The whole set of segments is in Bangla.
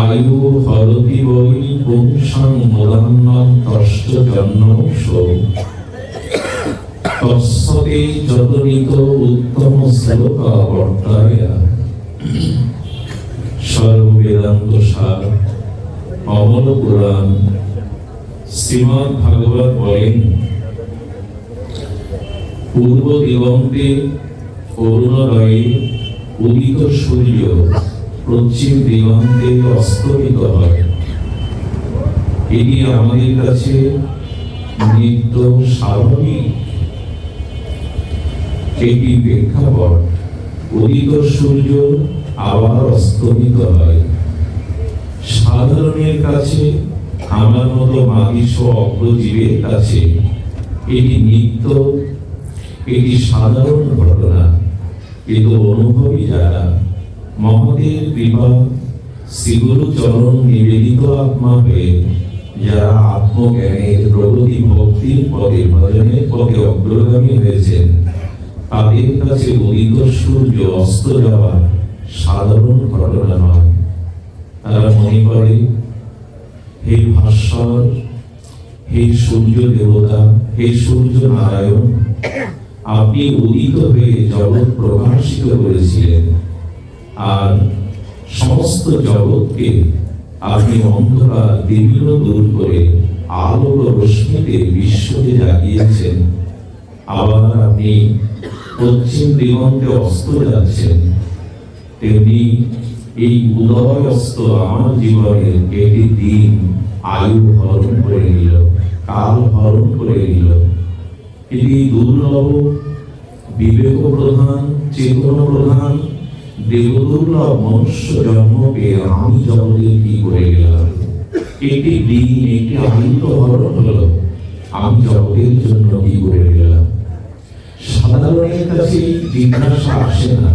আয়ু হরতি বৈ পুংসাং মুদান্নম তস্য জন্মশ তস্যতে যদনিত উত্তম শ্লোক বর্তায়। সর্ববেদান্ত সার অমল পুরাণ শ্রীমদ্ ভাগবত বলেন, পূর্ব দিগন্তে অরুণোদয়ে উদিত সূর্য পশ্চিম দিগন্তে অস্তমিত হয়। এটি আমাদের কাছে নিত্য স্বাভাবিক একটি প্রেক্ষাপট। উদিত সূর্য আবার অস্তমিত হয়। সাধারণের কাছে, আমার মতো মানুষ ও অজ্ঞজীবের কাছে এটি নিত্য, এটি সাধারণ ঘটনা। কিন্তু অনুভবী যারা, মহতের কৃপা শ্রীগুরু চরণ নিবেদিত আত্মা হয়ে যারা আত্মজ্ঞানের প্রগতি ভক্তির পথে ভজনের পথে অগ্রগামী হয়েছেন, তাদের কাছে উদিত সূর্য অস্ত যাওয়া সাধারণ ঘটনা নয়। তারা মনে করে, হে ভাস্বর, হে সূর্য দেবতা, হে সূর্য নারায়ণ, আপনি উদিত হয়ে জগৎ প্রকাশিত করেছিলেন, আর সমস্ত জগৎকে আপনি অন্ধকার দীর্ঘ দূর করে আলোক রশ্মিতে বিশ্বকে জাগিয়েছেন। আবার আপনি পশ্চিম দিগন্তে অস্ত যাচ্ছেন। তেমনি এই উদয় অস্ত আমার জীবনের একটি দিন আয়ু হরণ করে নিল, কাল হরণ করে নিল। এটি দুর্লভ, বিবেক প্রধান, চেতন প্রধান, দেবদুর্লভ মনুষ্য জন্ম পেয়ে আমি জগতে কি করে গেলাম। একটি দিন, একটি আয়ু হরণ হলো, আমি জগতের জন্য কি করে গেলাম। সাধারণের কাছে জিজ্ঞাসা আসে না,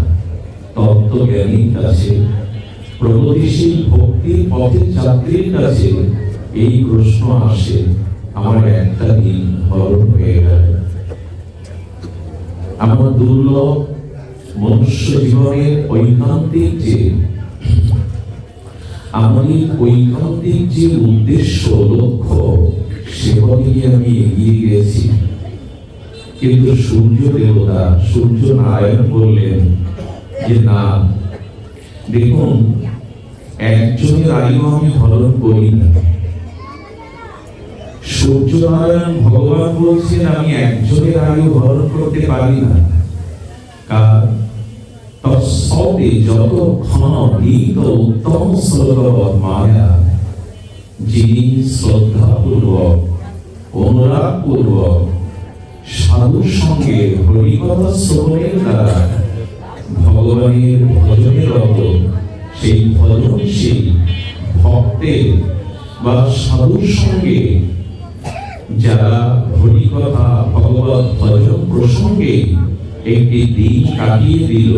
তত্ত্বজ্ঞানীর কাছে, প্রগতিশীল ভক্তির পথের যাত্রীর কাছে এই প্রশ্ন আসে, আমার একটা দিন হরণ হয়ে গেল। আমার দুর্লভ মনুষ্য জীবনের ঐকান্তিক যে, আমাদের ঐকান্তিক যে উদ্দেশ্য, লক্ষ্য, সেভাবে আমি এগিয়ে গেছি। কিন্তু সূর্য দেবতা, সূর্য নারায়ণ বললেন যে না, দেখুন, একজনের আয়ু আমি হরণ করি না। সূর্য নারায়ণ ভগবান বলছেন আমি একজনের আয়ু হরণ করতে পারি না। কার তৎসবে যতক্ষণ গীত উত্তম শ্লোক মায়া, যিনি শ্রদ্ধাপূর্বক অনুরাগপূর্বক সাধুর সঙ্গে হরিকথা শ্রবণের দ্বারা ভগবানের ভজনে রত, সেই ভজনশীল ভক্তের বা সাধুর সঙ্গে যারা হরিকথা ভগবত ভজন প্রসঙ্গে একটি দিন কাটিয়ে দিল,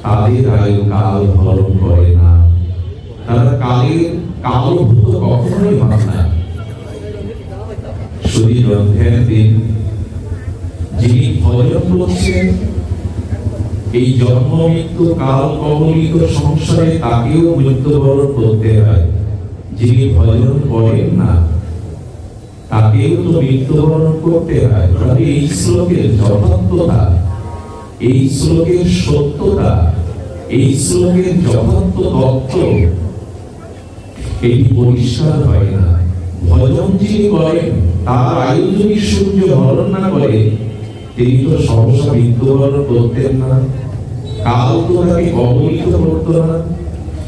তাদের আয়ু কাল হরণ করে না। তারা কালের কালভূত কখনোই হয় না। শুধু গ্রন্থের দিন যিনি ভজন করছেন, এই জন্ম মৃত্যু কাল কবলিত সংসারে তাকেও মৃত্যুবরণ করতে হয়। যিনি ভজন করেন না, তাকেও তো মৃত্যুবরণ করতে হয়। এই শ্লোকের যথার্থতা, এই শ্লোকের সত্যতা, এই শ্লোকের যথার্থ তত্ত্ব এটি পরিষ্কার হয় না। ভজন যিনি করেন, তার আয়ু যদি সূর্য হরণ না করে, তিনি তো সহসা মৃত্যুবরণ করতেন না, কাল তো তাকে কবলিত করতো না।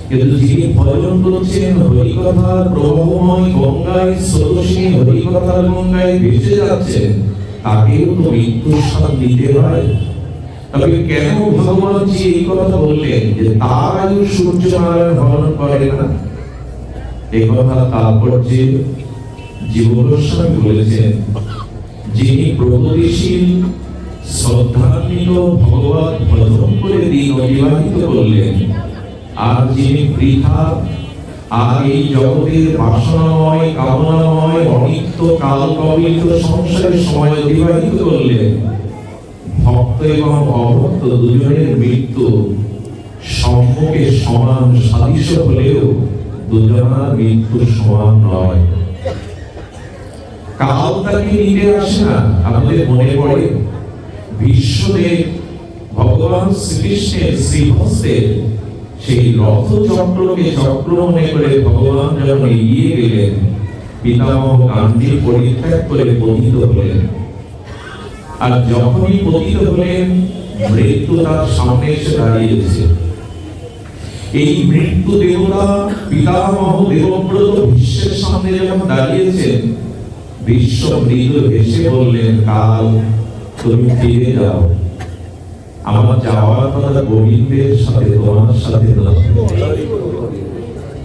কিন্তু যিনি ভজন করছেন, হরিকথার প্রবাহময় গঙ্গায় স্রোতস্বিনী হরিকথার গঙ্গায় ভেসে যাচ্ছেন, তাকেও তো মৃত্যুর স্বাদ নিতে হয়। তবে কেন ভগবান জি এই কথা বললেন যে তার আয়ু সূর্য নারায়ণ হরণ করে না? এই কথা তাৎপর্যে জীবগোস্বামী বলেছেন, যিনি প্রগতিশীল শ্রদ্ধান্বিত ভগবত ভজন করে দিন অতিবাহিত করলেন, আর যিনি বৃথা আর এই জগতের বাসনাময় কামনাময় অনিত্য কাল কবলিত সংসারে সময় অতিবাহিত করলেন, ভক্ত এবং অভক্ত দুজনের মৃত্যু সম্মুখে সমান সাদৃশ্য হলেও দুজনার মৃত্যু সমান নয়। কাল তাকে নিতে আসে না। আমাদের মনে পড়ে বিশ্বদেব ভগবান শ্রীকৃষ্ণের শ্রীহস্তের সেই রথ চক্রকে চক্র মনে করে ভগবান যখন এগিয়ে গেলেন, পিতামহ গান্ধী পরিত্যাগ করে পতিত হলেন। আর যখনই পতিত হলেন, মৃত্যু তার সামনে এসে দাঁড়িয়েছে। এই মৃত্যু দেবতা পিতামহ দেবব্রত বিশ্বের সামনে যখন দাঁড়িয়েছেন, বিশ্ব মৃদু হেসে বললেন, কাল তুমি ফিরে যাও, আমার যাওয়ার কথা গোবিন্দের সাথে তোমার সাথে নয়।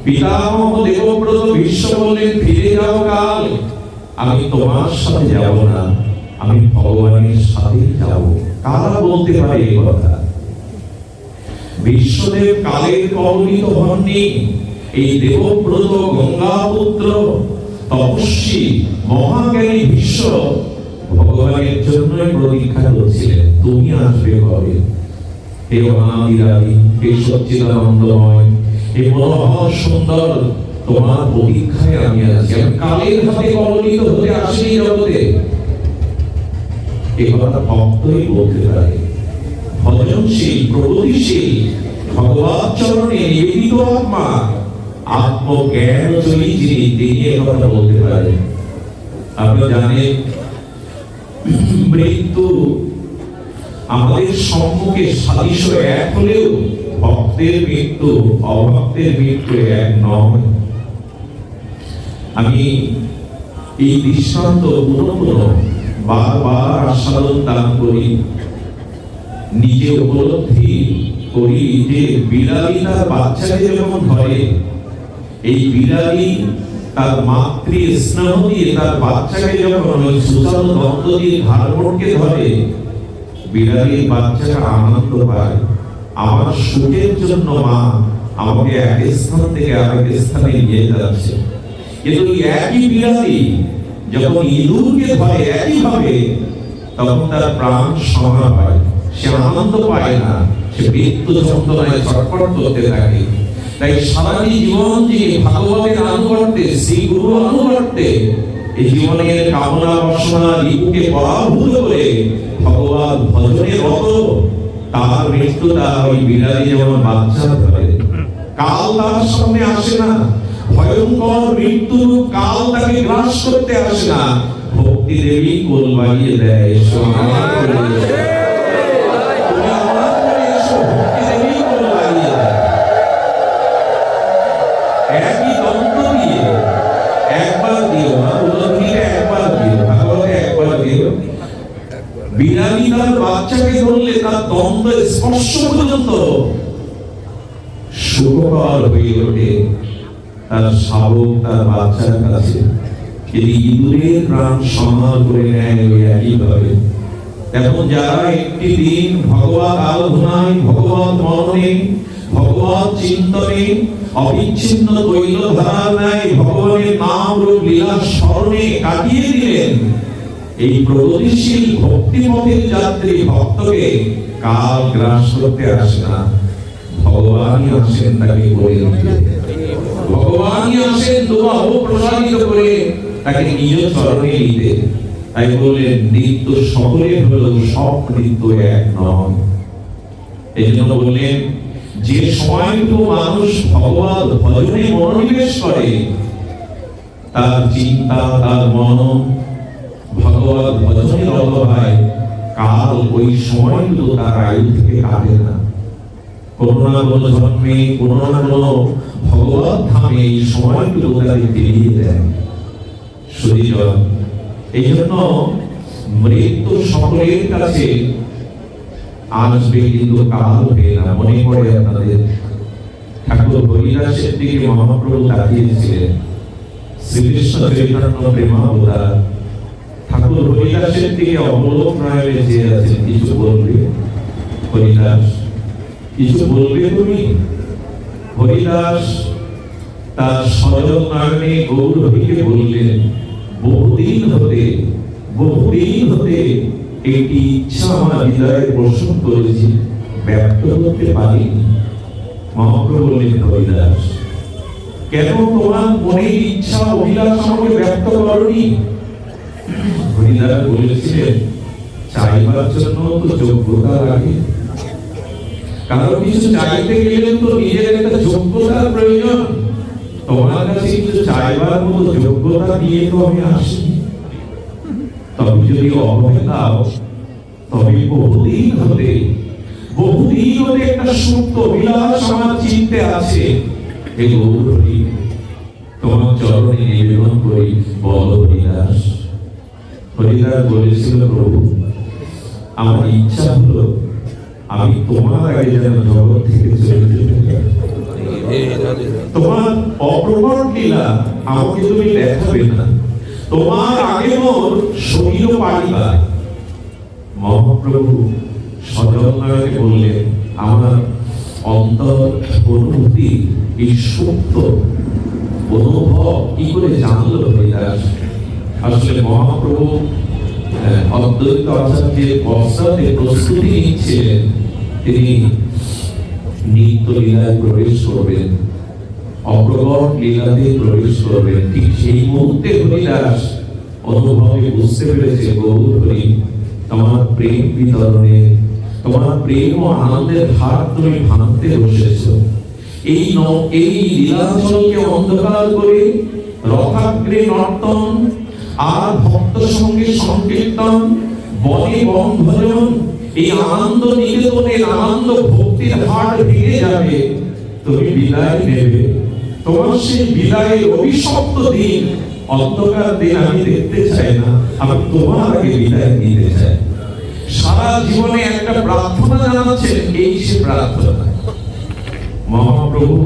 পিতামহ দেবব্রত বিশ্ব বললেন, ফিরে যাও কাল, আমি তোমার সাথে যাব না, আমি ভগবানের সাথেই যাব। কারা বলতে পারে এই কথা? বিশ্বদেব কালের কবলিত হননি। এই দেবব্রত গঙ্গাপুত্র তপস্বী মহাজ্ঞানী বিশ্ব ভগবানের জন্যই প্রতীক্ষা করছিলেন, তুমি আসবে কবে? হে অনাদিরাদি, হে সচ্চিদানন্দময়, হে মনোহর সুন্দর, তোমার প্রতীক্ষায় আমি আছি। আমি কালের হাতে কবলিত হতে আসি জগতে। এই কথা ভক্তই বলতে পারে। ভজনশীল, প্রগতিশীল, ভগবৎ চরণে নিবেদিত আত্মা, আত্মজ্ঞান জয়ী যিনি, তিনি এই কথা বলতে পারেন। আপনি জানেন, মৃত্যু আমাদের সম্মুখে সাদৃশ্য এক হলেও ভক্তের মৃত্যু অভক্তের মৃত্যু এক নয়। আমি এই দৃষ্টান্ত পুনঃ বারবার আস্বাদন দান করি, নিজে উপলব্ধি করি যে বিড়ালি তার বাচ্চাকে যখন ধরে, এই বিড়ালি তার মাতৃ স্নেহ দিয়ে তার বাচ্চাকে যখন ওই সুচালো দন্ত দিয়ে ঘাড়মোড়কে ধরে, বিড়ালির বাচ্চাটা আনন্দ পায়, আমার সুখের জন্য মা আমাকে এক স্থান থেকে আরেক স্থানে নিয়ে যাচ্ছে। কিন্তু একই বিড়ালি যখন ইঁদুরকে ধরে একইভাবে, তখন তার প্রাণ সংহার হয়, সে আনন্দ পায় না, সে মৃত্যু যন্ত্রণায় ছটফট করতে থাকে। তাই সারাটি জীবন যিনি ভাগবতের আনুগত্যে, শ্রী গুরু আনুগত্যে এই জীবনের কামনা বাসনা রিপুকে পরাভূত করে ভগবান ভজনে রত, তার মৃত্যুটা ওই বিড়ালি যেমন বাচ্চা ধরে। কাল তার সামনে আসে না, ভয়ঙ্কর মৃত্যু কাল তাকে গ্রাস করতে আসে না। ভক্তি দেবী কোল বাড়িয়ে দেয়, এসো আমার কোলে এসো, তুমি আমার কোলে এসো। ভক্তি দেবী কোল বাড়িয়ে দেয়। একই দন্ত দিয়ে একবার দিও না, উলঙ্গিতে একবার দিও, ভাগবতে একবার দিও। বিড়ালি তার বাচ্চাকে ধরলে তার দন্ত স্পর্শ পর্যন্ত সুখকর হয়ে ওঠে তার শাবক, তার বাচ্চার কাছে। যদি ইঁদুরের প্রাণ সংহার করে নেয় ওই একইভাবে। এখন যারা একটি দিন ভগবত আরাধনায়, ভগবত মননে, ভগবত চিন্তনে অবিচ্ছিন্ন তৈল ধারায় ভগবানের নাম রূপ লীলা স্মরণে কাটিয়ে দিলেন, এই প্রগতিশীল ভক্তি পথের যাত্রী ভক্তকে কাল গ্রাস করতে আসে না। ভগবানই আসেন তাকে বলে দিতে, ভগবানই আসেন দোয়া ও প্রসারিত করে তাকে নিজ চরণে নিতে। তাই বললেন, নিত্য সকলের হলো, সব নিত্য এক নয়। এই জন্য বললেন, যে সময়টুকু মানুষ ভগবত ভজনে মনোনিবেশ করে, তার চিন্তা, তার মন ভগবত ভজনে রত হয়, কাল ওই সময়টুকু তার আয়ু থেকে কাটে না। কোনো না কোনো জন্মে, কোনো না কোনো ভগবত ধামে এই সময়টুকু তাকে ফিরিয়ে দেয়। সুধীজন, এই জন্য মৃত্যু সকলের কাছে আসবে, কিন্তু কাল হবে না। মনে পড়ে আপনাদের ঠাকুর হরিদাসের দিকে মহাপ্রভু তাকিয়েছিলেন, শ্রীকৃষ্ণ চৈতন্য প্রেমাবতার ঠাকুর হরিদাসের দিকে অবলোক নয়নে চেয়ে আছেন। কিছু বলবে হরিদাস? কিছু বলবে তুমি? হরিদাস তার সজল নয়নে গৌর হরিকে বললেন, বহুদিন হতে একটি ইচ্ছা আমার হৃদয়ে পোষণ করেছি, ব্যক্ত করতে পারিনি। মহাপ্রভু বললেন, হরিদাস, কেন তোমার মনের ইচ্ছা অভিলাষ আমাকে ব্যক্ত করনি? হরিদাস বলেছিলেন, চাইবার জন্য তো যোগ্যতা লাগে। কারণ কিছু চাইতে গেলে তো নিজের একটা যোগ্যতার প্রয়োজন। তোমার কাছে কিছু চাইবার মতো যোগ্যতা দিয়ে তো আমি আসি। তবে যদি অবহেলাও, তবে বহুদিন হতে একটা সুপ্ত অভিলাষ আমার চিন্তে আছে। এই গৌরী তোমার চরণে নিবেদন করি, বল হরিদাস। হরিদাস বলেছিল, প্রভু, আমার ইচ্ছা হলো আমি তোমার আগে যেন জগৎ থেকে চলে যাই। তোমার অপ্রকট লীলা আমাকে তুমি দেখাবে না, তোমার আগে মোর শরীর পাড়িবা। মহাপ্রভু সজলনয়নে বললেন, আমার অন্তর অনুভূতি, এই সুপ্ত অনুভব কি করে জানলো হরিদাস? আসলে মহাপ্রভু অদ্বৈত আচার্যের পশ্চাতে প্রস্তুতি নিচ্ছিলেন। তিনি নিত্য লীলায় প্রবেশ করবেন, অপ্রকট লীলাতে প্রবেশ করবেন। ঠিক সেই মুহূর্তে হরিদাস অনুভবে বুঝতে পেরেছে, গৌর হরি, তোমার প্রেম বিতরণে, তোমার প্রেম ও আনন্দের হাত তুমি ভাঙতে বসেছো। এই লীলাচলকে অন্ধকার করে রথাগ্রে নর্তন আর ভক্ত সঙ্গে সংকীর্তন, বনে বন ভজন, এই আনন্দ নিকেতনের আনন্দ ভক্তির হাট ভেঙে যাবে। তুমি বিদায় নেবে, তোমার সেই বিদায়ের অভিশপ্ত দিন, অন্ধকার দিন আমি দেখতে চাই না। আমি তোমার আগে বিদায় নিতে চাই। সারা জীবনে একটা প্রার্থনা জানাচ্ছেন, এই সে প্রার্থনা। মহাপ্রভু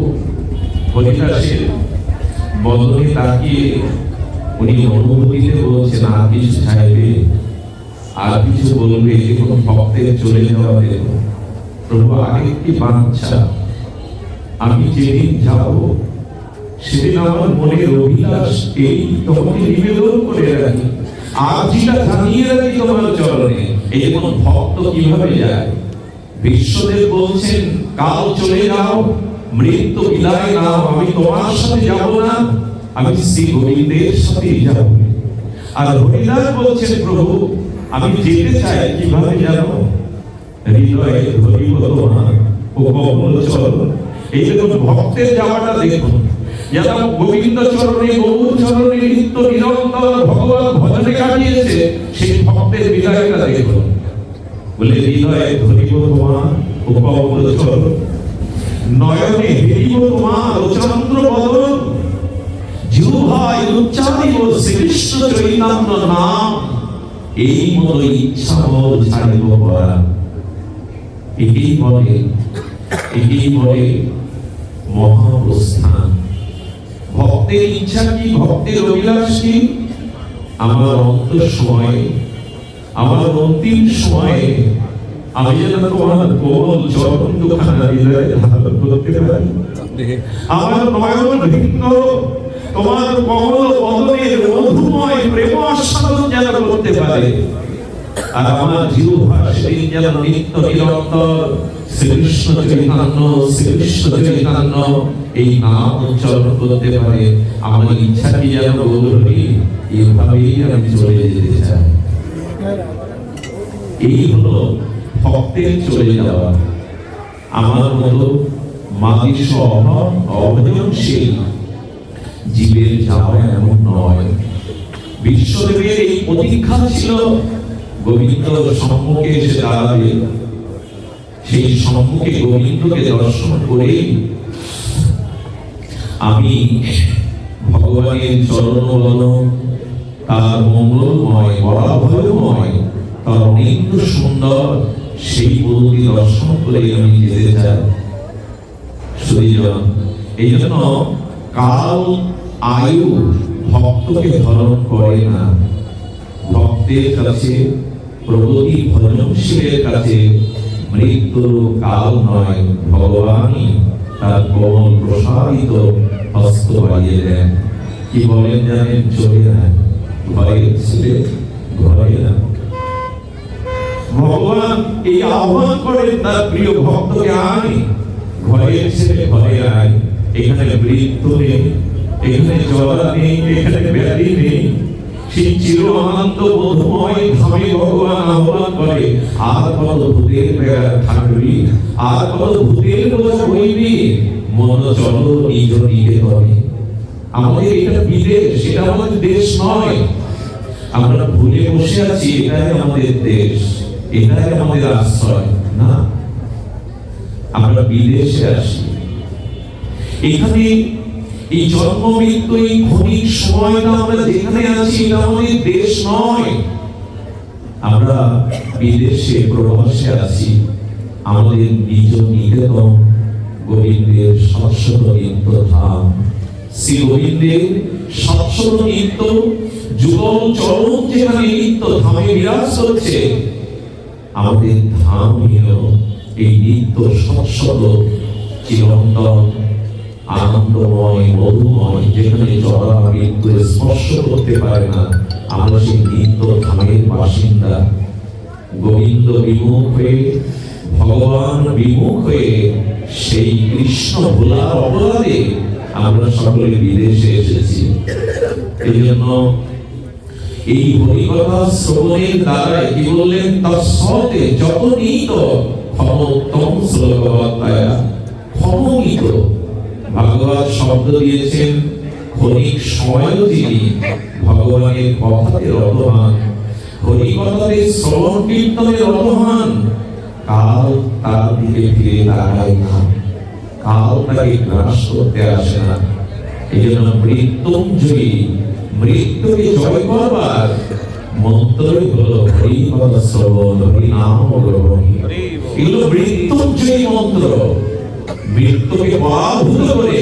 হরিদাসের বদনে তাকিয়ে উনি অনুভূতিতে বলছেন, আর কিছু চাইবে, আর কিছু বলবে, যে কোনো ভক্তের চলে যাওয়া দেব। প্রভু, আগে কি বাঞ্ছা, আমি যেদিন যাব সেদিন আমার মনের অভিলাষ এই তোমাকে নিবেদন করে রাখি, আজটা জানিয়ে রাখি তোমার চরণে। এই কোন ভক্ত কিভাবে যায়? বিশ্বদেব বলছেন, কাল চলে যাও, মৃত্যু বিদায় নাও, আমি তোমার সাথে যাব না, আমি শ্রী গোবিন্দের সাথে যাব। আর হরিদাস বলছেন, প্রভু, আমি যেতে চাই, কিভাবে যাব? হৃদয়ে ধরিব তোমার ও কমল চরণ। এই দেখুন ভক্তের যাওয়াটা দেখুন, যারা গোবিন্দ চরণে, গৌর চরণে নিত্য নিরন্তর ভগবান ভজনে কাটিয়েছে, সেই ভক্তের বিদায়টা দেখুন। বলে, হৃদয়ে ধরিব তোমার ও কমল চরণ, নয়নে হেরিব তোমার ও চন্দ্র বদন, জিহ্বায় উচ্চারিব শ্রীকৃষ্ণ চৈতন্য নাম, এই মতো ইচ্ছা মোর ছাড়িব পরাণ। একেই বলে মহাপ্রস্থান। ভক্তের ইচ্ছা কি, ভক্তের অভিলাষ কি? আমার অন্তর সময়ে, আমার অন্তিম সময়ে আমি যেন তোমার কোমল চরণ দুখানা হৃদয়ে ধারণ করতে পারি। আমার নয়ন ভিন্ন তোমার কমল বদনের মধুময় প্রেম আস্বাদন যেন করতে পারে। আর আমার জিহ্বা সেদিন যেন নিত্য নিরন্তর শ্রীকৃষ্ণ চৈতন্য এই নাম উচ্চারণ করতে পারে। আমার ইচ্ছা কি যেন গৌরী, এইভাবেই আমি চলে যেতে চাই। এই হলো ভক্তের চলে যাওয়া। আমার মতো মাদিস অভয়নশীল জীবের যাওয়া এমন নয়। বিশ্বদেবের এই প্রতীক্ষা ছিল, গোবিন্দ সম্মুখে এসে দাঁড়াবে, সেই সম্মুখে গোবিন্দকে দর্শন করে আমি ভগবানের চরণবলন, তার মঙ্গলময়, বরাভয়ময়, তার অনেক সুন্দর সেই মূর্তি দর্শন করে আমি যেতে চাই। সুরিজন, এই জন্য কাল আয়ু ভক্তকে ধারণ করে না। ভক্তের কাছে, প্রগতি ভজনশীলের কাছে মৃত্যুর কাল নয়, ভগবানই তার কোমল প্রসারিত হস্ত বাড়িয়ে দেন। কি বলেন জানেন? চলে যায় ঘরে ছেলে, ঘরে না। ভগবান এই আহ্বান করেন তার প্রিয় ভক্তকে, আনি ঘরের ছেলে ঘরে আয়, এখানে মৃত্যু নেই, এখানে জরা নেই, এখানে ব্যাধি নেই। সেই চির আনন্দ বোধময় ধামে ভগবান আহ্বান করে, আর কত ভূতের বেড়া থাকবি, আর কত ভূতের বোঝা বইবি, মন চলো নিজ নিকেতনে। আমাদের এটা বিদেশ, এটা আমাদের দেশ নয়। আমরা ভুলে বসে আছি এটাই আমাদের দেশ, এটাই আমাদের আশ্রয়। না, আমরা বিদেশে আসি। এখানে এই জন্ম মৃত্যু, এই ক্ষণিক সময়টা আমরা যেখানে আছি এটা আমাদের দেশ নয়। আমরা বিদেশে প্রবাসে আছি। আমাদের নিজ নিকেতন গোবিন্দের শাশ্বত নিত্য ধাম। শ্রী গোবিন্দের শাশ্বত নিত্য যুগল চরণ যেখানে নিত্য ধামে বিরাজ করছে, আমাদের ধাম হলো এই নিত্য শাশ্বত চিরন্তন আনন্দময় মধুময়, যেখানে জরা মৃত্যু স্পর্শ করতে পারে না। আমরা সেই নিত্য ধামের বাসিন্দা। গোবিন্দ বিমুখ হয়ে, ভগবান বিমুখ হয়ে, সেই কৃষ্ণ ভোলার অপরাধে আমরা সকলে বিদেশে এসেছি। এই জন্য এই হরিকথা শ্রবণের দ্বারা কি বললেন, তৎসতে যত নিত ক্ষমোত্তম শ্লোকবত্তায়া। ক্ষমনিত ভাগবত শব্দ দিয়েছেন, ক্ষণিক সময়ও তিনি ভগবানের কথাতে রতমান, হরিকথাতে শ্রবণ কীর্তনে রতমান। কাল তার দিকে ফিরে তাকায় না, কাল তাকে গ্রাস করতে আসে না। এই জন্য মৃত্যুঞ্জয়ী, মৃত্যুকে জয় করবার মন্ত্রই হলো হরিকথা শ্রবণ, হরিনাম গ্রহণ। এগুলো মৃত্যুঞ্জয়ী মন্ত্র। মৃত্যুকে পরাভূত করে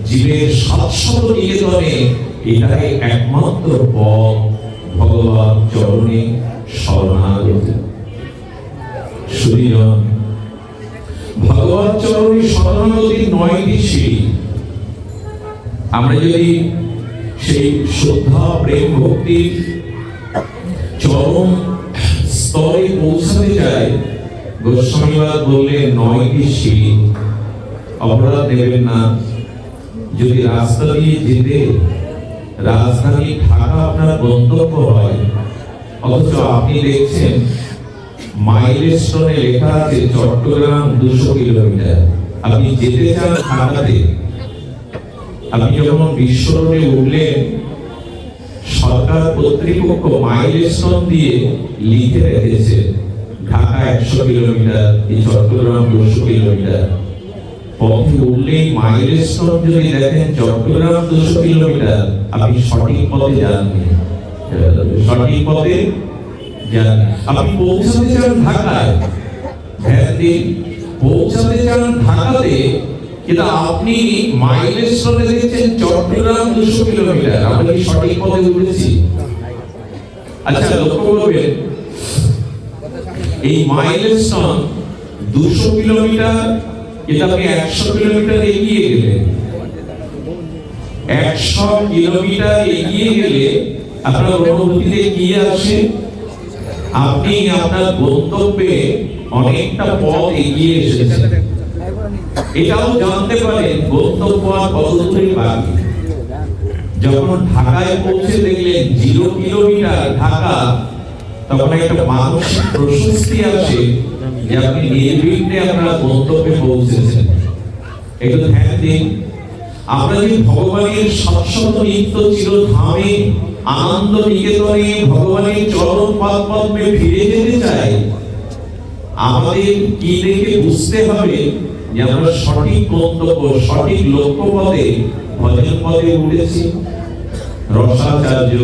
জীবের শাশ্বত নিকেতনে, এটাই একমাত্র পথ ভগবান চরণে শরণাগতি। সুধীজন, ভগবান চরণে শরণাগতি 9টি সিঁড়ি। আমরা যদি সেই শ্রদ্ধা প্রেম ভক্তির চরম স্তরে পৌঁছাতে চাই, গোস্বামীবাদ বললেন 9টি সিঁড়ি। অপরাধ দেবেন না, যদি রাস্তা দিয়ে যেতে রাজধানী ঢাকা আপনার গন্তব্য হয়, অথচ আপনি দেখছেন মাইলস্টোনে লেখা আছে চট্টগ্রাম 200 কিলোমিটার, আপনি যেতে চান ঢাকাতে। আপনি যখন বিশ্ব রোডে উঠলেন, সরকার কর্তৃপক্ষ মাইলস্টোন দিয়ে লিখে রেখেছে ঢাকা 100 কিলোমিটার, এই চট্টগ্রাম 200 কিলোমিটার। পথে উঠলেই মাইলস্টোন যদি দেখেন চট্টগ্রাম 200 কিলোমিটার, আপনি সঠিক পথে যাননি, সঠিক পথে যান। আপনি পৌঁছাতে চান ঢাকায়, ধ্যান দিন, পৌঁছাতে চান ঢাকাতে, কিন্তু আপনি মাইলস্টোনে দেখছেন চট্টগ্রাম 200 কিলোমিটার। আমরা কি সঠিক পথে উঠেছি? আচ্ছা, লক্ষ্য করবেন এই মাইলস্টোন 200 কিলোমিটার, এটা আপনি 100 কিলোমিটার এগিয়ে গেলেন। 100 কিলোমিটার এগিয়ে গেলে আপনার অনুভূতিতে কি আসে? আপনি আপনার গন্তব্যে অনেকটা পথ এগিয়ে এসেছেন। এটাও জানতে পারেন গন্তব্য আর কত দূরে বাকি। যখন ঢাকায় পৌঁছে দেখলেন 0 কিলোমিটার ঢাকা, তখন একটা মানসিক প্রশস্তি আসে যে আপনি নির্বিঘ্নে আপনার গন্তব্যে পৌঁছেছেন। একটু ধ্যান দিন, আমরা যে ভগবানের শাশ্বত নিত্য চিরধামে আনন্দ নিকেতনে ভগবানের চরণ পদ্মে ফিরে যেতে চাই, আমাদের কি দেখে বুঝতে হবে যে আমরা সঠিক গন্তব্য, সঠিক লক্ষ্যপথে, ভজন পথে উঠেছি। রসাচার্য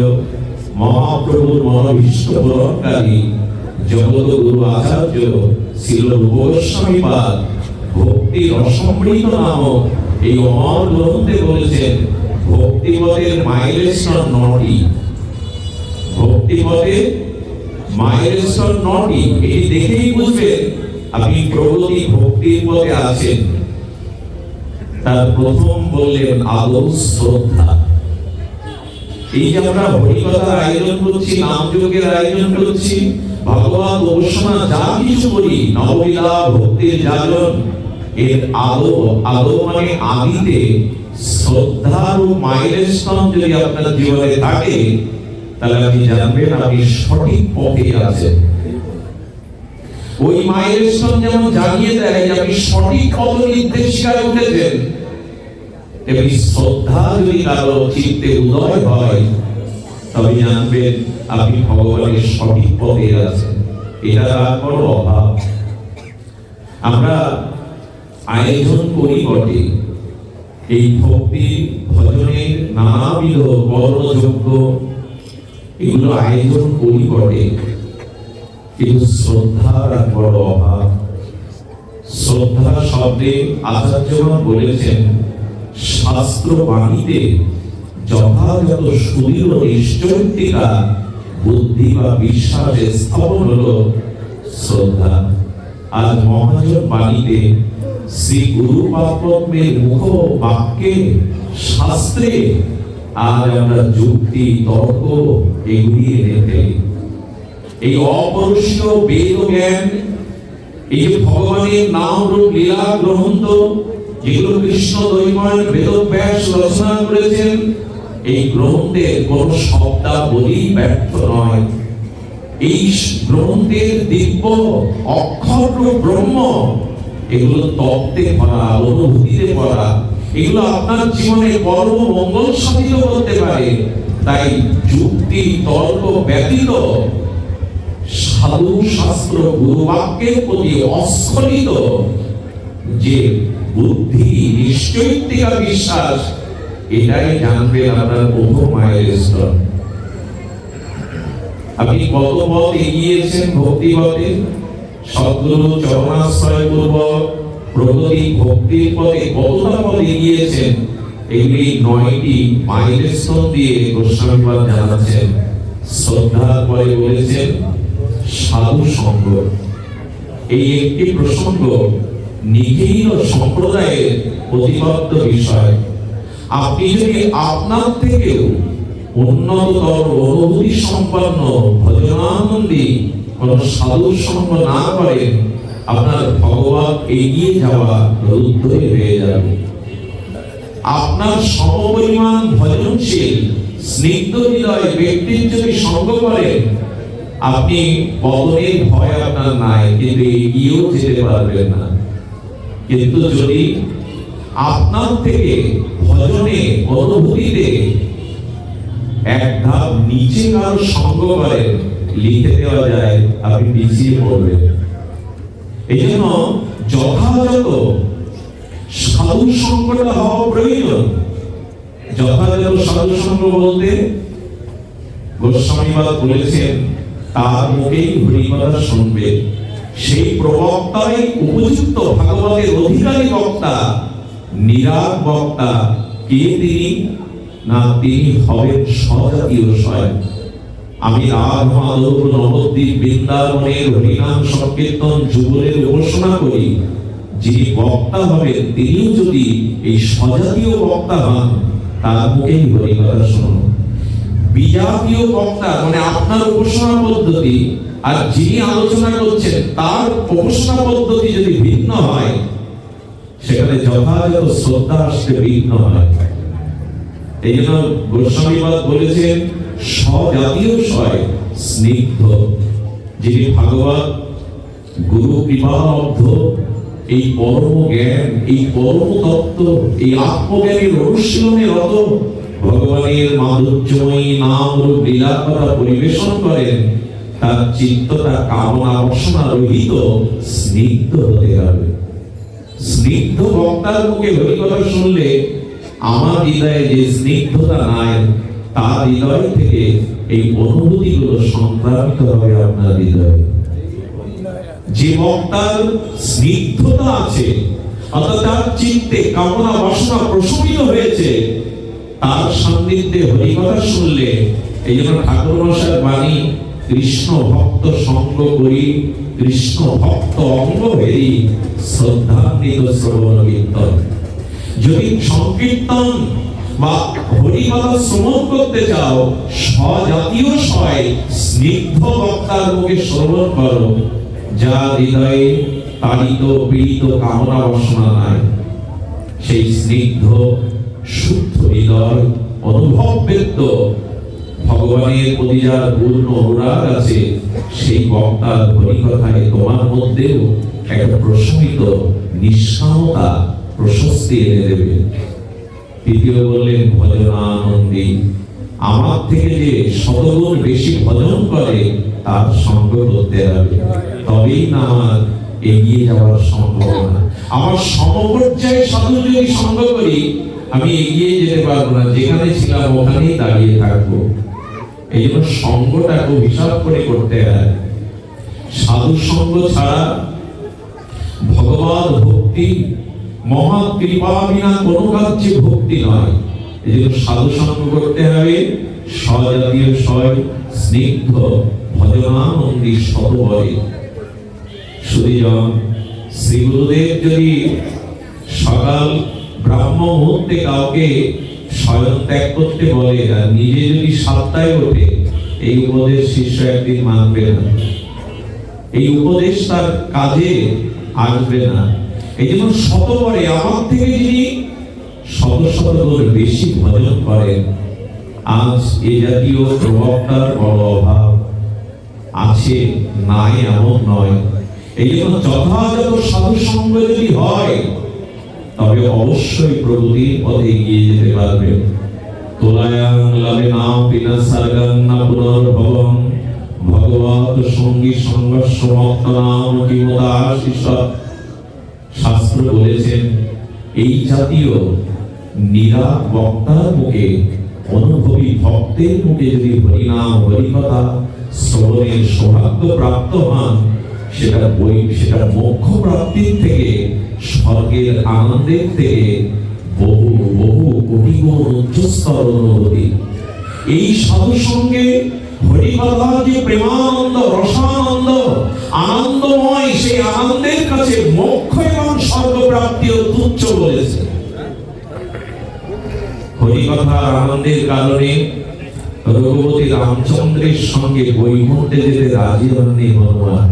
মহাপ্রভুর মনোভীষ্ট পূরণকারী জগৎগুরু আচার্য শ্রীল রূপ গোস্বামীপাদ ভক্তি রসমৃত নামক এই অমর গ্রন্থে বলেছেন, ভক্তিপথের মাইলস্টোন 9টি। ভক্তিপথের মাইলস্টোন 9টি। এই দেখেই বুঝবেন আপনি প্রগতি ভক্তির পথে আছেন। তার প্রথম বললেন আদৌ শ্রদ্ধা। এই যে আমরা হরিকথার আয়োজন করছি, নাম যজ্ঞের আয়োজন করছি, ভগবত উপাসনা যা কিছু করি, নবলীলা ভক্তির জাগরণ, এর আলো আলো মানে আদিতে শ্রদ্ধার মাইলস্টোন যদি আপনার জীবনে থাকে, তাহলে আপনি জানবেন আপনি সঠিক পথে আছেন। ওই মাইলস্টোন যেমন জানিয়ে দেয় যে আপনি সঠিক পথ নির্দেশিকায় উঠেছেন, তেমনি শ্রদ্ধা যদি কারো চিত্তে উদয় হয়, তবে জানবেন আপনি ভগবানের সঠিক পথে আছেন। এটা আর বড় অভাব। আমরা আয়োজন করি বটে, এই ভক্তি ভজনের নানাবিধ কর্মযজ্ঞ এগুলো আয়োজন করি বটে, কিন্তু শ্রদ্ধার আর বড় অভাব। শ্রদ্ধা শব্দে আচার্যগণ বলেছেন, শাস্ত্র বাণীতে যথাযথ সুদৃঢ় নিশ্চয়তা বুদ্ধি বা বিশ্বাসের স্থাপন হলো শ্রদ্ধা। আজ মহাজন বাণীতে শ্রী গুরু পাদপদ্মের মুখ বাক্যে শাস্ত্রে আজ আমরা যুক্তি তর্ক এগুলি এনে ফেলি। এই অপরুষীয় বেদ জ্ঞান, এই যে ভগবানের নাম রূপ লীলা গ্রন্থ যেগুলো কৃষ্ণ দ্বৈপায়ন বেদব্যাস রচনা করেছেন, এই গ্রন্থের কোন শব্দাবলী ব্যর্থ নয়। এই গ্রন্থের দিব্য অক্ষর ব্রহ্ম এগুলো তত্ত্বে ভরা, অনুভূতিতে ভরা, এগুলো আপনার জীবনে পরম মঙ্গল সাধিত করতে পারে। তাই যুক্তি তর্ক ব্যতীত সাধু শাস্ত্র গুরু বাক্যের প্রতি অস্খলিত যে বুদ্ধি নিশ্চয়তা বিশ্বাস, এটাই জানবেন আপনার প্রথম মাইলস্টোন। আপনি কত পথ এগিয়েছেন ভক্তি পথে, সদ্গুরু চরণাশ্রয় পূর্বক প্রগতি ভক্তির পথে কতটা পথ এগিয়েছেন, এগুলি 9টি মাইলস্টোন দিয়ে গোস্বামীপাদ জানাচ্ছেন। শ্রদ্ধার পরে বলেছেন সাধু সঙ্গ। এই একটি প্রসঙ্গ নিখিল সম্প্রদায়ের প্রতিবদ্ধ বিষয়। আপনি যদি আপনার থেকেও উন্নততর অনুভূতি সম্পন্ন ভজনানন্দী কোন সাধু সঙ্গ না করেন, আপনার ভগবান এগিয়ে যাওয়া রুদ্ধ হয়ে যাবে। আপনার সমপরিমাণ ভজনশীল স্নিগ্ধ হৃদয় ব্যক্তির যদি সঙ্গ করেন, আপনি পতনের ভয় আপনার নাই, কিন্তু এগিয়েও যেতে পারবেন না। কিন্তু যদি আপনার থেকে ভজনে অনুভূতিতে এক ধাপ নিচে কারো সঙ্গ করেন, লিখে দেওয়া যায় আপনি পিছিয়ে পড়বেন। এই জন্য যথাযথ সাধু সঙ্গটা হওয়া প্রয়োজন। যথাযথ সাধু সঙ্গ বলতে গোস্বামীপাদ বলেছেন, তার মুখেই হরিকথা শুনবে, সেই প্রবক্তাই উপযুক্ত ভাগবতের অধিকারী বক্তা। নিরাগ বক্তা কে তিনি? না, তিনি হবেন স্বজাতীয় স্বয়ং। আমি রাগ মাধব নবদ্বীপ বৃন্দাবনের হরিনাম সংকীর্তন যুগলের উপাসনা করি, যিনি বক্তা হবেন তিনিও যদি এই স্বজাতীয় বক্তা হন, তার মুখেই হরিকথা শুনুন। বিজাতীয় বক্তা মানে আপনার উপাসনা পদ্ধতি আর যিনি আলোচনা করছেন তার উপাসনা পদ্ধতি যদি ভিন্ন হয়, সেখানে যথাযথ শ্রদ্ধা আসতে ভিন্ন হয়। এই জন্য গোস্বামীপাদ বলেছেন স্বজাতীয় স্বয় স্নিগ্ধ, যিনি ভাগবত গুরু কৃপালব্ধ এই পরম জ্ঞান, এই পরম তত্ত্ব, এই আত্মজ্ঞানের অনুশীলনে রত ভগবানের মাধুর্যময়ী নাম রূপ লীলার কথা পরিবেশন করেন, তার চিত্তটা কামনা বাসনা রহিত স্নিগ্ধ হতে হবে। স্নিগ্ধ বক্তার মুখে হরিকথা শুনলে আমার হৃদয়ে যে স্নিগ্ধতা নাই, তার হৃদয় থেকে এই অনুভূতিগুলো সংক্রামিত হবে আপনার হৃদয়ে। যে বক্তার স্নিগ্ধতা আছে, অর্থাৎ তার চিত্তে কামনা বাসনা প্রশমিত হয়েছে, তার সান্নিধ্যে হরিকথা শুনলে, এই জন্য ঠাকুর মশাইয়ের বাণী, কৃষ্ণ ভক্ত সঙ্গ করি, কৃষ্ণ ভক্ত অঙ্গ হেরি, শ্রদ্ধান্বিত শ্রবণ কীর্তন। যদি সংকীর্তন বা হরিকথা শ্রবণ করতে চাও, স্বজাতীয় স্বয় স্নিগ্ধ বক্তার মুখে শ্রবণ করো, যা হৃদয়ে তাড়িত পীড়িত কামনা বাসনা নাই। সেই স্নিগ্ধ শুদ্ধ হৃদয় অনুভববেদ্য ভগবানের প্রতি যার পূর্ণ অনুরাগ আছে, সেই বক্তার হরিকথায় তোমার মধ্যেও একটা প্রশমিত নিষ্কামতা প্রশস্তি এনে দেবে। তৃতীয় বললেন ভজনানন্দী, আমার থেকে যে শতগুণ বেশি ভজন করে তার সঙ্গ করতে হবে, তবেই না আমার এগিয়ে যাওয়ার সম্ভাবনা। আমার সমপর্যায়ে সাধু যদি সঙ্গ করি আমি এগিয়ে যেতে পারবো না, যেখানে ছিলাম ওখানেই দাঁড়িয়ে থাকবো। এই জন্য সঙ্গটাকে হিসাব করে করতে হয়। সাধু সঙ্গ ছাড়া ভগবত ভক্তি মহা কৃপা বিনা কোনো কার্যে ভক্তি নয়। এই জন্য সাধু সঙ্গ করতে হবে স্বজাতীয় স্বয় স্নিগ্ধ ভজনানন্দী শতবরে। সুধীজন, শ্রী গুরুদেব যদি সকাল ব্রাহ্ম মুহূর্তে কাউকে স্বয়ং ত্যাগ করতে বলে আর নিজে যদি সাতটায় ওঠে, এই উপদেশ শিষ্য একদিন মানবে না, এই উপদেশ তার কাজে আসবে না। এই জন্য শতবরে আমার থেকে যিনি শত শত গুণ বেশি ভজন করেন, আজ এই জাতীয় প্রবক্তার বড় অভাব আছে, নাই এমন নয়। এই জন্য যথাযথ সাধু সঙ্গ যদি হয় তবে অবশ্যই প্রগতির পথে এগিয়ে যেতে পারবে। তোলায়াং লাভে না পিনা সারগাং না পুনর্ভবং ভগবত সঙ্গী সংঘর্ষ মত্ত নাম কিমতাশিষ। শাস্ত্র বলেছেন এই জাতীয় নিরাট বক্তার মুখে, অনুভবী ভক্তের মুখে যদি হরিনাম হরিকথা শ্রবণের সৌভাগ্য প্রাপ্ত হন, সেটা মোক্ষ প্রাপ্তির থেকে, স্বর্গের আনন্দের থেকে বহু বহু কোটি গুণ উচ্চস্তর অনুভূতি। এই সাধু সঙ্গে হরিকথা যে প্রেমানন্দ রসানন্দ আনন্দময়, সেই আনন্দের কাছে মোক্ষ এবং স্বর্গ প্রাপ্তিও তুচ্ছ বলেছে। হরিকথার আনন্দের কারণে রঘুপতি রামচন্দ্রের সঙ্গে বৈকুণ্ঠে যেতে রাজি হননি হনুমান।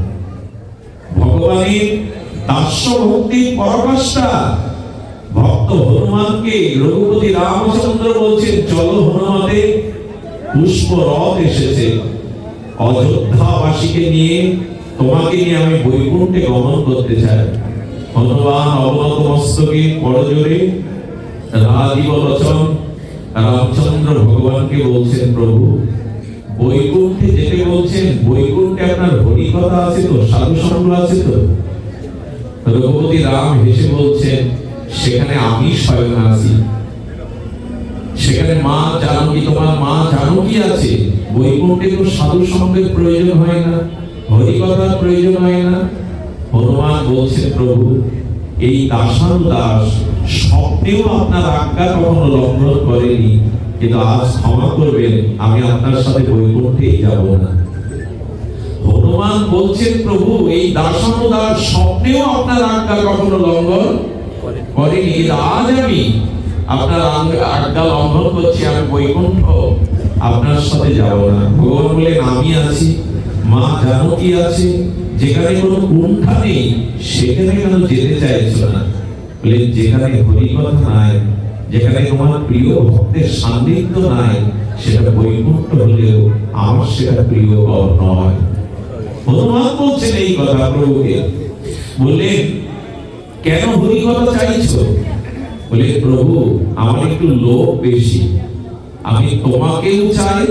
ভগবানের দাস্য ভক্তির পরাকাষ্ঠা ভক্ত হনুমানকে রঘুপতি রামচন্দ্র বলছেন, চলো হনুমানে, পুষ্প রথ এসেছে, অযোধ্যাবাসীকে নিয়ে, তোমাকে নিয়ে আমি বৈকুণ্ঠে গমন করতে চাই। হনুমান অবনত মস্তকে করজোড়ে রাজীব লোচন রামচন্দ্র ভগবানকে বলছেন, প্রভু বৈকুণ্ঠে যেতে বলছেন, বৈকুণ্ঠে আপনার হরিকথা আছে তো, সাধু সঙ্গ আছে তো? রঘুপতি রাম হেসে বলছেন, সেখানে আমি স্বয়ং আছি, সেখানে মা জানকী, তোমার মা জানকী আছে। বৈকুণ্ঠে তো সাধু সঙ্গের প্রয়োজন হয় না, হরিকথার প্রয়োজন হয় না। হনুমান বলছেন, প্রভু এই দাসানুদাস স্বপ্নেও আপনার আজ্ঞা কখনো লঙ্ঘন করেনি, কিন্তু আজ ক্ষমা করবেন, আমি আপনার সাথে বৈকুণ্ঠেই যাব না। হনুমান বলছেন, প্রভু এই দাসানুদাস স্বপ্নেও আপনার আজ্ঞা কখনো লঙ্ঘন করেনি, কিন্তু আজ আমি আপনার আজ্ঞা লঙ্ঘন করছি, আমি বৈকুণ্ঠ আপনার সাথে যাব না। ভগবান বলেন, আমি আছি, মা জানকী আছে, যেখানে কোনো কুণ্ঠা নেই সেখানে কেন যেতে চাইছো না? বলে, যেখানে হরিকথা নাই, যেখানে তোমার প্রিয় ভক্তের সান্নিধ্য নাই, সেটা বৈকুণ্ঠ হলেও আমার সেটা প্রিয় নয়। হনুমান বলছেন এই কথা প্রভুকে। বললেন, কেন হরিকথা চাইছো? বলে, প্রভু আমার একটু লোভ বেশি, আমি তোমাকেও চাই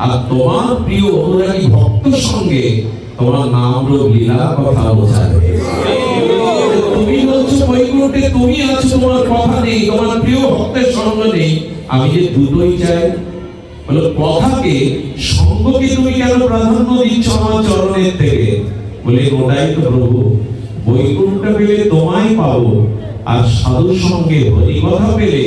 আর তোমার প্রিয় অনুরাগী ভক্তের সঙ্গে তোমার নাম লীলা কথাও চাই। তুমি বলছো বৈকুণ্ঠে তুমি আছো, তোমার কথা নেই, তোমার প্রিয় ভক্তের সঙ্গ নেই, আমি যে দুটোই চাই। বলো, কথাকে সঙ্গকে তুমি কেন প্রাধান্য দিচ্ছ আমার চরণের থেকে? বলে, ওটাই তো প্রভু, বৈকুণ্ঠ পেলে তোমায় পাবো, আর সাধু সঙ্গে হরিকথা পেলে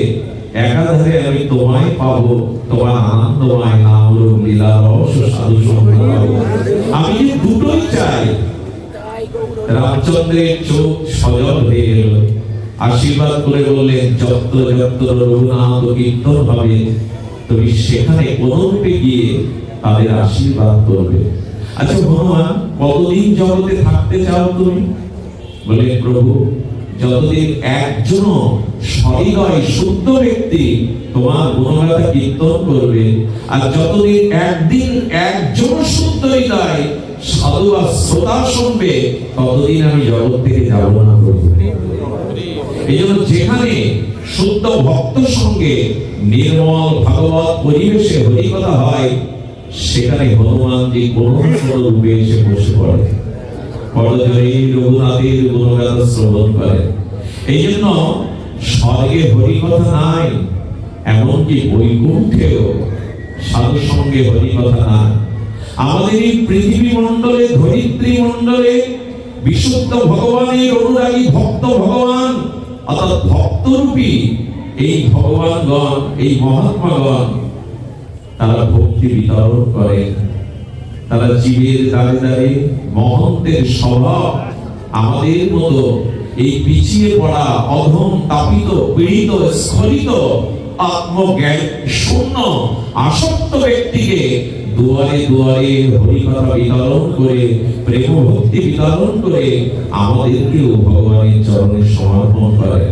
একাধারে আমি তোমায় পাবো, তোমার আনন্দময় নাম লীলা রস সাধু সঙ্গ পাবো, আমি যে দুটোই চাই। রামচন্দ্রের চোখ সজল হয়ে গেল, আশীর্বাদ করে বললেন, যত্র যত্র রঘুনাথ কীর্তন হবে, তুমি সেখানে কোনরূপে গিয়ে তাদের আশীর্বাদ করবে। আচ্ছা হনুমান, কতদিন জগতে থাকতে চাও তুমি? বলে প্রভু, যতদিন একজন সহৃদয় শুদ্ধ ব্যক্তি তোমার গুণগাথা কীর্তন করবে, আর যতদিন একজন শুদ্ধ হৃদয় সাধু বা শ্রোতা শুনবে, ততদিন আমি জগৎ থেকে যাব না প্রভু। এই জন্য যেখানে শুদ্ধ ভক্ত সঙ্গে নির্মল ভাগবত পরিবেশে হরিকথা হয়, সেখানে হনুমানজি কোন রূপে এসে বসে পড়ে, পরজয়ী রঘুনাথের গুণগাথা শ্রবণ করে। এই জন্য স্বর্গে হরিকথা নাই, এমনকি বৈকুণ্ঠেও সাধু সঙ্গে হরিকথা নাই। আমাদের এই পৃথিবী মণ্ডলে, ধরিত্রী মণ্ডলে বিশুদ্ধ ভগবানের অনুরাগী ভক্ত ভগবান অর্থাৎ ভক্তরূপী এই ভগবানগণ, এই মহাত্মাগণ, তারা ভক্তি বিতরণ করেন। তারা জীবের দ্বারে দ্বারে মহন্তের স্বভাব আমাদের মতো এই পিছিয়ে পড়া, অধম, তাপিত, পীড়িত, স্খলিত, আত্মজ্ঞান শূন্য আসক্ত ব্যক্তিকে দুয়ারে দুয়ারে হরিকথা বিতরণ করে, প্রেম ভক্তি বিতরণ করে আমাদেরকেও ভগবানের চরণে সমর্পণ করে।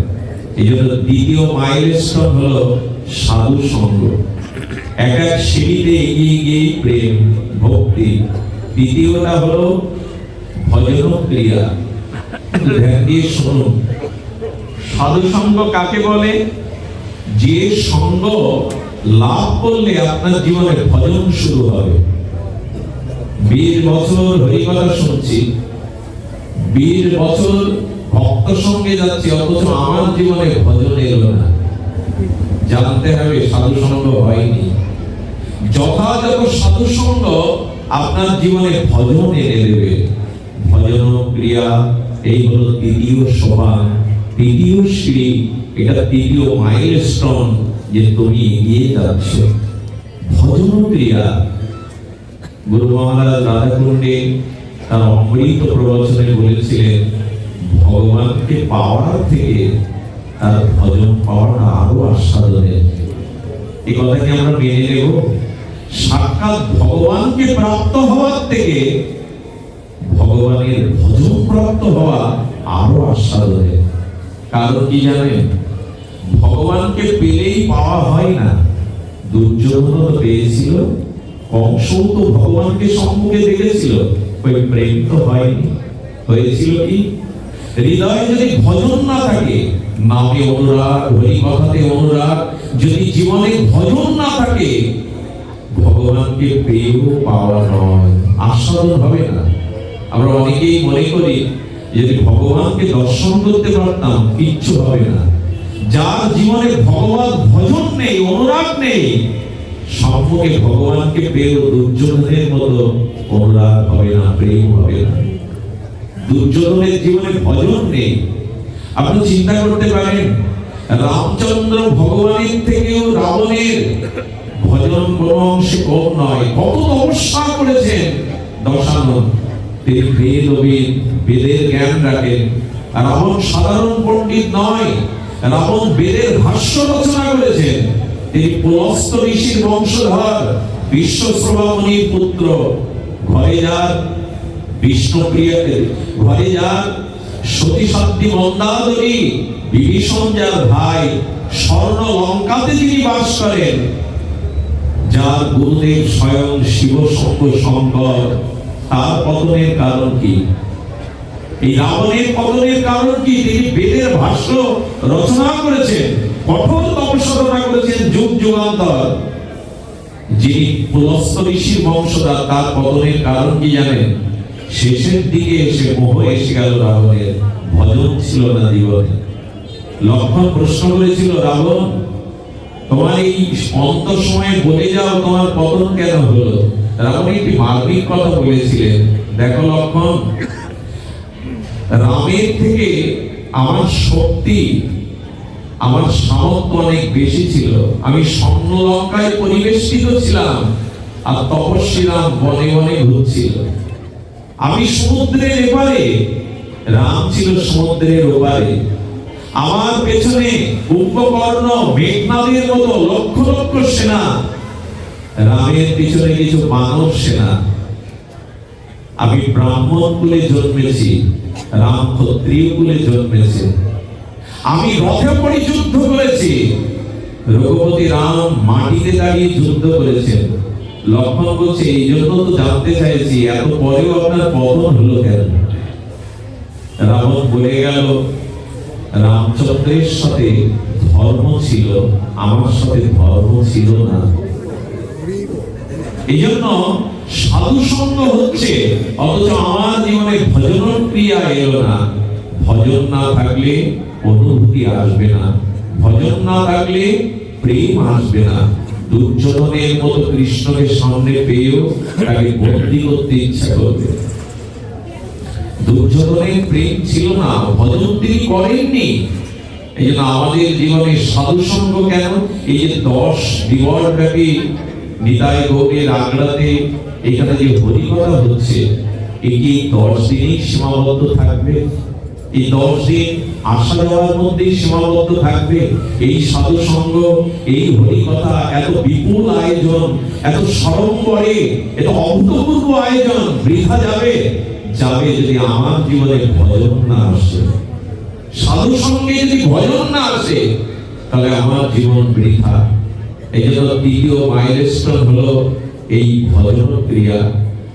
এই জন্য দ্বিতীয় মাইলস্টোন হলো সাধু সঙ্গ। এক এক সিঁড়িতে এগিয়ে গিয়ে প্রেম ভক্তি। দ্বিতীয়টা হলো ভজন ক্রিয়া। ধ্যান দিয়ে শুনুন, সাধু সঙ্গ কাকে বলে? যে সঙ্গ লাভ করলে আপনার জীবনে ভজন শুরু হবে। 20 বছর হরিকথা শুনছি, 20 বছর ভক্ত সঙ্গে যাচ্ছি, অথচ আমার জীবনে ভজন এলো না। জানতে হবে সাধু সঙ্গ হয়নি। যথাযথ সাধু সঙ্গ আপনার জীবনে ভজন এনে দেবে। ভজন ক্রিয়া, এই হলো তৃতীয় সোপান, তৃতীয় সিঁড়ি, এটা তৃতীয় মাইলস্টোন, যে তুমি এগিয়ে যাচ্ছ। ভজন ক্রিয়া। গুরু মহারাজ রাধাকুণ্ডে তার অমৃত প্রবচনে বলেছিলেন, ভগবানকে পাওয়ার থেকে তার ভজন পাওয়াটা আরো আস্বাদনের। এই কথাকে আমরা মেনে নেব। সাক্ষাৎ ভগবানকে প্রাপ্ত হওয়ার থেকে ভগবানের ভজন প্রাপ্ত হওয়া আরো আস্বাদনের। কারণ কি জানেন? ভগবানকে পেলেই পাওয়া হয় না। দুর্যোধন তো পেয়েছিল, কংসও তো ভগবানকে সম্মুখে দেখেছিল, ওই প্রেম তো হয়নি। হয়েছিল কি? হৃদয়ে যদি ভজন না থাকে, নামে অনুরাগ, হরিকথাতে অনুরাগ, যদি জীবনে ভজন না থাকে, ভগবানকে পেয়েও পাওয়া নয়, আস্বাদন হবে না। আমরা অনেকেই মনে করি যদি ভগবানকে দর্শন করতে পারতাম কিচ্ছু হবে না। যার জীবনে ভগবান ভজন নেই, অনুরাগ নেই, সম্মুখে ভগবানকে পেয়েও দুর্যোধনের মতো অনুরাগ হবে না, প্রেম হবে না। দুর্যোধনের জীবনে ভজন নেই। আপনি চিন্তা করতে পারেন, রামচন্দ্র ভগবানের থেকেও রাবণের ভজন অংশে কম নয়। কত তপস্যা করেছেন দশানন। তিনি বেদের জ্ঞান রাখেন। রাবণ সাধারণ পণ্ডিত নয়, রাবণ বেদের ভাষ্য রচনা করেছেন। তিনি পুলস্ত ঋষির বংশধর, বিশ্বশ্রবা মুনির পুত্র। ঘরে যার বিষ্ণুপ্রিয়াকে, ঘরে যার সতীসাধ্বী মন্দাদরী, বিভীষণ যার ভাই, স্বর্ণ লঙ্কাতে যিনি বাস করেন, যার গুরুদেব স্বয়ং শিব শম্ভ শঙ্কর, তার পতনের কারণ কি? এই রাবণের পতনের কারণ কি? তিনি বেদের ভাষ্য রচনা করেছেন, কঠোর তপস্যা করেছেন যুগ যুগান্তর। যিনি পুলস্ত ঋষির বংশধর, তার পতনের কারণ কি জানেন? শেষের দিকে এসে মোহ এসে গেল রাবণের, ভজন ছিল না জীবনে। লক্ষ্মণ প্রশ্ন করেছিল, রাবণ তোমার এই অন্ত সময়ে বলে যাও তোমার পতন কেন হলো? রাবণ একটি মার্মিক কথা বলেছিলেন, দেখো লক্ষ্মণ, রামের থেকে আমার শক্তি, আমার সামর্থ্য অনেক বেশি ছিল। আমি স্বর্ণ লঙ্কায় পরিবেষ্টিত ছিলাম, আর তপস্বী রাম বনে বনে ঘুরছিল। আমি সমুদ্রের এপারে, রাম ছিল সমুদ্রের ওপারে। আমার পেছনে কুম্ভকর্ণ, মেঘনাদের মতো লক্ষ লক্ষ সেনা, রামের পিছনে কিছু মানব সেনা। আমি ব্রাহ্মণ কুলে জন্মেছি, রাম ক্ষত্রিয় কুলে জন্মেছে। আমি রথে পড়ে যুদ্ধ করেছি, রঘুপতি রাম মাটিতে দাঁড়িয়ে যুদ্ধ করেছেন। লক্ষ্মণ বলছে, এই জন্য তো জানতে চাইছি এত পরেও আপনার পতন হলো কেন? রাবণ বলে গেল, রামচন্দ্রের সাথে ধর্ম ছিল, আমার সাথে ধর্ম ছিল না। এই জন্য সাধু সঙ্গ হচ্ছে, অথচ আমার জীবনে ভজন ক্রিয়া এলো না। ভজন না থাকলে অনুভূতি আসবে না, ভজন না থাকলে প্রেম আসবে না। দুর্যোধনের মতো কৃষ্ণকে সামনে পেয়েও তাকে বন্দী করতে ইচ্ছা করবে। দুর্যোধনের প্রেম ছিল না, ভজন তিনি করেননি। এই জন্য আমাদের জীবনে সাধু সঙ্গ কেন? এই যে 10 দিবস ব্যাপী নিতাই গৌরের আগ্রাতে এখানে যে হরিকথা হচ্ছে, এই 10 দিনই সীমাবদ্ধ থাকবে? এই 10 দিন আসা যাওয়ার মধ্যেই সীমাবদ্ধ থাকবে? এই সাধু সঙ্গ, এই হরিকথা, এত বিপুল আয়োজন, এত সরম্বরে, এত অভূতপূর্ব আয়োজন বৃথা যাবে? যাবে যদি আমার জীবনে ভজন না আসে। সাধু সঙ্গে যদি ভজন না আসে, তাহলে আমার জীবন বৃথা। এই জন্য তৃতীয় মাইলস্টোন হলো এই ভজন ক্রিয়া।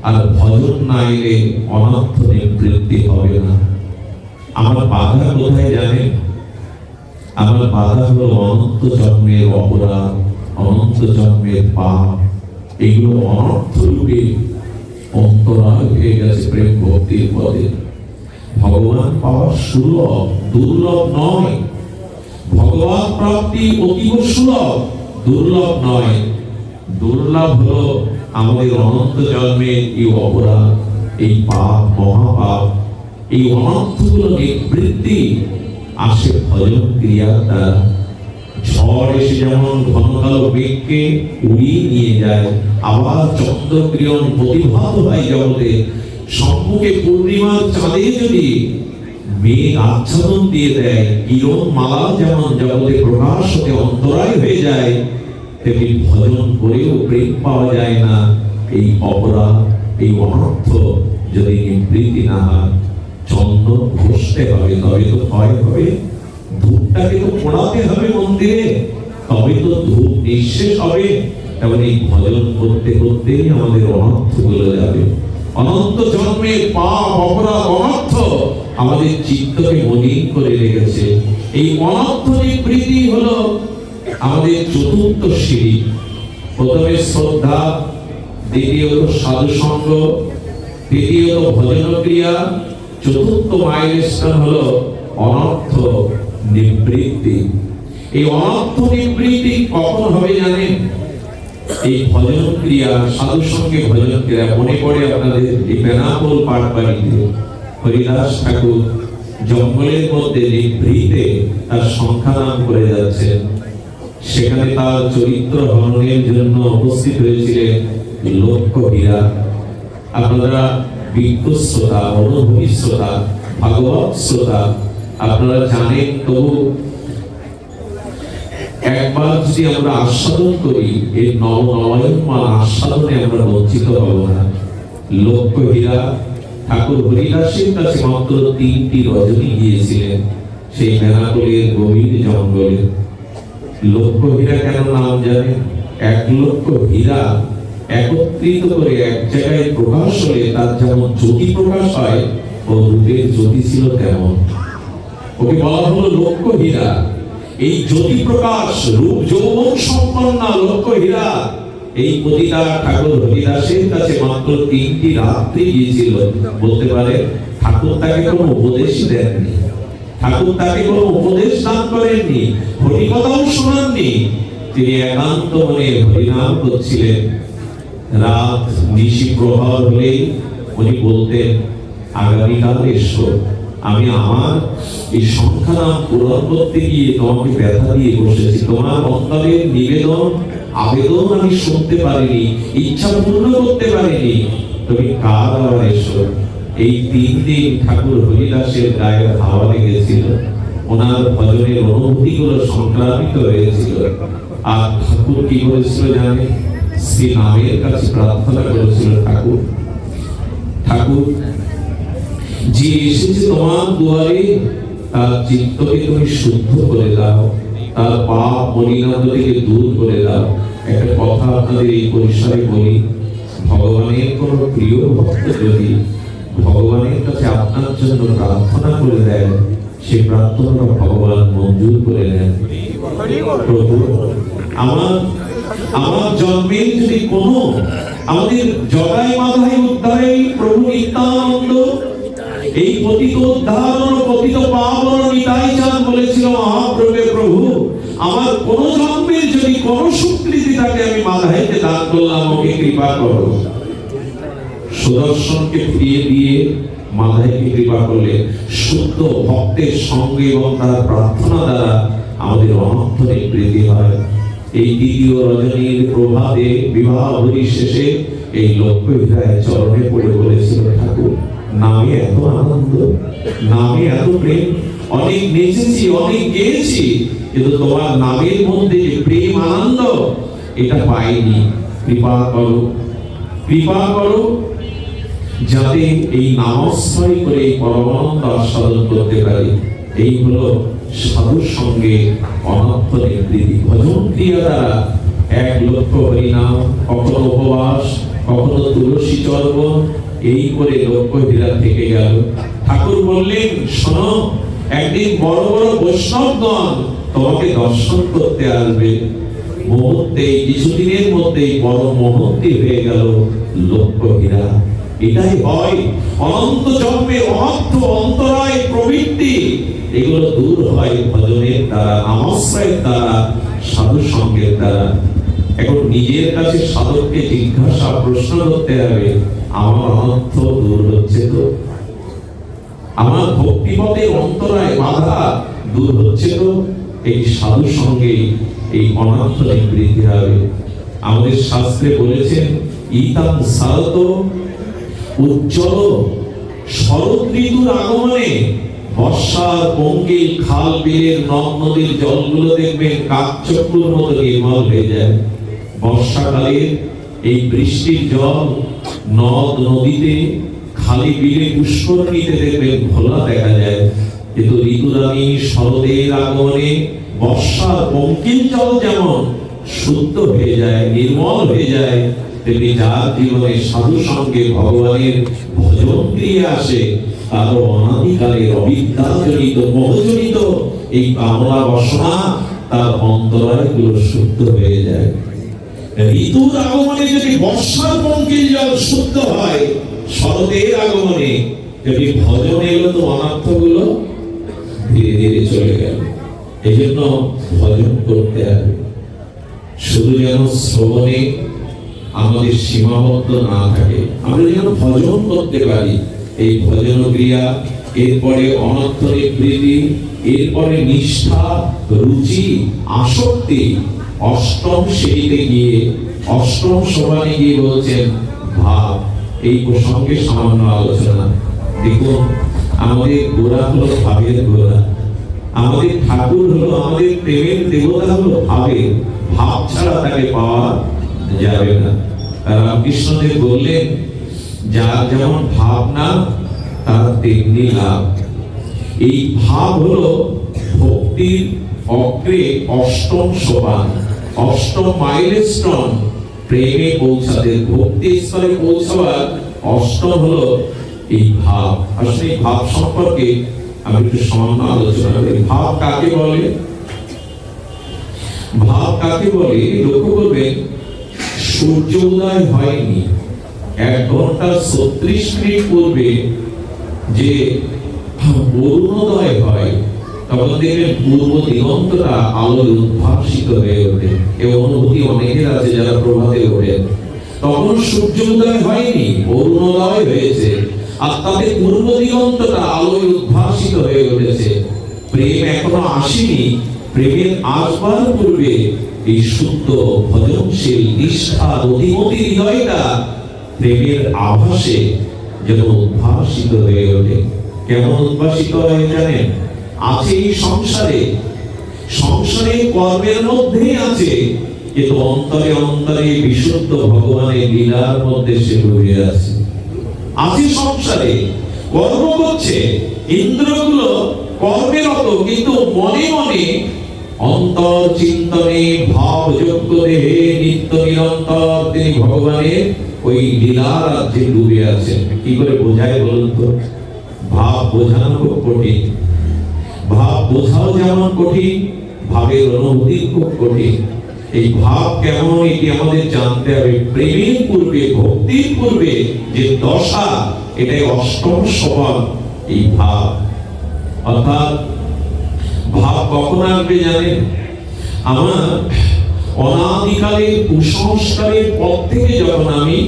আর ভজন না এলে অনর্থ নিবৃত্তি হবে না। আমার বাধা কোথায় জানেন? আমার বাধা হলো অনন্ত জন্মের অপরাধ, অনন্ত জন্মের পাপ। এগুলো অনর্থ রূপে অন্তরায় হয়ে গেছে প্রেম ভক্তির পদে। ভগবান পাওয়া সুলভ, দুর্লভ নয়। ভগবান প্রাপ্তি অতীব সুলভ, দুর্লভ নয়। দুর্লভ হলো আমাদের অনন্ত জন্মের এই অপরাধ, এই পাপ, মহাপাপ। এই অনর্থগুলো নিবৃত্তি আসে ভজন ক্রিয়ার দ্বারা। ঝড় এসে যেমন ঘন কালো মেঘকে উড়িয়ে নিয়ে যায়, আবার চন্দ্রকিরণ প্রতিভাত হয় জগতে। সম্মুখে পূর্ণিমার চাঁদে যদি মেঘ আচ্ছাদন দিয়ে দেয়, কিরণ মালা যেমন জগতে প্রকাশ হতে অন্তরায় হয়ে যায়, তেমনি ভজন করেও প্রেম পাওয়া যায় না। এই অপরাধ, এই অনর্থ যদি নিবৃত্তি না হয়, চন্দন ঘষতে হবে, তবে তো ক্ষয় হবে। ধূপটাকে তো পোড়াতে হবে মন্দিরে, তবে তো ধূপ নিঃশেষ হবে। তেমন এই ভজন করতে করতেই আমাদের অনর্থ গুলো যাবে। অনন্ত জন্মের পাপ, অপরাধ, অনর্থ আমাদের চিত্তকে মলিন করে রেখেছে। এই অনর্থ নিবৃত্তি হলো আমাদের চতুর্থ সিঁড়ি। প্রথমে শ্রদ্ধা, দ্বিতীয়ত সাধু সঙ্গ, তৃতীয়ত ভজন ক্রিয়া, চতুর্থ মাইলস্টোন হলো অনর্থ নিবৃত্তি। এই অনর্থ নিবৃত্তি কখন হবে জানেন? এই ভজন ক্রিয়া, সাধু সঙ্গে ভজন ক্রিয়া। মনে পড়ে আপনাদের এই বেনাপোল পাঠ বাড়িতে হরিদাস ঠাকুর জঙ্গলের মধ্যে নিভৃতে তার সংখ্যা নাম করে যাচ্ছেন। সেখানে তার চরিত্র হরণের জন্য উপস্থিত হয়েছিলেন লক্ষ্য হীরা। আপনারা বিজ্ঞ শ্রোতা, অনুভবী শ্রোতা, ভাগবত শ্রোতা, আপনারা জানেন। তবু একবার যদি আমরা আস্বাদন করি, এই নবনয়নমান আস্বাদনে আমরা বঞ্চিত হব না। লক্ষ্য হীরা ঠাকুর হরিদাসের কাছে মাত্র 3টি রজনী গিয়েছিলেন সেই বেনাপোলের গভীর জঙ্গলে। লক্ষ্য হীরা কেন নাম জানেন? 1 লক্ষ হীরা একত্রিত করে এক জায়গায় প্রকাশ হলে তার যেমন জ্যোতি প্রকাশ হয়, ও রূপের জ্যোতি ছিল তেমন। ওকে বলা হলো লক্ষ্য হীরা। এই জ্যোতি প্রকাশ, রূপ যৌবন সম্পন্ন লক্ষ্য হীরা, এই প্রতিটা ঠাকুর হরিদাসের কাছে মাত্র 3টি রাত্রি গিয়েছিল। বলতে পারে ঠাকুর তাকে কোনো উপদেশ দেননি, ঠাকুর তাকে কোনো উপদেশ দান করেননি, হরিকথাও শোনাননি। তিনি একান্ত মনে হরিনাম করছিলেন। রাত নিশি প্রহর হলেই উনি বলতেন, আগামীকাল এসো, আমি আমার এই সংখ্যা নাম পূরণ করতে গিয়ে তোমাকে ব্যথা দিয়ে বসেছি। তোমার অন্তরের নিবেদন, আবেদন আমি শুনতে পারিনি, ইচ্ছা পূর্ণ করতে পারিনি। তুমি কাল আবার এসো। এই 3 দিন ঠাকুর হরিদাসের গায়ে হাওয়া লেগেছিল, ওনার ভজনের অনুভূতিগুলো সংক্রামিত হয়েছিল। আর ঠাকুর কি বলেছিল জানে? শ্রী নামের কাছে প্রার্থনা করেছিল, ঠাকুর ঠাকুর যে এসেছে তোমার দুয়ারে তার চিত্তকে তুমি শুদ্ধ করে দাও, তার পাপ মলিনতা থেকে দূর করে দাও। একটা কথা আপনাদের এই পরিসরে বলি, ভগবানের কোন প্রিয় ভক্ত যদি ভগবানের কাছে আপনার জন্য প্রার্থনা করে দেয়, সে প্রার্থনা ভগবান মঞ্জুর করে নেন। প্রভু, আমার জন্মের যদি কোনো আমাদের জগাই মাথায় উদ্ধারে প্রভু নিত্যানন্দ এই পতিত উদ্ধারণ পতিত পাবন নিতাই চাঁদ বলেছিল মহাপ্রভু, প্রভু আমার কোন জন্মের যদি কোন সুকৃতি থাকে আমি মাধাইতে দান করলাম, ওকে কৃপা করো। সুদর্শনকে ফিরিয়ে দিয়ে মাধাইকে কৃপা করলে শুদ্ধ ভক্তের সঙ্গে এবং তার প্রার্থনা দ্বারা আমাদের অনন্তরে বৃদ্ধি হয়। এই দ্বিতীয় রজনীর প্রভাতে বিবাহ ভরি শেষে এই লক্ষ্মীরায় চরণে পড়ে বলেছিল, ঠাকুর নামে এত আনন্দ, নামে এত প্রেম, অনেক নেচেছি অনেক গেয়েছি, কিন্তু তোমার নামের মধ্যে যে প্রেম আনন্দ এটা পাইনি। কৃপা করো, কৃপা করো যাতে এই নামস্মরণ করে এই পরমানন্দ আস্বাদন করতে পারি। এই হলো সাধুর সঙ্গে অনন্ত নিবৃত্তি। ভজন ক্রিয়া দ্বারা 1 লক্ষ হরিনাম, কখনো উপবাস, কখনো তুলসী চর্বণ, এই করে লক্ষ্য হীরা থেকে গেল। ঠাকুর বললেন, শোনো, একদিন বড় বড় বৈষ্ণবগণ তোমাকে দর্শন করতে আসবে। মুহূর্তে কিছুদিনের মধ্যেই বড় মহত্তি হয়ে গেল লক্ষ্য হীরা। এটাই হয় অনন্ত জন্মে অর্থ অন্তরায় প্রবৃত্তি, এগুলো দূর হয় ভজনের দ্বারা, নামাশ্রয়ের দ্বারা, সাধু সঙ্গের দ্বারা। এখন নিজের কাছে সাধককে জিজ্ঞাসা প্রশ্ন করতে হবে, আমার অনর্থ দূর হচ্ছে তো? আমার ভক্তিপথের অন্তরায় বাধা দূর হচ্ছে তো? এই সাধু সঙ্গে এই অনর্থ নিবৃত্তি হবে। আমাদের শাস্ত্রে বলেছেন, ইতাম সারত উজ্জ্বল শরৎ ঋতুর আগমনে বর্ষার পঙ্কিল খাল বিলের নদ নদীর জলগুলো দেখবেন কাকচক্রুর মতো নির্মল হয়ে যায়। বর্ষাকালে এই বৃষ্টির জল নদ নদীতে খালি বিলে পুষ্করণীতে দেখবেন ঘোলা দেখা যায়। কিন্তু ঋতুরানী শরতের আগমনে বর্ষার পঙ্কিল জল যেমন শুদ্ধ হয়ে যায়, নির্মল হয়ে যায়, তেমনি যার জীবনে সাধু সঙ্গে ভগবানের ভজন ক্রিয়া আসে, তার অনাদিকালের অবিদ্যাজনিত মোহজনিত এই কামনা বাসনা তার অন্তরায়গুলো শুদ্ধ হয়ে যায়। ঋতুর আগমনে যদি বর্ষার পঙ্কিল জল শুদ্ধ হয়, শরতের আগমনে যদি ভজন এলো, তো অনার্থগুলো ধীরে ধীরে চলে গেল। এই জন্য ভজন করতে হবে, শুধু যেন শ্রবণে আমাদের সীমাবদ্ধ না থাকে, আমরা যেন ভজন করতে পারি। এই ভজন ক্রিয়া, এরপরে অনর্থ নিবৃত্তি, এরপরে নিষ্ঠা, রুচি, আসক্তি। অষ্টম সিঁড়িতে গিয়ে, অষ্টম সোপানে গিয়ে বলছেন ভাব। এই প্রসঙ্গে সামান্য আলোচনা। দেখুন, আমাদের গোড়া হলো ভাবের গোড়া, আমাদের ঠাকুর হলো, আমাদের প্রেমের দেবতা হলো ভাবের। ভাব ছাড়া তাকে পাওয়া যাবে না। রামকৃষ্ণদেব বললেন, যার যেমন ভাবনা তার তেমনি লাভ। এই ভাব হলো ভক্তির অগ্রে অষ্টম সোপান, অষ্টম মাইলস্টোন। প্রেমে পৌঁছাতে, ভক্তি স্তরে পৌঁছাবার অষ্টম হলো এই ভাব। আসলে এই ভাব সম্পর্কে আমি একটু সামান্য আলোচনা করি। ভাব কাকে বলে? ভাব কাকে বলে লক্ষ্য করবেন, সূর্য উদয় হয়নি 1 ঘন্টা 36 মিনিট পূর্বে যে অরুণোদয় হয়, তখন দেখবেন পূর্ব দিগন্তটা আলোয় উদ্ভাসিত হয়ে ওঠে। এই অনুভূতি অনেকের আছে যারা প্রভাতে ওঠেন। তখন সূর্য উদয় হয়নি, অরুণোদয় হয়েছে, আর তাতে পূর্ব দিগন্তটা আলোয় উদ্ভাসিত হয়ে উঠেছে। প্রেম এখনো আসেনি, প্রেমের আসবার পূর্বে এই শুদ্ধ ভজনশীল নিষ্ঠার অধিমতি হৃদয়টা প্রেমের আভাসে যেন উদ্ভাসিত হয়ে ওঠে। কেমন উদ্ভাসিত হয় জানেন? আছে এই সংসারে, সংসারে কর্মের মধ্যেই আছে, কিন্তু অন্তরে অন্তরে বিশুদ্ধ ভগবানের লীলার মধ্যে সে ডুবে আছে। আছে সংসারে, কর্ম করছে, ইন্দ্রগুলো কর্মেরত, কিন্তু মনে মনে অন্তর চিন্তনে ভাব যোগ্য দেহে নিত্য নিরন্তর তিনি ভগবানের ওই লীলা রাজ্যে ডুবে আছেন। কি করে বোঝায় বলুন তো? ভাব বোঝানো খুব কঠিন, ভাব বোঝাও যেমন কঠিন, ভাবের অনুভূতি খুব কঠিন। এই ভাব কেমন এটি আমাদের জানতে হবে। প্রেমের পূর্বে, ভক্তির পূর্বে যে দশা, এটাই অষ্টম সোপান এই ভাব। অর্থাৎ ভাব কখন আসবে জানেন? আমার অনাদিকালের কুসংস্কারের পথ থেকে যখন আমি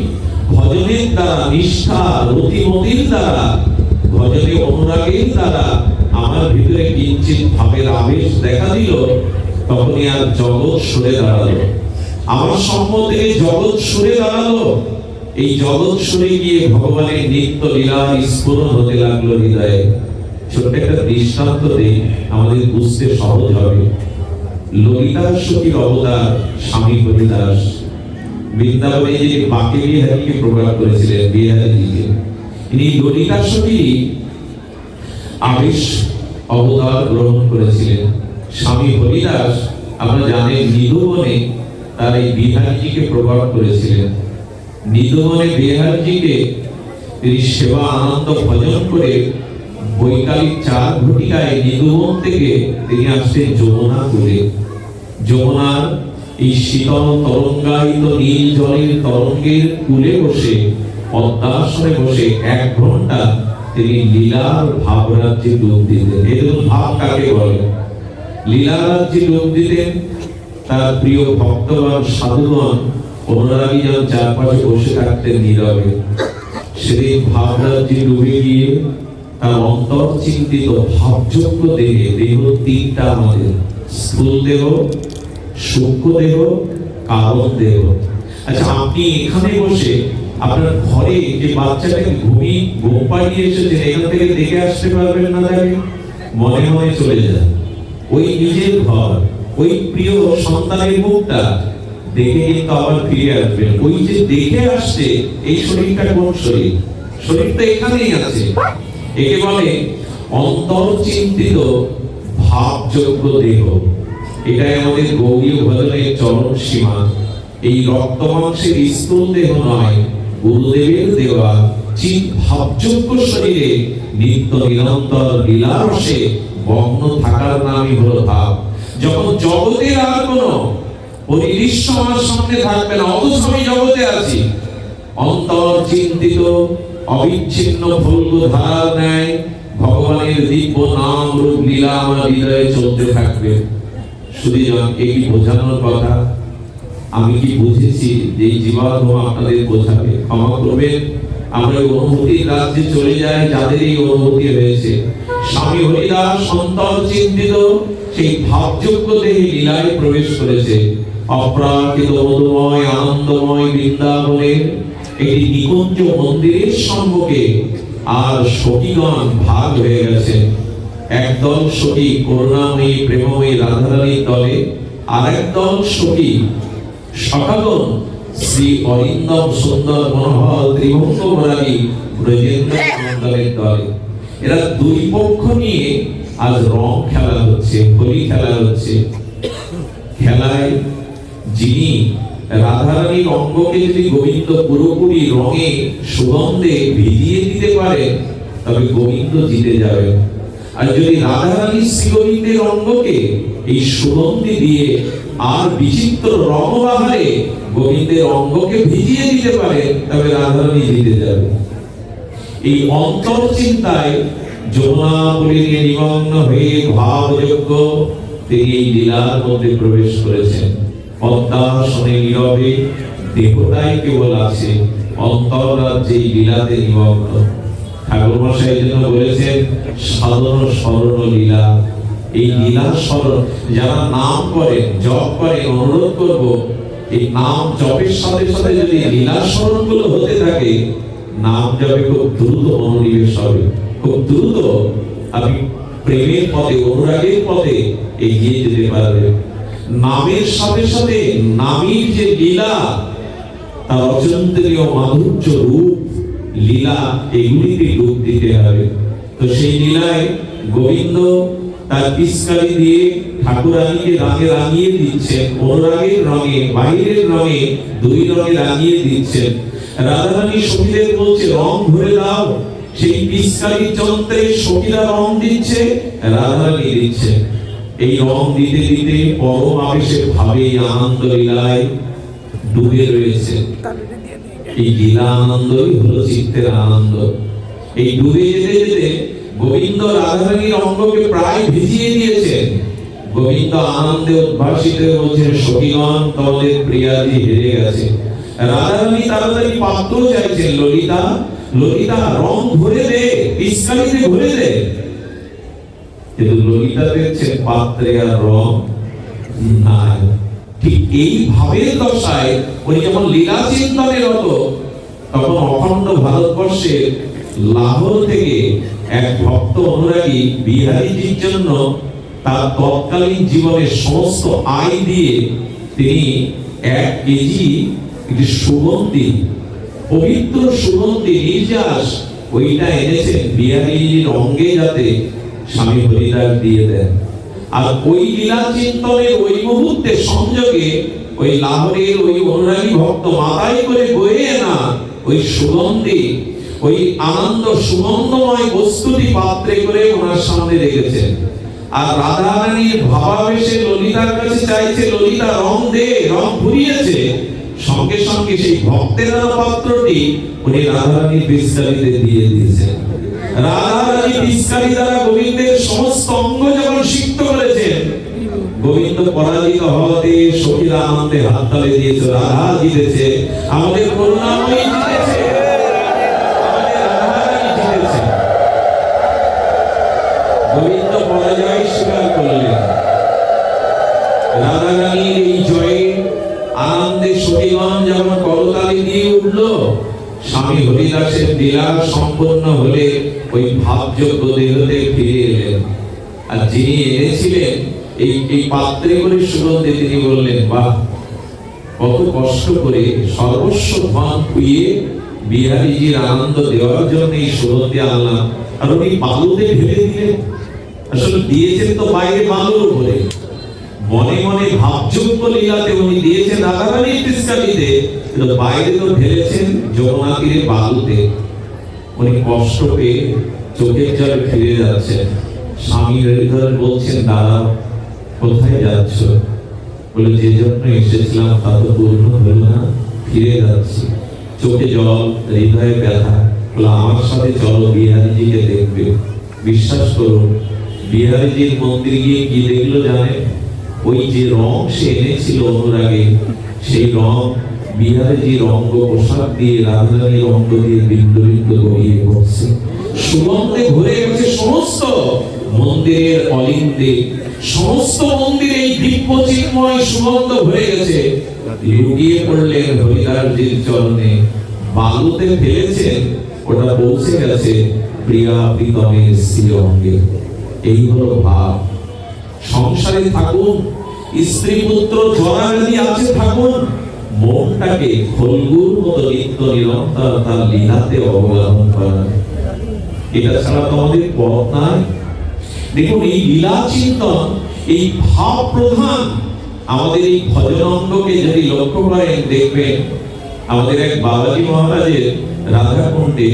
ভজনের দ্বারা, নিষ্ঠা রতিমতির দ্বারা, ভজনে অনুরাগের দ্বারা আমার ভিতরে কিঞ্চিত ভাবের আবেশ দেখা দিল, তখনই আর জগৎ সরে দাঁড়ালো। আমার সম্মুখে জগৎ সরে দাঁড়ালো। এই জগৎ সরে গিয়ে ভগবানের নিত্য লীলার স্ফুরণ হতে লাগলো হৃদয়ে। ছোট্ট একটা দৃষ্টান্ত দিই, আমাদের বুঝতে সহজ হবে। ললিতা সখীর অবতার স্বামী হরিদাস বৃন্দাবনে যে বাকে বিহারীকে প্রকাশ করেছিলেন, বিহারীকে, ইনি ললিতা সখী আবেশ অবতার গ্রহণ করেছিলেন। স্বামী হরিদাস আমরা জানেন নিধুবনে তার এই বিহারীজিকে প্রকাশ করেছিলেন। নিধুবনে বিহারীজিকে তিনি সেবা আনন্দ ভজন করে বৈকালিক 4 ঘটিকায় নিধুবন থেকে তিনি আসতেন যমুনা কূলে। যমুনার এই শীতল তরঙ্গায়িত নীল জলের তরঙ্গের কূলে বসে, পদ্মাসনে বসে 1 ঘন্টা তিনি লীলার ভাব রাজ্যে ডুব দিতেন। এই ভাব কাকে বলে? লীলা রাজ্যে ডুব দিতেন। তার প্রিয় ভক্তগণ, সাধুগণ, অনুরাগী জন চারপাশে বসে থাকতেন নীরবে। সেদিন ভাব রাজ্যে ডুবে গিয়ে তার অন্তর চিন্তিত ভাবযোগ্য দেহে, দেহ 3টা আমাদের, স্থূল দেহ, সূক্ষ্ম দেহ, কারণ দেহ। আচ্ছা, আপনি এখানে বসে আপনার ঘরে যে বাচ্চাটাকে ঘুম পাড়িয়ে এসেছেন, এখান থেকে দেখে আসতে পারবেন না? তাকে মনে মনে চলে যান। ওই নিজের ঘর, ওই প্রিয় সন্তানের মুখটা দেখে কিন্তু আবার ফিরে আসবেন। ওই যে দেখে আসছে, এই শরীরটা কোন শরীর? শরীরটা এখানেই আছে। একে বলে অন্তর চিন্তিত ভাবযোগ্য দেহ। এটাই আমাদের গৌরীয় ভজনের চরম সীমা। এই রক্ত মাংসের স্থূল দেহ নয়, গুরুদেবের দেওয়া চিত ভাবযোগ্য শরীরে নিত্য নিরন্তর লীলারসে মগ্ন থাকার নামই হলো ভাব। যখন জগতের আর কোনো পরিদৃশ্য আমার সামনে থাকবে না, অথচ আমি জগতে আছি, অন্তর চিন্তিত অবিচ্ছিন্ন ফল্গু ধারার ন্যায় ভগবানের দিব্য নাম রূপ লীলা আমার হৃদয়ে চলতে থাকবে। শুধু এই বোঝানোর কথা। আমি কি বুঝেছি যে এই জীবাত্ম আপনাদের বোঝাবে? ক্ষমা করবেন, আমরা অনুভূতির রাজ্যে চলে যাই যাদের এই অনুভূতি হয়েছে। স্বামী হরিদাস অন্তর চিন্তিত সেই ভাবযোগ্য দেহে লীলায় প্রবেশ করেছে। অপ্রাকৃত মধুময় আনন্দময় বৃন্দাবনের একটি নিকুঞ্জ মন্দিরের সম্মুখে আর সখীগণ ভাগ হয়ে গেছে। একদল সখী করুণাময়ী প্রেমময়ী রাধারানীর দলে, আর একদল সখী সখাগণ শ্রী অরিন্দম সুন্দর মনোহর ত্রিভঙ্গ মুরারি ব্রজেন্দ্র মন্ডলের দলে। এরা 2 পক্ষ নিয়ে আজ রং খেলা হচ্ছে, হোলি খেলা হচ্ছে। খেলায় যিনি রাধারানীর অঙ্গকে যদি গোবিন্দ পুরোপুরি রঙে সুগন্ধে ভিজিয়ে দিতে পারে, তবে গোবিন্দ জিতে যাবে। আর যদি রাধারানীর শ্রীগোবিন্দের অঙ্গকে এই সুগন্ধি দিয়ে আর বিচিত্র রঙবাহারে গোবিন্দের অঙ্গকে ভিজিয়ে দিতে পারে, তবে রাধারানী জিতে যাবে। এই অন্তর চিন্তায় যমুনা বলে নিমগ্ন হয়ে ভাবযোগ্য তিনি এই লীলার মধ্যে প্রবেশ করেছেন। পদ্মাসনে নীরবে দেহটাই কেবল আছে, অন্তর রাজ্যে লীলাতে নিমগ্ন। ঠাকুর মশাই জন্য বলেছেন সাধন স্মরণ লীলা। এই লীলা স্মরণ যারা নাম করেন, জপ করেন, অনুরোধ করব, এই নাম জপের সাথে সাথে যদি লীলা স্মরণ গুলো হতে থাকে, নাম জপে খুব দ্রুত মনোনিবেশ হবে, খুব দ্রুত আপনি প্রেমের পথে, অনুরাগের পথে এগিয়ে যেতে পারবেন। নামের সাথে সাথে নামের যে লীলা, তার অচিন্তনীয় মাধুর্য রূপ লীলা এগুলিতে ডুব দিতে হবে। তো সেই লীলায় গোবিন্দ তার পিচকারি দিয়ে ঠাকুরানীকে রঙে রাঙিয়ে দিচ্ছেন, অনুরাগের রঙে, বাইরের রঙে, দুই রঙে রাঙিয়ে দিচ্ছেন। রাধারানী সখীদের বলছে রং ভরে দাও, সেই পিচকারি যন্ত্রে সখীরা রং দিচ্ছে, রাধারানী দিচ্ছে। এই রং দিতে দিতে পরম আবেশের ভাবে আনন্দ লীলায় ডুবে রয়েছে। এই লীলা আনন্দই হলো চিত্তের আনন্দ। এই ডুবে যেতে যেতে গোবিন্দ রাধারানীর অঙ্গকে প্রায় ভিজিয়ে দিয়েছেন। গোবিন্দ আনন্দে উদ্ভাসিত বলছেন, সখীগণ তোমাদের প্রিয়াজি হেরে গেছে। রাধারানী তাড়াতাড়ি পাত্র চাইছেন, ললিতা ললিতা রং ভরে দে, পিচকারিতে ভরে দে। কিন্তু ললিতা দেখছেন পাত্রে আর রং নাই। ঠিক এই ভাবের দশায় উনি যখন লীলা চিন্তনে রত, তখন অখণ্ড ভারতবর্ষের লাহোর থেকে এক ভক্ত অনুরাগী বিহারীজির জন্য তার তৎকালীন জীবনের সমস্ত আয় দিয়ে তিনি 1 কেজি সুগন্ধি, পবিত্র সুগন্ধি নির্যাস ওইটা এনেছেন বিহারীজির অঙ্গে যাতে স্বামী হরিদাস দিয়ে দেন। আর ওই লীলা চিন্তনের ওই মুহূর্তে সংযোগে ওই লাহোরের ওই অনুরাগী ভক্ত মাথায় করে বয়ে না ওই সুগন্ধি, ওই আনন্দ সুগন্ধময় বস্তুটি পাত্রে করে ওনার সামনে রেখেছেন। আর রাধারানীর ভাবাবেশে ললিতার কাছে চাইছে, ললিতা রং দে, রং ফুরিয়েছে। সঙ্গে সঙ্গে সেই ভক্তের পাত্রটি উনি রাধারানীর পিচকারিতে দিয়ে দিয়েছেন। রাধারানী পিচকারি দ্বারা গোবিন্দের সমস্ত অঙ্গ যখন সিক্ত করেছেন, গোবিন্দ পরাজিত হওয়াতে সখীরা আনন্দে হাততালি দিয়েছে। রাধা জিতেছে, আমাদের করুণাময়ী জিতেছে, আমাদের রাধারানী জিতেছে। গোবিন্দ পরাজয় স্বীকার করলেন। রাধারানীর এই জয়ে আনন্দে সখীগণ যখন করতালি দিয়ে উঠল, স্বামী হরিদাসের লীলা সম্পন্ন হলে ওই ভাবযোগ্য দেহতে ফিরে এলেন। আর যিনি এনেছিলেন এই পাত্রে করে সুগন্ধি, তিনি বললেন, বাহ, কত কষ্ট করে সর্বস্ব ধন খুইয়ে বিহারীজির আনন্দ দেওয়ার জন্য এই সুগন্ধি আনলাম। আর উনি বালুতে ঢেলে দিলেন। আসলে দিয়েছেন তো বাইরে বালুর উপরে, মনে মনে ভাবযোগ্য লীলাতে উনি দিয়েছেন রাধারানীর পিচকারিতে, কিন্তু বাইরে তো ঢেলেছেন যমুনা তীরে বালুতে। উনি কষ্ট পেয়ে চোখের জলে ফিরে যাচ্ছেন। স্বামী হরিধর বলছেন, দাঁড়াও, কোথায় যাচ্ছ? বলে, যে জন্য এসেছিলাম তা তো পূর্ণ হলো না, ফিরে যাচ্ছি। চোখে জল, হৃদয়ে ব্যথা। বলে, আমার সাথে চলো, বিহারীজিকে দেখবে। বিশ্বাস করুন, বিহারীজির মন্দির গিয়ে কি দেখলো জানেন? ওই যে রং সে এনেছিল অনুরাগে, সেই রং বিহারীজির অঙ্গ পোশাক দিয়ে, রাধারানীর অঙ্গ দিয়ে বিন্দু বিন্দু গড়িয়ে পড়ছে। সুগন্ধে ভরে গেছে সমস্ত মন্দিরের অলিন্দে, সমস্ত মন্দিরে এই দিব্য চিন্ময় সুগন্ধ ভরে গেছে। লুকিয়ে পড়লেন হরিদাসজির চরণে, বালুতে ফেলেছেন, ওটা পৌঁছে গেছে প্রিয়া প্রীতমের শ্রী অঙ্গে। এই হলো ভাব। সংসারে থাকুন, স্ত্রী পুত্র জরাগাদি আছে থাকুন, মনটাকে ফলগুর মতো নিত্য নিরন্তর তার লীলাতে অবগাহন করা। এটা ছাড়া তো আমাদের পথ নাই। দেখুন, এই লীলা চিন্তন, এই ভাব প্রধান আমাদের এই ভজন অঙ্গকে যদি লক্ষ্য করেন, দেখবেন আমাদের এক বাবাজি মহারাজের রাধাকুণ্ডে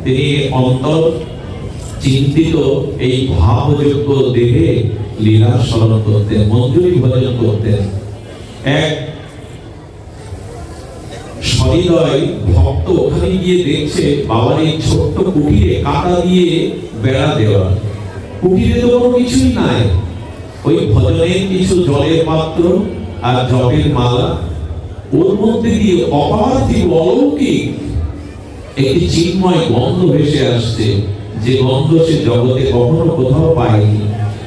তিনি অন্তর চিন্তিত এই ভাবযোগ্য দেহে লীলা স্মরণ করতেন, মঞ্জুরি ভজন করতেন। এক সহৃদয় ভক্ত ওখানে গিয়ে দেখছে বাবার এই ছোট্ট কুটিরে কাঁটা দিয়ে বেড়া দেওয়া। কুটিরে তো কোনো কিছুই নাই, ওই ভজনের কিছু জলের পাত্র আর জপের মালা, ওর মধ্যে দিয়ে অপার্থিব অলৌকিক একটি চিন্ময় গন্ধ ভেসে আসছে, যে গন্ধ সে জগতে কখনো কোথাও পায়নি।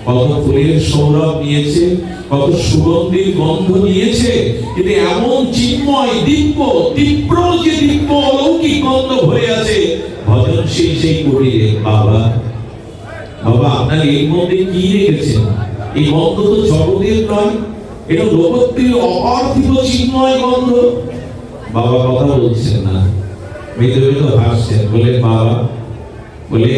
কত ফুলের সৌরভ নিয়েছে, কত সুগন্ধির গন্ধ নিয়েছে, কিন্তু এমন চিন্ময় দিব্য তীব্র যে দিব্য অলৌকিক গন্ধ ভরে আছে ভজনশীল সেই কুটিরে। বাবা, বাবা, আপনার এর মধ্যে কি রেখেছেন? এই গন্ধ তো জগতের নয়, এটা লোকত্বের অপার্থিব চিন্ময় গন্ধ। বাবা কথা বলছেন না। মৃদু মৃদু হাসছেন, বলে বাবা, বলে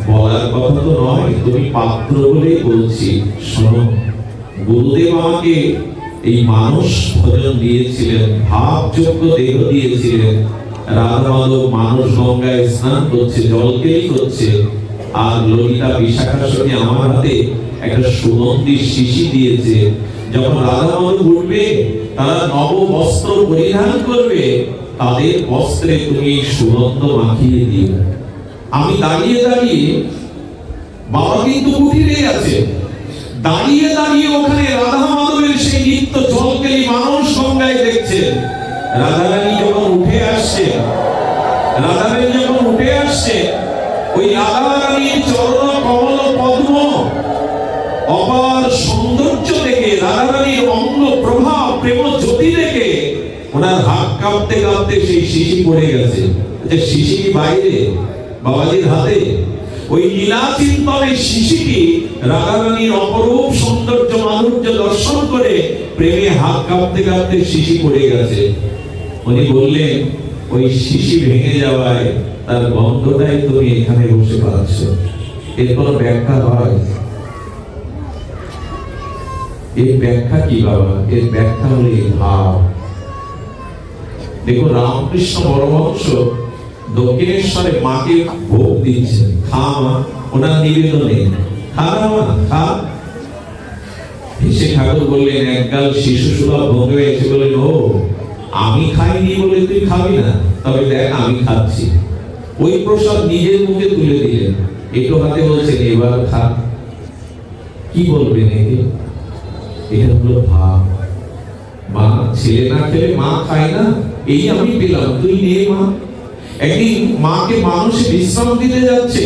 বলার কথা তো নয়, তুমি পাত্র বলেই বলছি। শোনো, গুরুদেব আমাকে এই মানস ভোজন দিয়েছিলেন, ভাবযোগ্য দেহ দিয়েছিলেন। রাধা মাধব মানস গঙ্গায় স্নান করছে, জলকেলি করছে, আর ললিতা বিশাখাসনী আমার হাতে একটা সুগন্ধি শিশি দিয়েছে। যখন রাধা মাধব উঠবে, তারা নব বস্ত্র পরিধান করবে, তাদের বস্ত্রে তুমি সুগন্ধ মাখিয়ে দিও। আমি দাঁড়িয়ে দাঁড়িয়ে, বাবা কিন্তু কুঠিরে আছে, দাঁড়িয়ে দাঁড়িয়ে ওখানে রাধা মাধবের সেই নিত্য জলকেলি মানস গঙ্গায় দেখছেন। রাধারানী যখন উঠে আসছে, রাধারানী যখন উঠে আসছে, ওই রাধারানীর চরণ কমল পদ্ম অপার সৌন্দর্য দেখে, রাধারানীর অঙ্গ প্রভাব প্রেম জ্যোতি দেখে ওনার হাত কাঁপতে কাঁপতে সেই শিশি পড়ে গেছে। যে শিশি বাইরে বাবাজির হাতে, ওই লীলা চিন্তনের শিশিটি রাধারানীর অপরূপ সৌন্দর্য মাধুর্য দর্শন করে প্রেমে হাত কাঁপতে কাঁপতে শিশি পড়ে গেছে। উনি বললেন, ওই শিশি ভেঙে যাওয়ায় তার গন্ধটাই তুমি এখানে বসে পাচ্ছ। এর কোনো ব্যাখ্যা হয়? এই ব্যাখ্যা কি বাবা? এর ব্যাখ্যা হলো এই ভাব। দেখো, রামকৃষ্ণ পরমহংস দক্ষিণেশ্বরে মাকে ভোগ দিচ্ছেন, খা মা, ওনার নিবেদনে, খা মা খা। এসে ঠাকুর বললেন, একগাল শিশু সুলভ ভঙ্গে এসে বললেন, ও আমি খাইনি বলে তুই খাবি না? তবে দেখ আমি খাচ্ছি। ওই প্রসাদ নিজের মুখে তুলে দিলেন, একটু হাতে বলছেন, এবার খা। কি বলবেন একে? এটা হলো ভাব। মা ছেলে না খেলে মা খায় না, এই আমি পেলাম, তুই নে মা। একদিন মাকে মানুষে বিশ্রাম দিতে যাচ্ছে,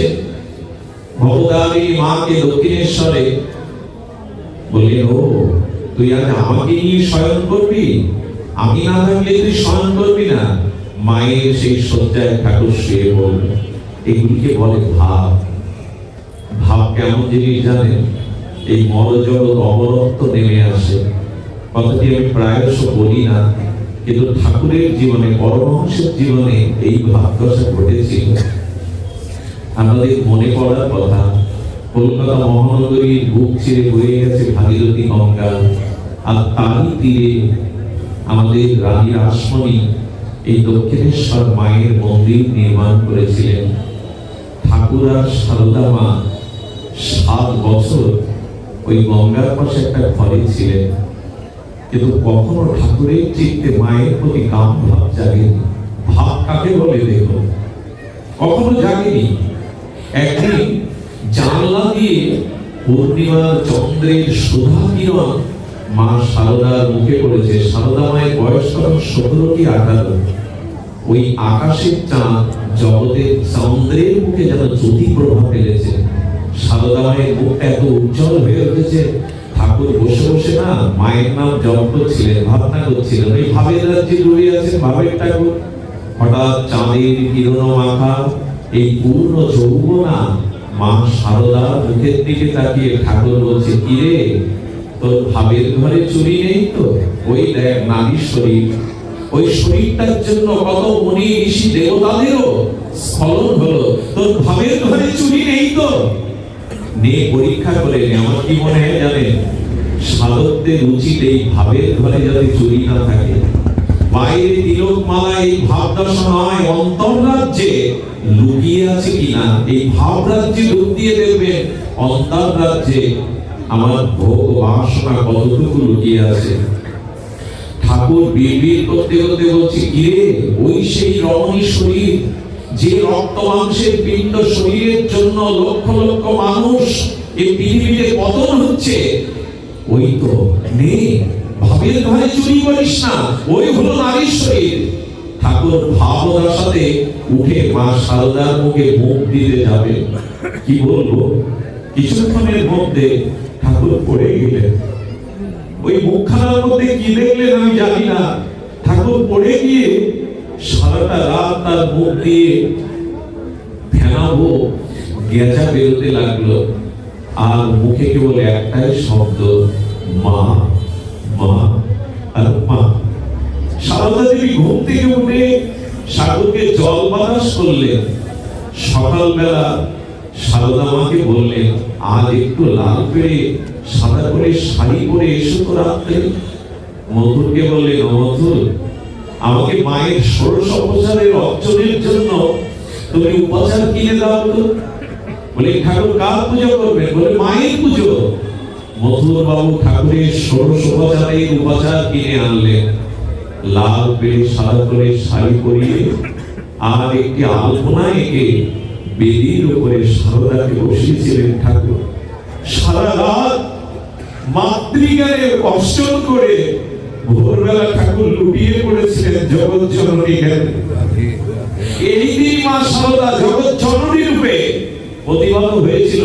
ভবদারী মাকে দক্ষিণেশ্বরে বললেন, ও তুই আজ আমাকে নিয়ে শয়ন করবি? আমি না থাকলে তুই শয়ন করবি না? মায়ের সেই শয্যায় ঠাকুর শুয়ে বলবে। এগুলিকে বলে ভাব। ভাব কেমন জিনিস জানেন? এই মরজগৎ অমরত্ব নেমে আসে। কথাটি আমি প্রায়শ বলি না, কিন্তু ঠাকুরের জীবনে, পরমহংসের জীবনে এই ভাবদশা ঘটেছিল। আমাদের মনে পড়ার কথা, কলকাতা মহানগরীর বুক চিরে বয়ে গেছে ভাগীরথী গঙ্গা, আর তারই তীরে আমাদের রানী রাসমণি এই দক্ষিণেশ্বর মায়ের মন্দির নির্মাণ করেছিলেন। ঠাকুর আর সারদা মা 7 বছর ওই গঙ্গার পাশে একটা ঘরে ছিলেন, কিন্তু কখনো ঠাকুরের চিত্তে মায়ের প্রতি কাম ভাব জাগেনি। ভাব কাকে বলে দেখো? কখনো জাগেনি। একদিন জানলা দিয়ে পূর্ণিমার চন্দ্রের সুধা কিরণ মা সারদার মুখে পড়েছে। সারদা মায়ের বয়স তখন 17 কি 18। ওই আকাশের চাঁদ জগতের চন্দ্রের মুখে যেন জ্যোতি প্রভা ফেলেছে। সারদা মায়ের মুখটা এত উজ্জ্বল হয়ে উঠেছে, ঠাকুর বসে বসে না মায়ের নাম জপ করছিলেন, ভাবনা করছিলেন। ওই ভাবের রাজ্যে ডুবে আছেন ভাবের ঠাকুর। হঠাৎ চাঁদের কিরণ মাখা এই পূর্ণ যৌবনা মা সারদার মুখের দিকে তাকিয়ে ঠাকুর বলছে, কি রে, তোর ভাবের ঘরে চুরি নেই তো? ওই দেখ নারী শরীর, ওই শরীরটার জন্য কত মুনি ঋষি দেবতাদেরও স্খলন হলো, তোর ভাবের ঘরে চুরি নেই তো? নিয়ে পরীক্ষা করে নে। আমার কি মনে হয় জানেন, সাধকদের উচিত এই ভাবের ঘরে যাতে চুরি না থাকে। বাইরে তিলক মালা এই ভাবদশা নয়, অন্তর্রাজ্যে লুকিয়ে আছে কিনা এই ভাব রাজ্যে ঢুক দিয়ে দেখবেন অন্তর্রাজ্যে আমার ভোগ বাসনা কতটুকু লুকিয়ে আছে। ঠাকুর বিড়বিড় করতে করতে বলছে, কিরে, ওই সেই রমণী শরীর, যে রক্ত মাংসের পিণ্ড শরীরের জন্য লক্ষ লক্ষ মানুষ এই পৃথিবীতে পতন হচ্ছে, ওই তো নে, ভাবের ঘরে চুরি করিস না, ওই হলো নারীর শরীর। ঠাকুর ভাবদশাতে উঠে মা সারদার মুখে মুখ দিতে যাবে। কি বলবো, কিছুক্ষণের মধ্যে ঠাকুর পড়ে গেলেন। ওই মুখখানার মধ্যে কি দেখলেন আমি জানি না। ঠাকুর পড়ে গিয়ে সারাটা রাত তার মুখ দিয়ে ফেনাবো গেঁজা বেরোতে লাগলো, আর মুখে কেবল একটাই শব্দ, মা মা আর মা। সারদা দেবী ঘুম থেকে উঠে ঠাকুরকে জল বাতাস করলেন। সকালবেলা সারদা মাকে বললেন, আজ একটু লাল পেড়ে সাদা করে শাড়ি পরে এসো তো রাত্রে। মধুরকে বললেন, মধুর, আমাকে মায়ের ষোড়শ উপচারের অর্চনের জন্য তুমি উপাচার কিনে দাও তো। বলে, ঠাকুর কার পুজো করবেন? বলে, মায়ের পুজো। মধুর বাবু ঠাকুরের ষোড়শ উপচারের উপাচার কিনে আনলেন। লাল পেড়ে সাদা করে শাড়ি পরিয়ে আর একটি আলপনা এঁকে বেদির উপরে সারদাকে বসিয়েছিলেন ঠাকুর। সারা রাত মাতৃজ্ঞানে অর্চন করে ভোরবেলা ঠাকুর লুটিয়ে পড়েছিলেন জগৎ জননী জ্ঞানে। এই দিন মা সারদা জগৎ জননী রূপে প্রতিভাত হয়েছিল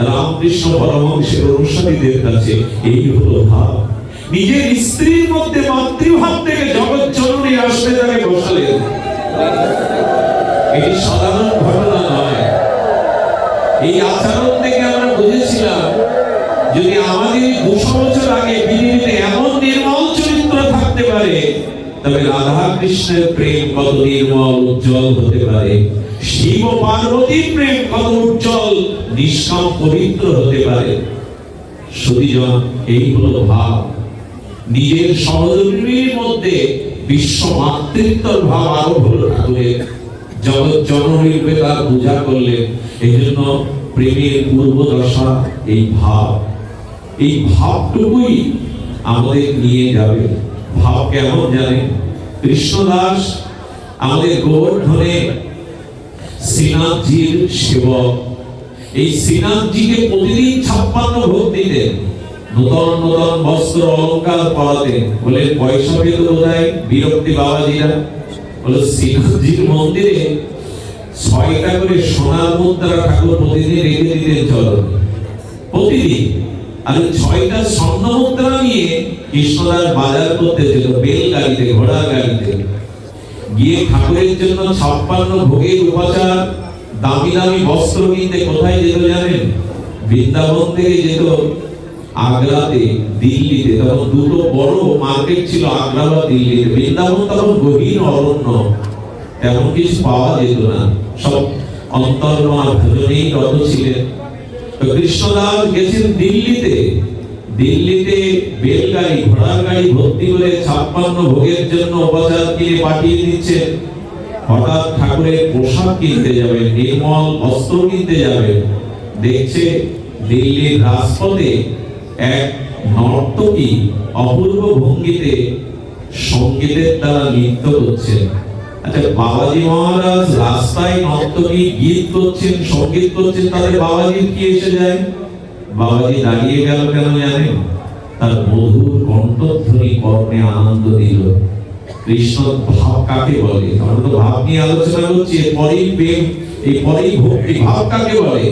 রামকৃষ্ণ পরমহংসের অনুসারীদের কাছে। এই হলো ভাব। নিজের স্ত্রীর মধ্যে মাতৃভাব থেকে জগৎ জননী আসলে তাকে বসালেন। এটি সাধারণ ঘটনা নয়। এই আচরণ থেকে আমরা বুঝেছিলাম, যদি আমাদের 200 বছর আগে পৃথিবীতে এমন নির্মল চরিত্র থাকতে পারে, তবে রাধা কৃষ্ণের প্রেম কত নির্মল উজ্জ্বল হতে পারে, শিব ও পার্বতীর প্রেম কত উজ্জ্বল নিষ্কাম পবিত্র হতে পারে। সুধীজন, এই হলো ভাব। নিজের সহধর্মীর মধ্যে বিশ্ব মাতৃত্বর ভাব আরো হলো ঠাকুরের। জগৎ জননী রূপে তার পূজা করলেন। এই জন্য প্রেমের পূর্বদশা এই ভাব। এই ভাবটুকুই আমাদের নিয়ে যাবে। ভাব কেমন জানেন? কৃষ্ণদাস আমাদের গোবর্ধনে শ্রীনাথজির সেবক। এই শ্রীনাথজিকে প্রতিদিন 56 ভোগ দিতেন, নূতন নূতন বস্ত্র অলঙ্কার পরাতেন। বলে, পয়সা পেত বোধহয় বিরক্তি বাবাজিরা। বলে, শ্রীনাথজির মন্দিরে 6টা করে সোনার মুদ্রা ঠাকুর প্রতিদিন রেখে দিতেন চরণে, প্রতিদিন। আর 6টা স্বর্ণ মুদ্রা নিয়ে কৃষ্ণদাস বাজার করতে যেত, বেলগাড়িতে, ঘোড়ার গাড়িতে গিয়ে ঠাকুরের জন্য 56 ভোগের উপাচার, দামি দামি বস্ত্র কিনতে কোথায় যেত জানেন? বৃন্দাবন থেকে যেত আগ্রাতে, দিল্লিতে। তখন দুটো বড় মার্কেট ছিল, আগ্রা বা দিল্লিতে। বৃন্দাবন তখন গভীর অরণ্য, তেমন কিছু পাওয়া যেত না, সব অন্তর্মা ভজনেই রত ছিলেন। তো কৃষ্ণদাস গেছেন দিল্লিতে। দিল্লিতে বেলগাড়ি, ঘোড়ার গাড়ি ভর্তি করে 56 ভোগের জন্য উপাচার কিনে পাঠিয়ে দিচ্ছেন। হঠাৎ ঠাকুরের পোশাক কিনতে যাবেন, নির্মল বস্ত্র কিনতে যাবেন, দেখছে দিল্লির রাজপথে এক নর্তকী অপূর্ব ভঙ্গিতে সঙ্গীতের দ্বারা নৃত্য করছেন। আচ্ছা, বাবাজি মহারাজ রাস্তায় নর্তকী গীত করছেন, সঙ্গীত করছেন, তাদের বাবাজির কি এসে যায়? বাবাজি দাঁড়িয়ে গেল কেন জানেন? তার মধুর কণ্ঠধ্বনি কর্ণে আনন্দ দিল। কৃষ্ণ ভাব কাকে বলে? আমরা তো ভাব নিয়ে আলোচনা করছি, এরপরেই প্রেম, এরপরেই ভক্তি। ভাব কাকে বলে?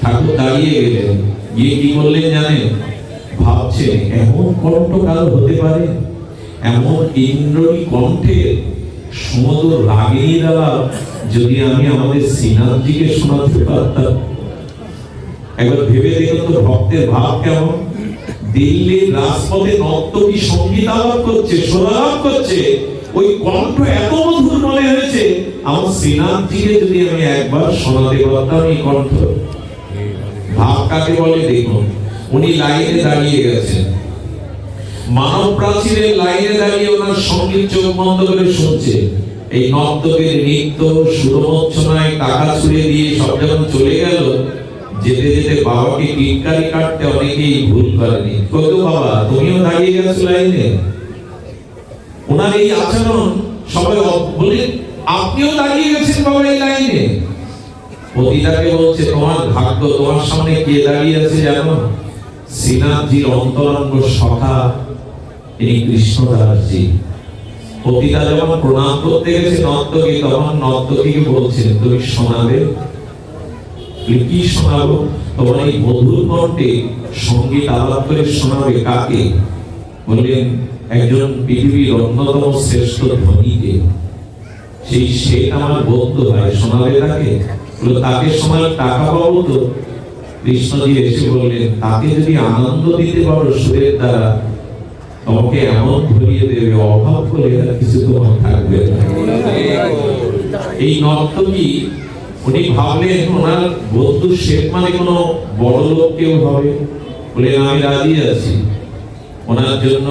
ঠাকুর দাঁড়িয়ে গেলেন, গিয়ে কি বললেন জানেন? ভাবছেন, এমন কণ্ঠ কারো হতে পারে? এমন ইন্দ্রী কণ্ঠে সমুদ্র রাগিনী দ্বারা যদি আমি আমাদের শ্রীনাথজিকে শোনাতে পারতাম। একবার ভেবে দেখুন তো ভক্তের ভাব কেমন। দিল্লির রাজপথে নর্তকী সঙ্গীত আলাপ করছে, সুরালাপ করছে, ওই কণ্ঠ এত মধুর মনে হয়েছে, আমার শ্রীনাথজিকে যদি আমি একবার শোনাতে পারতাম এই কণ্ঠ। ভাব কাকে বলে দেখুন। উনি লাইনে দাঁড়িয়ে গেছেন, মানব প্রাচীরের লাইনে দাঁড়িয়ে ওনার সঙ্গীত চোখ বন্ধ করে শুনছে। এই নর্তকের নৃত্য সুরমোচ্ছনায় টাকা ছুড়ে দিয়ে সব যখন চলে গেল, যেতে যেতে বাবাকে টিটকারি কাটতে অনেকেই ভুল করেনি। কত বাবা, তুমিও দাঁড়িয়ে গেছো লাইনে? ওনার এই আচরণ সবাই বলে, আপনিও দাঁড়িয়ে গেছেন বাবা এই লাইনে। পতিতাকে বলছে, তোমার ভাগ্য, তোমার সামনে কে দাঁড়িয়ে আছে জানো? শ্রীনাথজির অন্তরঙ্গ সখা এই কৃষ্ণদাসজি। পতিতা যখন প্রণাম করতে গেছে নর্তকী, তখন নর্তকীকে বলছেন, তুমি শোনাবে? কি শোনাবো? তোমার এই মধুর কণ্ঠে সঙ্গীত আলাপ করে শোনাবে কাকে? বললেন, একজন পৃথিবীর অন্যতম শ্রেষ্ঠ ধনীকে। সেই শেখ আমার বন্ধু হয়, শোনাবে তাকে? তাকে শোনালে টাকা পাবো তো? কৃষ্ণজি এসে বললেন, তাকে যদি আনন্দ দিতে পারো সুরের দ্বারা, তোমাকে এমন ধরিয়ে দেবে, অভাব করে আর কিছু তোমার থাকবে না। এই নর্তকী উনি ভাবলেন ওনার বন্ধু শেখ মানে কোনো বড় লোক কেউ হবে, বলে আমি রাজি আছি। ওনার জন্য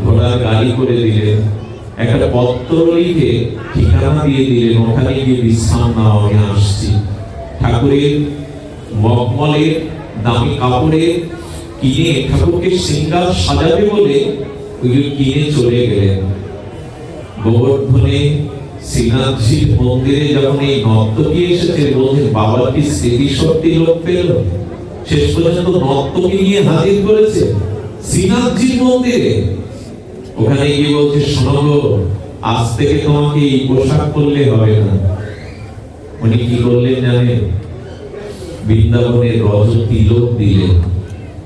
ঘোড়ার গাড়ি করে দিলেন, একটা পত্র লিখে ঠিকানা দিয়ে দিলেন, ওখানে গিয়ে বিশ্রাম নাও, আমি আসছি। ঠাকুরের মখমলে দামি কাপড়ে কিনে ঠাকুরকে সিঙ্গার সাজাবে বলে ওইগুলো কিনে চলে গেলেন। গোবর্ধনে শ্রীনাথজির মন্দিরে যখন এই নর্তকী এসেছে, বলছেন বাবার কি স্মৃতিশক্তি লোপ পেল, শেষ পর্যন্ত নর্তকী নিয়ে হাজির করেছে শ্রীনাথজির মন্দিরে। ওখানে গিয়ে বলছে, শোনো আজ থেকে তোমাকে এই পোশাক পরলে হবে না। উনি কি করলেন জানেন? বৃন্দাবনের রজ তিলক দিলেন,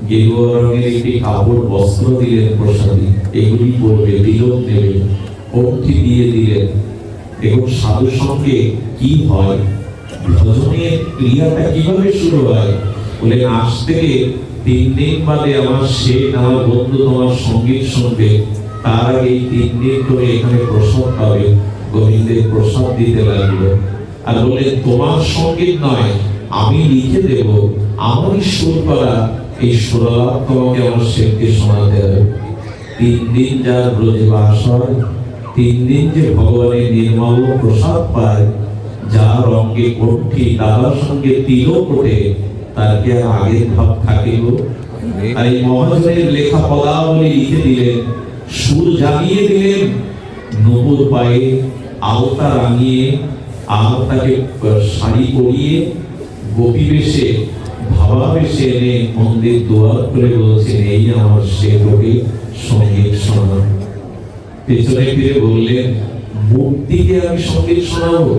গেরুয়া রঙের একটি কাপড় বস্ত্র দিলেন প্রসাদী, এগুলি পরবে, তিলক দেবে, অর্থি দিয়ে দিলেন। এবং সাধু সঙ্গে কি হয়, ভজনের ক্রিয়াটা কিভাবে শুরু হয়, বলে আজ থেকে 3 দিন বাদে আমার শেখ আমার বন্ধু তোমার সঙ্গীত শুনবে, তার আগে 3 দিন করে এখানে প্রসাদ পাবে। গোবিন্দের প্রসাদ দিতে লাগলো আর বলে তোমার সঙ্গীত নয়, আমি লিখে দেব, আমারই সুর করা এই সুরালাপ তোমাকে আমার শেখকে শোনাতে হবে। 3 দিন যার ব্রজে বাস হয়, 3 দিন যে ভগবানের নির্মল প্রসাদ পায়, যার অঙ্গে কণ্ঠী দাদার সঙ্গে তিলক ওঠে, তার কি আর আগের ভাব থাকে গো? আর এই মহাজনের লেখা পদাবলী লিখে দিলেন, সুর জানিয়ে দিলেন, নূপুর পায়ে আলতা রাঙিয়ে আর তাকে শাড়ি পরিয়ে গোপী বেশে ভাবা বেশে এনে মন্দির দুয়ার করে বলছেন, এই আমার শেখকে সঙ্গীত শোনা। পেছনে ফিরে বললেন, মূর্তিকে আমি সঙ্গীত শোনাবো,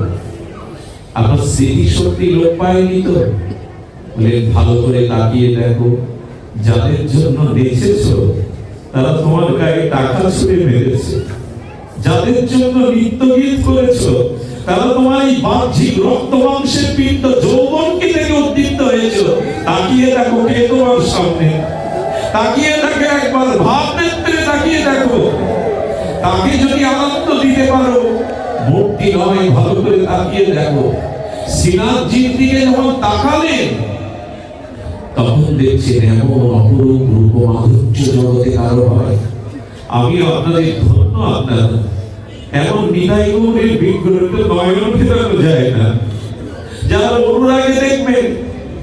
আপনার স্মৃতিশক্তি লোপ পায়নি তো? বললেন, ভালো করে তাকিয়ে দেখো, যাদের জন্য নেচেছো তারা তোমার গায়ে টাকা ছুঁড়ে মেরেছে, যাদের জন্য নৃত্য গীত করেছো তারা তোমার এই বাহ্যিক রক্ত মাংসের পিণ্ড যৌবনকে থেকে উদ্দীপ্ত হয়েছে। তাকিয়ে দেখো কে তোমার সামনে, তাকিয়ে দেখো, একবার ভাব নেত্রে তাকিয়ে দেখো। তাকে যদি আনন্দ দিতে পারো, মূর্তি নয়, ভালো করে তাকিয়ে দেখো। শ্রীনাথজির দিকে যখন তাকালেন, তখন দেখছেন এমন অপরূপ রূপ মাধুর্য জগতে কারো হয়। আমি আপনাদের ধন্য, আপনারা এমন নিতাই গৌরের বিগ্রহকে নয়ন ফেরানো যায় না। যারা অনুরাগে দেখবেন,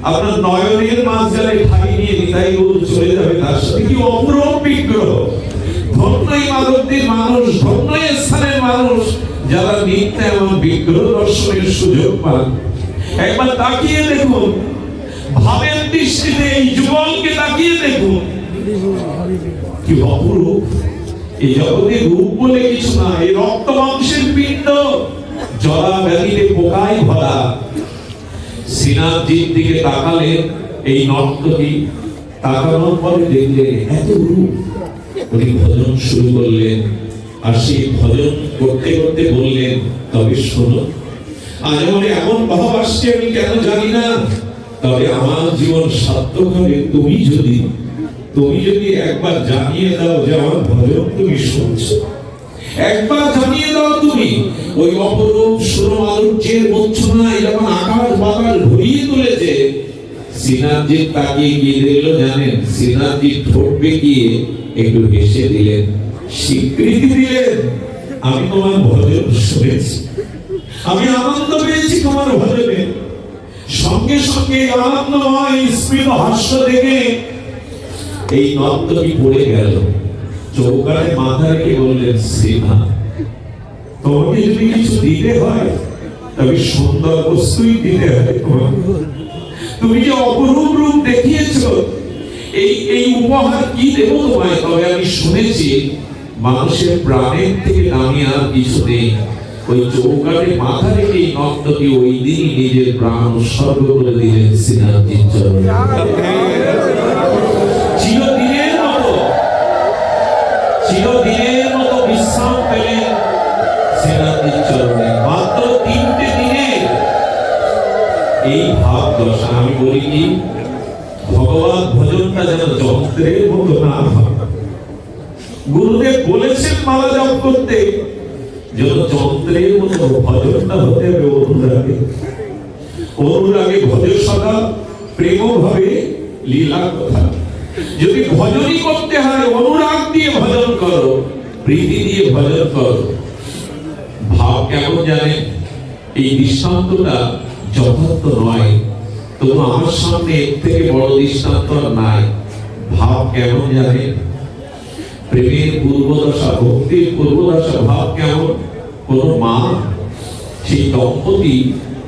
আপনার নয়নের মাঝখানে ঠাই নিয়ে নিতাই গৌর চলে যাবে, তার সাথে কি অপরূপ বিগ্রহ। ধন্যই মাধবদের মানুষ, ধন্যই স্থানের মানুষ, যারা নিত্য এমন বিগ্রহ দর্শনের সুযোগ পান। একবার তাকিয়ে দেখুন, ভাবের দৃষ্টিতে এই যুগলকে তাকিয়ে দেখুন, কি অপরূপ। এই জগতে রূপ বলে কিছু না, এই রক্ত মাংসের পিণ্ড, জরা ব্যাধিতে পোকায় ভরা। শ্রীনাথজির দিকে তাকালেন এই নর্তকী, তাকানোর পরে দেখলেন এত রূপ। উনি ভজন শুরু করলেন, আর সেই ভজন করতে করতে বললেন, তবে শোনো, আজ আমার এমন ভাব আসছে আমি কেন জানি না, তবে আমার জীবন সার্থক হবে তুমি যদি একবার জানিয়ে দাও যে আমার ভজন তুমি শুনছো। একবার জানিয়ে দাও তুমি, ওই অপরূপ সুরমাধুর্যের মূর্ছনায় যখন আকাশ বাতাস ভরিয়ে তুলেছে, শ্রীনাথজি তাকিয়ে গিয়ে দেখলো, জানেন শ্রীনাথজি ঠোঁট বেঁকিয়ে একটু হেসে দিলেন, স্বীকৃতি দিলেন, আমি তোমার ভজন শুনেছি, আমি আনন্দ পেয়েছি তোমার ভজনে। সঙ্গে সঙ্গে আনন্দময় স্মিত হাস্য দেখে এই নর্তকী পড়ে গেল, চৌকাঠে মাথা রেখে বললেন, শ্রীনাথ, তোমাকে যদি কিছু দিতে হয় তবে সুন্দর বস্তুই দিতে হবে। তুমি যে অপরূপ রূপ দেখিয়েছো, এই উপহার কি দেব তোমায়? তবে আমি শুনেছি মানুষের প্রাণের থেকে দামি আর কিছু নেই। ওই চৌকাঠে মাথা রেখে নর্তকী ওই দিনই নিজের প্রাণ উৎসর্গ করে দিলেন শ্রীনাথজির চরণে। চিরদিনের মতো বিশ্রাম পেলেন শ্রীনাথজির চরণে। মাত্র 3টে দিনে এই ভাব দশা। আমি বলি কি, ভগবান ভজনটা যেন যন্ত্রের মতো না হয়। গুরুদেব বলেছেন মালা জপ করতে, যেন যন্ত্রের মতো ভজনটা হতে হবে অনুরাগে। অনুরাগে ভজন সদা, প্রেম ভাবে লীলা কথা। যদি ভজনই করতে হয় অনুরাগ দিয়ে ভজন করো, প্রীতি দিয়ে ভজন করো। ভাব কেমন জানেন? এই দৃষ্টান্তটা যথার্থ নয়, তবু আমার সামনে এর থেকে বড় দৃষ্টান্ত নাই। ভাব কেমন জানেন? প্রেমের পূর্বদশা, ভক্তির পূর্বদশা ভাব কেমন? কোন মা, সেই দম্পতি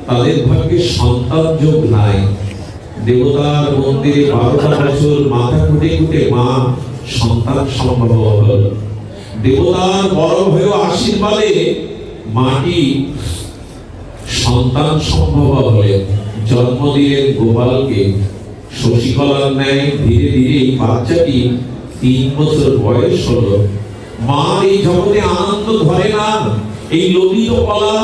তাদের ভাগ্যে সন্তান যোগ নাই। দেবতার মন্দিরে 12টা বছর মাথা খুঁটে খুঁটে মা সন্তান সম্ভব হল। দেবতার বড় হয়ে আশীর্বাদে মাটি সন্তান সম্ভব হলে জন্ম দিলেন গোপালকে। শশীকলার ন্যায় ধীরে ধীরে এই বাচ্চাটি 3 বছর বয়স হলো। মা এই জগতে আনন্দ ধরে না। এই ললিত কলা,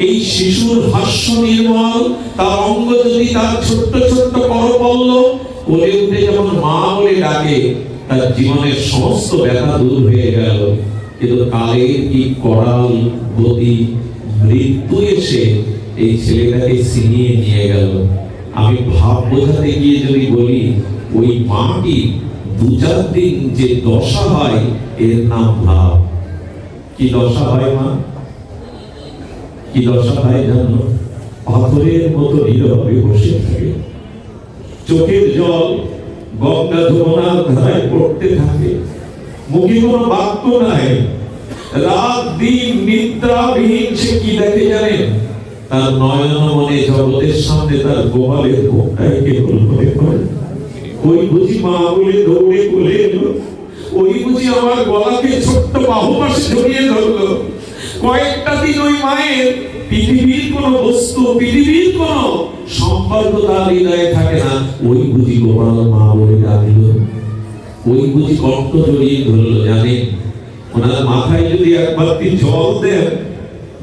এই শিশুর হাস্য নির্মল, তার অঙ্গ যদি তার ছোট্ট ছোট্ট করপল্ল কোলে উঠে যেমন মা বলে ডাকে, তার জীবনের সমস্ত ব্যথা দূর হয়ে গেল। কিন্তু কালের কি করাল গতি, মৃত্যু এসে এই ছেলেটাকে ছিনিয়ে নিয়ে গেল। আমি ভাব বোঝাতে গিয়ে যদি বলি, ওই মাটি 2-4 দিন যে দশা হয় এর নাম ভাব। কি দশা হয় মা? কি দশা হয় জানো? পাথরের মতো নীরবে বসে থাকে, চোখের জল গঙ্গা যমুনার ধারায় পড়তে থাকে, মুখে কোনো বাক্য নাই, রাত দিন নিদ্রাবিহীন সে কি দেখে জানেন? তার নয়ন মনে জগতের সামনে তার গোপালের মুখটাই কেবল মনে পড়ে। ওই বুঝি মা বলে দৌড়ে কোলে এলো, ওই বুঝি আমার গলাকে ছোট্ট বাহু পাশে জড়িয়ে ধরলো। কয়েকটা দিন ওই মায়ের পৃথিবীর কোন বস্তু, পৃথিবীর কোন সম্পর্ক তার হৃদয়ে থাকে না। ওই বুঝি গোপাল মা বলে ডাকলো, ওই বুঝি কণ্ঠ জড়িয়ে ধরলো। জানেন, ওনার মাথায় যদি এক বালতি জল দেন,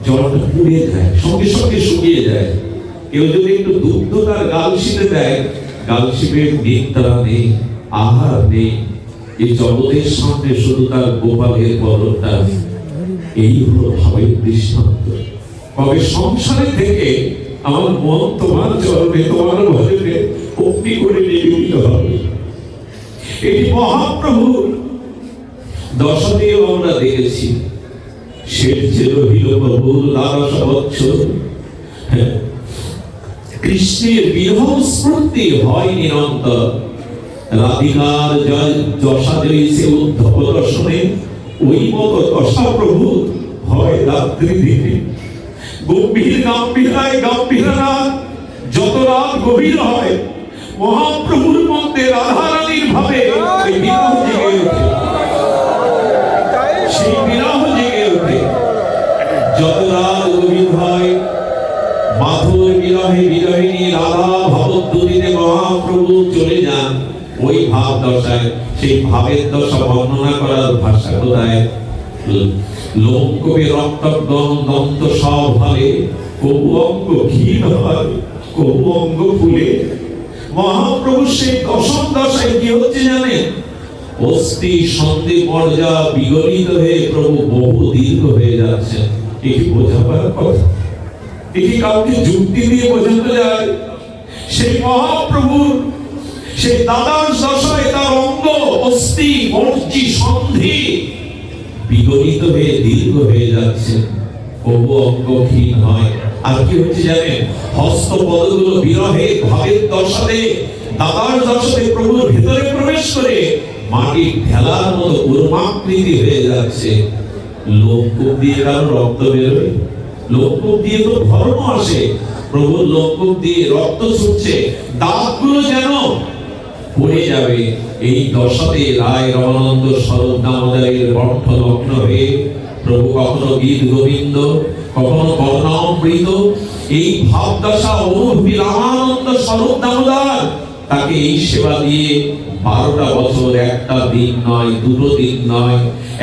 জলটা পুড়ে যায়, সঙ্গে সঙ্গে শুকিয়ে যায়। কেউ যদি একটু দুগ্ধ তার গাল শিপে দেয়, গাল শিপের নিদ্রা নেই, আহার নেই। এই জগতের সামনে শুধু তার গোপালের বদলটা। এই হলো ভাবের দৃষ্টান্ত। কবে সংসারে থেকে আমার মন তোমার চরণে, তোমার ভজনে ভক্তি করে নিবেদিত হবে। এই মহাপ্রভুর দশাতেও আমরা দেখেছি, শেষ যে রহিল প্রভুর 12 বছর, কৃষ্ণের বিরহ স্মৃতি হয় নিরন্তর। রাধিকার জয় যশা জয়সে উদ্ধব দর্শনে, ওই মতো দশা প্রভু হয় রাত্রি দিনে। গম্ভীর গাম্ভীরায় গাম্ভীরা যত রাত গভীর হয়, মহাপ্রভুর মধ্যে রাধারানীর ভাবে এই বিরহ জেগে ওঠে। সেই বিরহ জেগে ওঠে যত রাত গভীর হয়। মাধুর বিরহে বিরহিনী রাধা ভবদ্দূতিতে মহাপ্রভু চলে যান ওই ভাব দশায়। সেই ভাবের দশা বর্ণনা করার ভাষা কোথায়? লোকবে রক্তগণ দন্ত সব হলে, কবু অঙ্গ ক্ষীণ হয়, কবু অঙ্গ ফুলে। মহাপ্রভু সেই দশম দশায় কি হচ্ছে জানেন? অস্থি সন্ধি মর্যা বিগলিত হয়ে প্রভু বহু দীর্ঘ হয়ে যাচ্ছেন। এটি বোঝাবার কথা, এটি কাউকে যুক্তি দিয়ে বোঝানো যায়? সেই মহাপ্রভুর সেই দ্বাদশ দশায় তার অঙ্গ অস্থি মর্জি সন্ধি বিগলিত হয়ে দীর্ঘ হয়ে যাচ্ছে, প্রভু অঙ্গ ক্ষীণ হয়। আর কি হচ্ছে জানেন? হস্ত পদগুলো বিরহে ভাবের দশাতে, দ্বাদশ দশাতে প্রভুর ভেতরে প্রবেশ করে মাটির ঢেলার মতো উর্মাকৃতি হয়ে যাচ্ছে। লোককূপ দিয়ে কারো রক্ত বেরোয়, লোককূপ দিয়ে তো ধর্ম আসে, প্রভুর লোককূপ দিয়ে রক্ত ছুটছে, দাঁতগুলো যেন পড়ে যাবে। এই দশাতে রায় রমানন্দ স্বরূপ দামোদরের কণ্ঠ লগ্ন হয়ে প্রভু কখনো গীত গোবিন্দ, কখনো কর্ণামৃত, এই ভাব দশা অনুভূতি রামানন্দ স্বরূপ দামোদর তাকে এই সেবা দিয়ে 12টা বছর, একটা দিন নয়, 2 দিন নয়,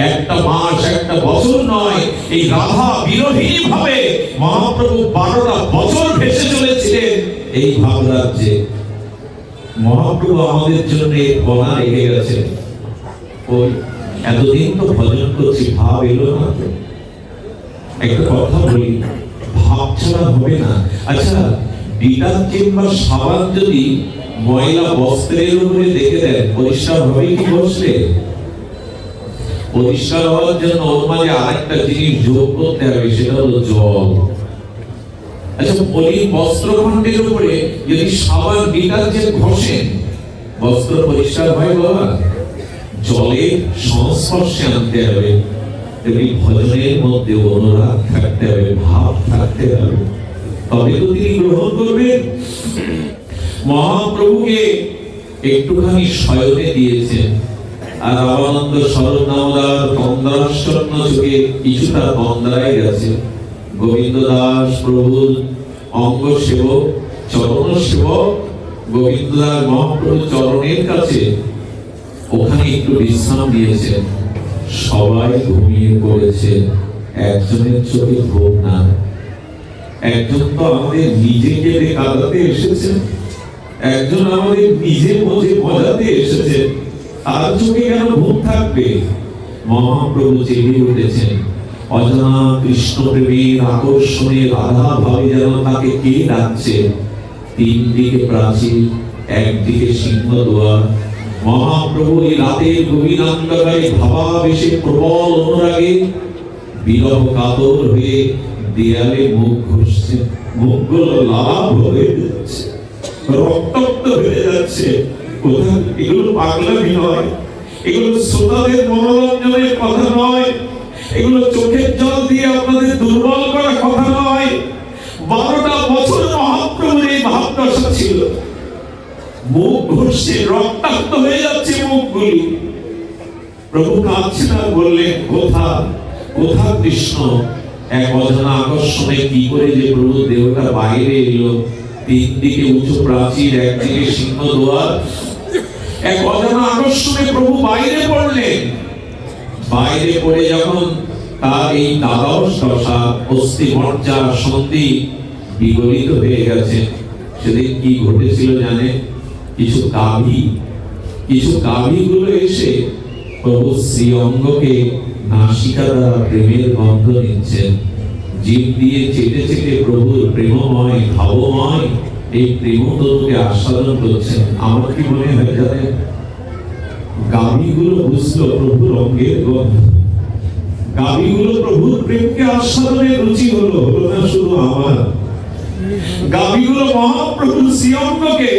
একটা মাস, একটা বছর নয়, এই রাধা বিরোহিনী ভাবে মহাপ্রভু 12টা বছর ভেসে চলেছিলেন এই ভাব রাজ্যে। মহাপ্রভু আমাদের জন্য বলা রেখে গেছেন। ওই এতদিন তো ভজন করছি, ভাব এলো না তো। একটা কথা বলি, ভাব ছাড়া হবে না। আচ্ছা, ডিটারজেন্ট বা সাবান যদি ময়লা বস্ত্রের উপরে দেখে দেন, পরিষ্কার হবে কি বসলে? পরিষ্কার হওয়ার জন্য ওর মাঝে আরেকটা জিনিস যোগ করতে হবে, সেটা হলো জল। আচ্ছা, মলিন বস্ত্রখণ্ডের উপরে যদি সাবান ডিটারজেন্ট ঘষেন, বস্ত্র পরিষ্কার হয় বাবা? জলের সংস্পর্শে আনতে হবে। তেমনি ভজনের মধ্যে অনুরাগ থাকতে হবে, ভাব থাকতে হবে, তবে তো তিনি গ্রহণ করবেন। মহাপ্রভুকে একটুখানি শয়নে দিয়েছেন, আর রামানন্দ শরৎ নামদার তন্দ্রাচ্ছন্ন চোখে কিছুটা তন্দ্রায় গেছে। গোবিন্দ দাস প্রভুর অঙ্গ সেবক, চরণ সেবক গোবিন্দ দাস মহাপ্রভু চরণের কাছে ওখানে একটু বিশ্রাম দিয়েছেন। সবাই ঘুমিয়ে পড়েছে, একজনের চোখে ঘুম না। একজন তো আমাদের নিজেকে কাঁদাতে এসেছেন, একজন আমাদের নিজের মধ্যে মজাতে এসেছেন, তার চোখে কেন ঘুম থাকবে? মহাপ্রভু জেগে উঠেছেন, অজানা কৃষ্ণ প্রেমের আকর্ষণে রাধা ভাবে যেন তাকে কে ডাকছে। তিন দিকে প্রাচীর, একদিকে সিংহদুয়ার। মহাপ্রভু এই রাতের গভীর অন্ধকারে ভাবাবেশে প্রবল অনুরাগে বিরহ কাতর হয়ে দেয়ালে মুখ ঘষছে। মুখগুলো লাভ হয়ে যাচ্ছে, রক্তাক্ত হয়ে যাচ্ছে। কোথায় এগুলো পাগলামি নয়, এগুলো শ্রোতাদের মনোরঞ্জনের কথা নয়, এগুলো চোখের জল দিয়ে আপনাদের দুর্বল করা কথা নয়। 12টা বছর মহাপ্রভুর এই ভাবদশা ছিল। মুখ ঘষছে, রক্তাক্ত হয়ে যাচ্ছে মুখগুলি। প্রভু কাঁদছেন আর বললেন, কোথা কোথা কৃষ্ণ? এক অজানা আকর্ষণে কি করে যে প্রভু দেহটা বাইরে এলো। তিন দিকে উঁচু প্রাচীর, একদিকে সিংহদুয়ার। এক অজানা আকর্ষণে প্রভু বাইরে পড়লেন। বাইরে পড়ে যখন তার এই দ্বাদশ দশা, অস্থি মজ্জা সন্ধি বিগলিত হয়ে গেছে, সেদিন কি ঘটেছিল জানে? কিছু গাভীগুলো এসে প্রভু শ্রী অঙ্গকে নাসিকা দ্বারা প্রেমের গন্ধ নিচ্ছেন। জিভ দিয়ে চেটে চেটে প্রভুর প্রেমময় ভাবময় এই প্রেমতত্ত্বকে আস্বাদন করছেন। আমার কি মনে হয় জানেন? গাভীগুলো বুঝলো প্রভুর অঙ্গের গন্ধ, গাভীগুলো প্রভুর প্রেমকে আস্বাদনের রুচি হলো না শুধু আমার। গাভীগুলো মহাপ্রভুর শ্রী অঙ্গকে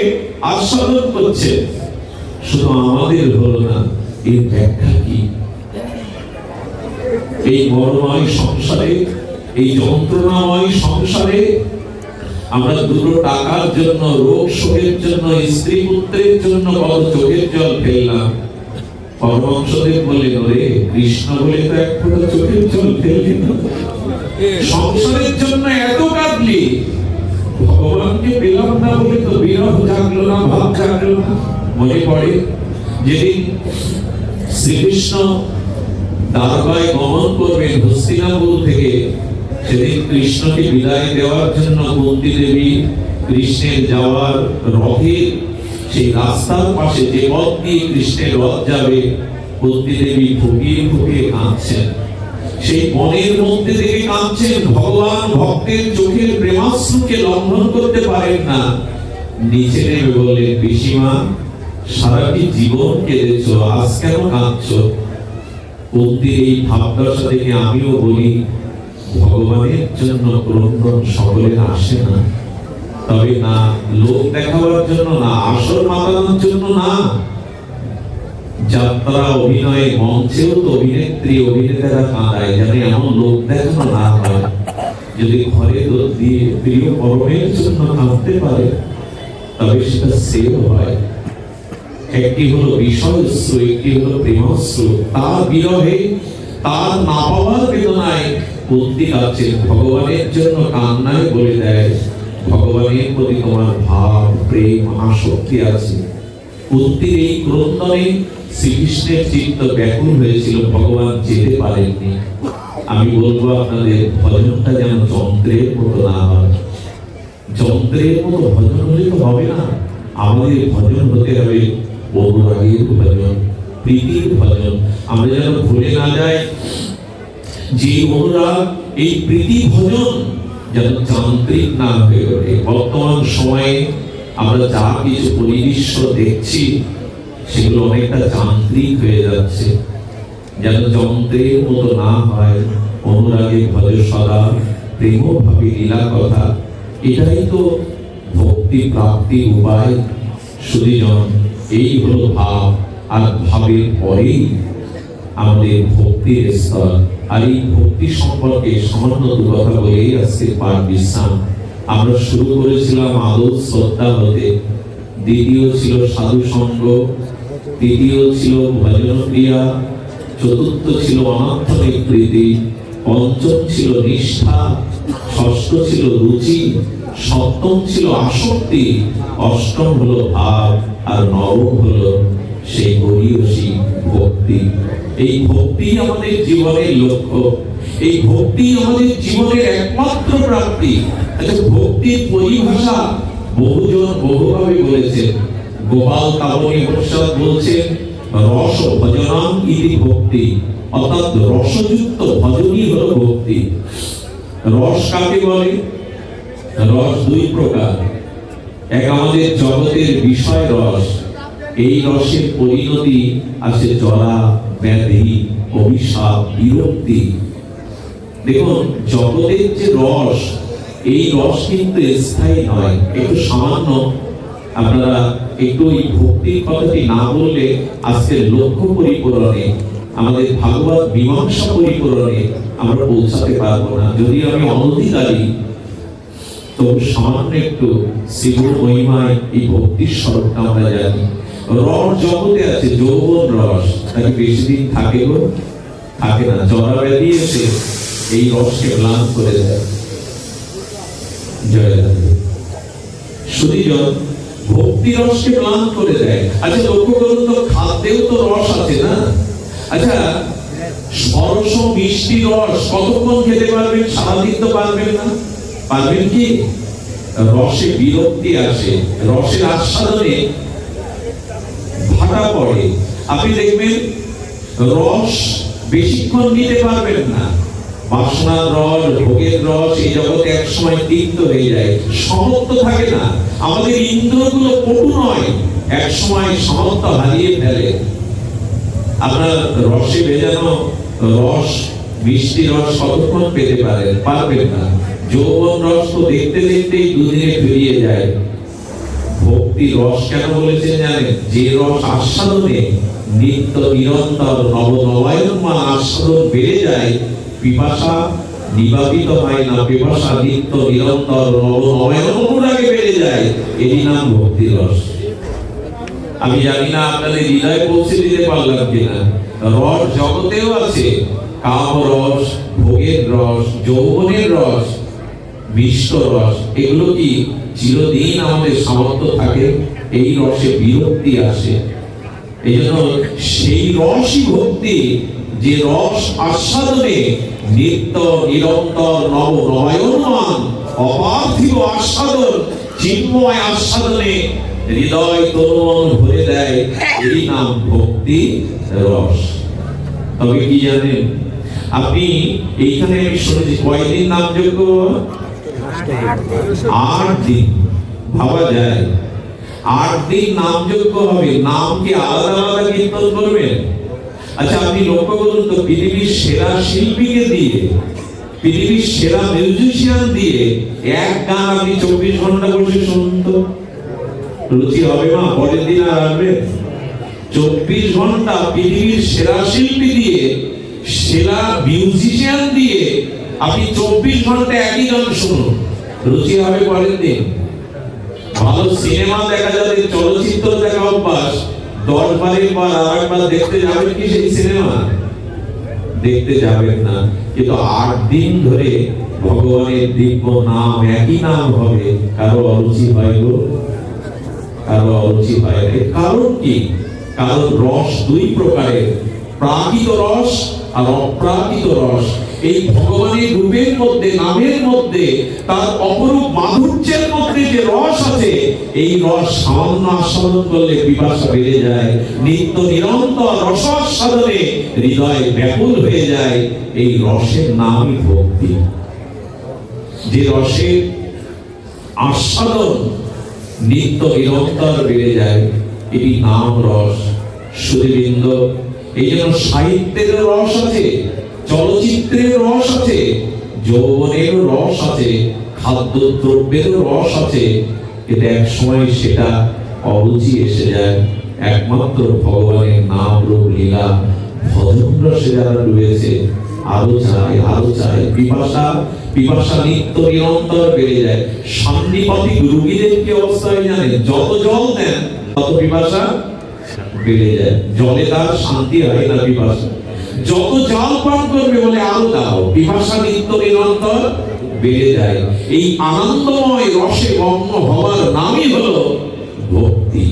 আস্বাদন করছে, শুধু আমাদের হলো না। এর ব্যাখ্যা কি? এই মরময় সংসারে, এই যন্ত্রণাময় সংসারে আমরা দুটো টাকার জন্য, রোগ শোকের জন্য, স্ত্রী পুত্রের জন্য কত চোখের জল ফেললাম। পরমহংসদেব বলেন, ওরে কৃষ্ণ বলে তো এক ফোঁটা চোখের জল ফেললি না। সংসারের জন্য এত কাঁদলি, ভগবানকে পেলাম না বলে তো বিরহ জাগলো না, ভাব জাগলো না। মনে পড়ে যেদিন শ্রীকৃষ্ণ দ্বারকায় গমন করবেন হস্তিনাপুর থেকে, সেদিন কৃষ্ণকে বিদায় দেওয়ার জন্য কুন্তী দেবী কৃষ্ণের যাওয়ার রথে সেই রাস্তার পাশে যে পথ দিয়ে কৃষ্ণের রথ যাবে, কুন্তী দেবী ফুপিয়ে ফুপিয়ে কাঁদছেন। সেই বনের মধ্যে থেকে কাঁদছেন। ভগবান ভক্তের চোখের প্রেমাশ্রুকে লঙ্ঘন করতে পারেন না। নিচে নেমে বললেন, পিসিমা সারাটি জীবন কেঁদেছো, আজ কেন কাঁদছো? কুন্তীর এই ভাবদশা দেখে আমিও বলি, ভগবানের জন্য ক্রন্দন সকলের আসে না। তবে না লোক দেখাবার জন্য না, আসল মাতানোর জন্য না। যাত্রা অভিনয়ে মঞ্চেও তো অভিনেত্রী অভিনেতারা কাঁদায়, যেন এমন লোক দেখানো না হয়। যদি ঘরে দিয়ে প্রিয় পরমের জন্য কাঁদতে পারে, তবে সেটা সেও হয়। একটি হলো বিষয়শ্রু, একটি হলো প্রেমশ্রু। তার বিরহে, তার না পাওয়ার বেদনায় কুন্তী কাঁদছেন। ভগবানের জন্য কান্নায় বলে দেয়, ভগবানের প্রতি তোমার ভাব, প্রেম, আসক্তি আছে। কুন্তীর এই ক্রন্দনে শ্রীকৃষ্ণের চিত্ত ব্যাকুল হয়েছিল, ভগবান যেতে পারেননি। আমি বলবো আপনাদের, ভজনটা যেন যন্ত্রের মতো না হয়। যন্ত্রের মতো ভজন হলে তো হবে না। আমাদের ভজন হতে হবে অনুরাগের ভজন, প্রীতির ভজন। আমরা যেন ভুলে না যাই যে অনুরাগ এই প্রীতি ভজন যেন যান্ত্রিক না হয়ে ওঠে। বর্তমান সময়ে আমরা যা কিছু পরিদৃশ্য দেখছি সেগুলো অনেকটা যান্ত্রিক হয়ে যাচ্ছে, যেন যন্ত্রের মতো না হয়। অনুরাগে ভজ সদা প্রেম ভাবে লীলা কথা, এটাই তো ভক্তি প্রাপ্তির উপায়। সুধীজন, এই হলো ভাব, আর ভাবের পরেই আমাদের ভক্তির স্তর। আর এই ভক্তি সম্পর্কে সামান্য দু কথা বলেই আজকে পাঠ বিশ্রাম। আমরা শুরু করেছিলাম আদর শ্রদ্ধা হতে, দ্বিতীয় ছিল সাধু সঙ্গ, তৃতীয় ছিল ভজন ক্রিয়া, চতুর্থ ছিল অনাত্মনিক প্রীতি, পঞ্চম ছিল নিষ্ঠা, ষষ্ঠ ছিল রুচি, সপ্তম ছিল আসক্তি, অষ্টম হলো ভাব, আর নবম হলো সেই গরীয়সী ভক্তি। এই ভক্তি আমাদের জীবনের লক্ষ্য, এই ভক্তি আমাদের জীবনের একমাত্র প্রাপ্তি। আচ্ছা, ভক্তির পরিভাষা বহুজন বহুভাবে বলেছেন। গোপাল কাবনী প্রসাদ বলছেন রস ভজনাং ইতি ভক্তি, অর্থাৎ রসযুক্ত ভজনই হলো ভক্তি। রস কাকে বলে? রস দুই প্রকার। এক আমাদের জগতের বিষয় রস, এই রসের পরিণতি আছে জরা, ব্যাধি, অভিশাপ, বিরক্তি। দেখুন, জগতের যে রস, এই রস কিন্তু স্থায়ী নয়। একটু সামান্য আপনারা একটু এই ভক্তির কথাটি না বললে আজকের লক্ষ্য পরিপূরণে, আমাদের ভাগবত মীমাংসা পরিপূরণে আমরা পৌঁছাতে পারবো না। যদি আমি অনধিকারী, তো সামান্য একটু শিবুর মহিমায় এই ভক্তির স্বরূপটা আমরা জানি। রস জগতে আছে যৌবন রস, তাকে বেশি দিন থাকে গো, থাকে না। জরা ব্যাধি এসে এই রসকে ম্লান করে দেয়। জয় রাধে। সুধীজন, ভক্তি রসকে ম্লান করে দেয়। আচ্ছা, লক্ষ্য করুন তো, খাদ্যেও তো রস আছে না? আচ্ছা, সরস মিষ্টি রস কতক্ষণ খেতে পারবেন? সারাদিন তো পারবেন না। পারবেন কি? রসে বিরক্তি আসে, রসের আস্বাদনে ভাটা পড়ে। আপনি দেখবেন রস বেশিক্ষণ নিতে পারবেন না। বাসনার রস, ভোগের রস এই জগতে এক সময় তিক্ত হয়ে যায়, সমর্থ থাকে না। আমাদের ইন্দ্রগুলো পটু নয়, এক সময় সমর্থ হারিয়ে ফেলে। আপনার রসে ভেজানো রস, মিষ্টি রস কতক্ষণ পেতে পারেন? পারবেন না। যৌবন রস তো দেখতে দেখতেই দুদিনে ফিরিয়ে যায়। ভক্তি রস কেন বলেছেন জানেন? যে রস আস্বাদনে নিত্য নিরন্তর নবনবায়নমান আস্বাদন বেড়ে যায়, পিপাসা নিবাপিত হয় না। পিপাসা নিত্য নিরন্তর নবনবায়ন অনুরাগে বেড়ে যায়, এরই নাম ভক্তি রস। আমি জানি না আপনাদের হৃদয়ে পৌঁছে দিতে পারলাম কিনা। রস জগতেও আছে, কাম রস, ভোগের রস, যৌবনের রস, মিষ্ট রস। এগুলো কি চিরদিন আমাদের সামর্থ্য থাকে? এই রসে বিরক্তি আসে। এই জন্য সেই রসই ভক্তি, যে রস আস্বাদনে নিত্য নিরন্তর নবনবায়নমান অপার্থিব আস্বাদন, চিন্ময় আস্বাদনে হৃদয় তরুণ ভরে দেয়, এই নাম ভক্তি রস। তবে কি জানেন, আপনি এইখানে আমি শুনেছি কয়দিন নাম যজ্ঞ? 8 দিন। ভাবা যায় 8 দিন নাম যজ্ঞ হবে। নাম কি আলাদা আলাদা কীর্তন করবেন? আচ্ছা, আপনি লক্ষ্য করুন তো, পৃথিবীর সেরা শিল্পীকে দিয়ে, পৃথিবীর সেরা মিউজিশিয়ান দিয়ে এক গান আপনি 24 ঘন্টা বসে শুনুন তো, রুচি হবে না? পরের দিন আর আসবে? 24 ঘন্টা পৃথিবীর সেরা শিল্পী দিয়ে, সেরা মিউজিশিয়ান দিয়ে আপনি 24 ঘন্টা একই গান শুনুন, রুচি হবে পরের দিন? ভালো সিনেমা দেখা যাবে, চলচ্চিত্র দেখা অভ্যাস, 10 বারের পর আরেকবার দেখতে যাবেন কি সেই সিনেমা? দেখতে যাবেন না। কিন্তু 8 দিন ধরে ভগবানের দিব্য নাম, একই নাম হবে, কারো অরুচি হয় গো? কারো অরুচি হয়। কারণ কি? কারণ রস দুই প্রকারের, প্রাকৃত রস আর অপ্রাকৃত রস। এই ভগবানের রূপের মধ্যে, নামের মধ্যে, তার অপরূপ মাধুর্যের মধ্যে যে রস আছে, এই রস সামান্য আস্বাদন করলে পিপাসা বেড়ে যায়। নিত্য নিরন্তর রসাস্বাদনে হৃদয় ব্যাকুল হয়ে যায়। এই রসের নামই ভক্তি। যে রসের আস্বাদন নিত্য নিরন্তর বেড়ে যায়, এটি নাম রস। সুধীবৃন্দ, এই জন্য সাহিত্যের রস আছে, চলচ্চিত্রের রস আছে, যৌবনের রস আছে, খাদ্যদ্রব্যের রস আছে, কিন্তু এক সময় সেটা অরুচি এসে যায়। একমাত্র ভগবানের নাম রূপ লীলা ভজন রসে যারা ডুবেছে, আরো চায়, আরো চায়, পিপাসা নিত্য নিরন্তর বেড়ে যায়। সান্নিপাতিক রোগীদের কি অবস্থা হয় জানেন? যত জল দেন তত পিপাসা বেড়ে যায়। জলে তার শান্তি হয় না, পিপাসা। যত জল পান করবে বলে আরো দাও, পিপাসা নিত্য নিরন্তর বেড়ে যায়। এই আনন্দময় রসে মগ্ন হওয়ার নামই হলো ভক্তি।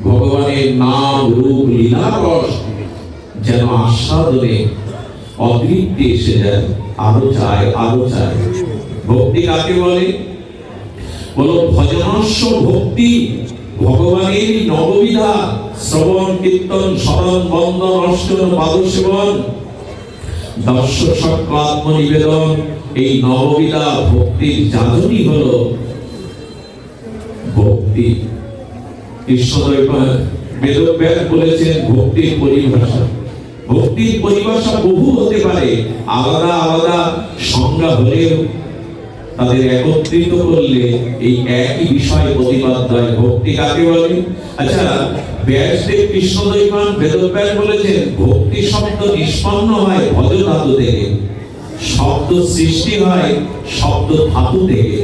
ভগবানের নাম রূপ লীলা রস যেন আস্বাদনে অতৃপ্তি এসে যায়, আরো চায়, আরো চায়। ভক্তি কাকে বলে? বলো ভজনস্য ভক্তি। ভগবানের নববিধা শ্রবণ কীর্তন স্মরণ বন্দন অষ্টন পাদসেবন দর্শ সক্ষ আত্মনিবেদন, এই নববিধা ভক্তির যাজনই হলো ভক্তি। বেদব্যাস বলেছেন ভক্তির পরিভাষা। ভক্তির পরিভাষা বহু হতে পারে, আলাদা আলাদা সংজ্ঞা হলেও তাদের একত্রিত করলে এই একই বিষয় প্রতিপাদ্য হয়। ভক্তি কাকে বলে? আচ্ছা, ব্যাসদেব কৃষ্ণদ্বৈপায়ন বেদব্যাস বলেছেন ভক্তি শব্দ নিষ্পন্ন হয় ভজ ধাতু থেকে, শব্দ সৃষ্টি হয় শব্দ ধাতু থেকে।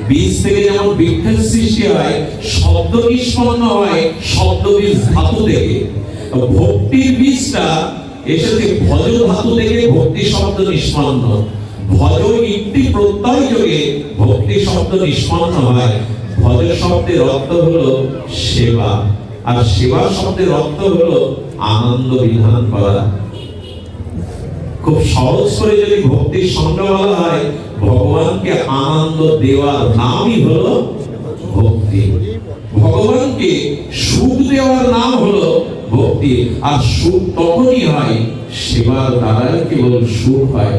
বীজ থেকে যেমন বৃক্ষের সৃষ্টি হয়, শব্দ নিষ্পন্ন হয় শব্দ বীজ ধাতু থেকে। ভক্তির বীজটা এসেছে ভজ ধাতু থেকে, ভক্তি শব্দ নিষ্পন্ন। ভজ ইতি প্রত্যয় যোগে ভক্তি শব্দ নিষ্পন্ন হয়। ভজ শব্দের অর্থ হলো সেবা, আর সেবা শব্দের অর্থ হলো আনন্দ বিধান করা। খুব সহজ করে যদি ভক্তির সংজ্ঞা বলা হয়, ভগবানকে আনন্দ দেওয়ার নামই হলো ভক্তি। ভগবানকে সুখ দেওয়ার নাম হলো ভক্তি। আর সুখ তখনই হয় সেবার দ্বারা, কেবল সুখ হয়।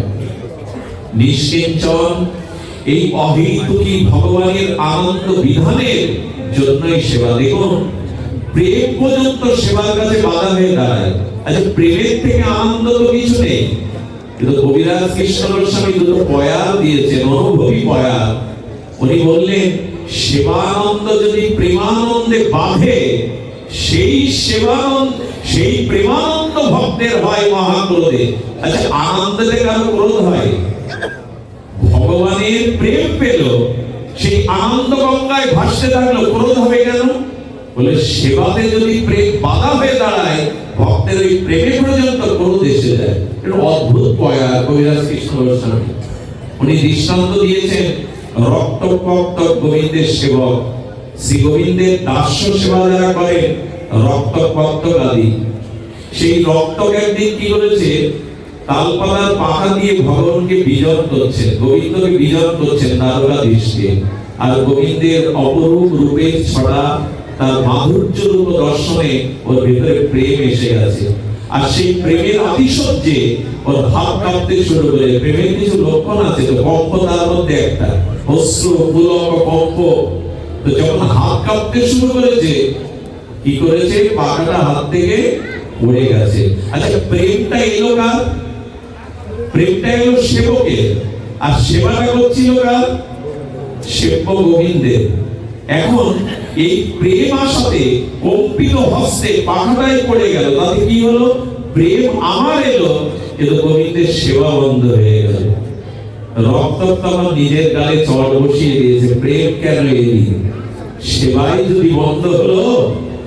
নিষ্কিঞ্চন এই অহেতুকী ভগবানের আনন্দ বিধানের জন্যই সেবা। দেখুন, প্রেম পর্যন্ত সেবার কাছে বাধা হয়ে দাঁড়ায়। আচ্ছা, প্রেমের থেকে আনন্দ তো কিছু নেই, কিন্তু কবিরাজ কৃষ্ণ গোস্বামী দুটো পয়ার দিয়েছেন, অনুভবী পয়ার। উনি বললেন সেবানন্দ যদি প্রেমানন্দে বাঁধে, সেই সেবানন্দ, সেই প্রেমানন্দ ভক্তের হয় মহাক্রোধে। আচ্ছা, আনন্দে কারো ক্রোধ হয়? ভগবানের প্রেম পেল, সেই আনন্দ গঙ্গায় ভাসতে থাকলো, ক্রোধ হবে কেন? বলে সেবাতে যদি প্রেম বাধা হয়ে দাঁড়ায়, ভক্তের ওই প্রেমে পর্যন্ত ক্রোধ এসে যায়। এটা অদ্ভুত পয়া কবিরাজ কৃষ্ণ গোস্বামী। উনি দৃষ্টান্ত দিয়েছেন রক্তপক্ত গোবিন্দের সেবক, শ্রী গোবিন্দের দাস্য সেবা যারা করেন রক্তপক্ত আদি, সেই রক্তক একদিন কি করেছে, তালপাতার পাখা দিয়ে ভগবানকে বিজন করছেন, গোবিন্দকে বিজন করছেন দ্বারকাধীশকে। আর গোবিন্দের অপরূপ রূপের ছড়া, তার মাধুর্য রূপ দর্শনে ওর ভেতরে প্রেম এসে গেছে। আর সেই প্রেমের আতিশয্যে ওর হাত কাঁপতে শুরু করে। প্রেমের কিছু লক্ষণ আছে তো, কম্প তার মধ্যে একটা, অশ্রু পুলক কম্প। তো যখন হাত কাঁপতে শুরু করেছে, কি করেছে, পাখাটা হাত থেকে পড়ে গেছে। আচ্ছা, প্রেমটা এলো কার? প্রেমটা এলো সেবকের, আর সেবাটা করছিল কার? সেব্য গোবিন্দের। এখন এই প্রেম আসাতে কম্পিত হস্তে পাখাটাই পড়ে গেল, তাতে কি হলো, প্রেম আমার এলো, কিন্তু গোবিন্দের সেবা বন্ধ হয়ে গেল। রক্ত আমার নিজের গালে চড় বসিয়ে দিয়েছে, প্রেম কেন এলি? সেবাই যদি বন্ধ হলো,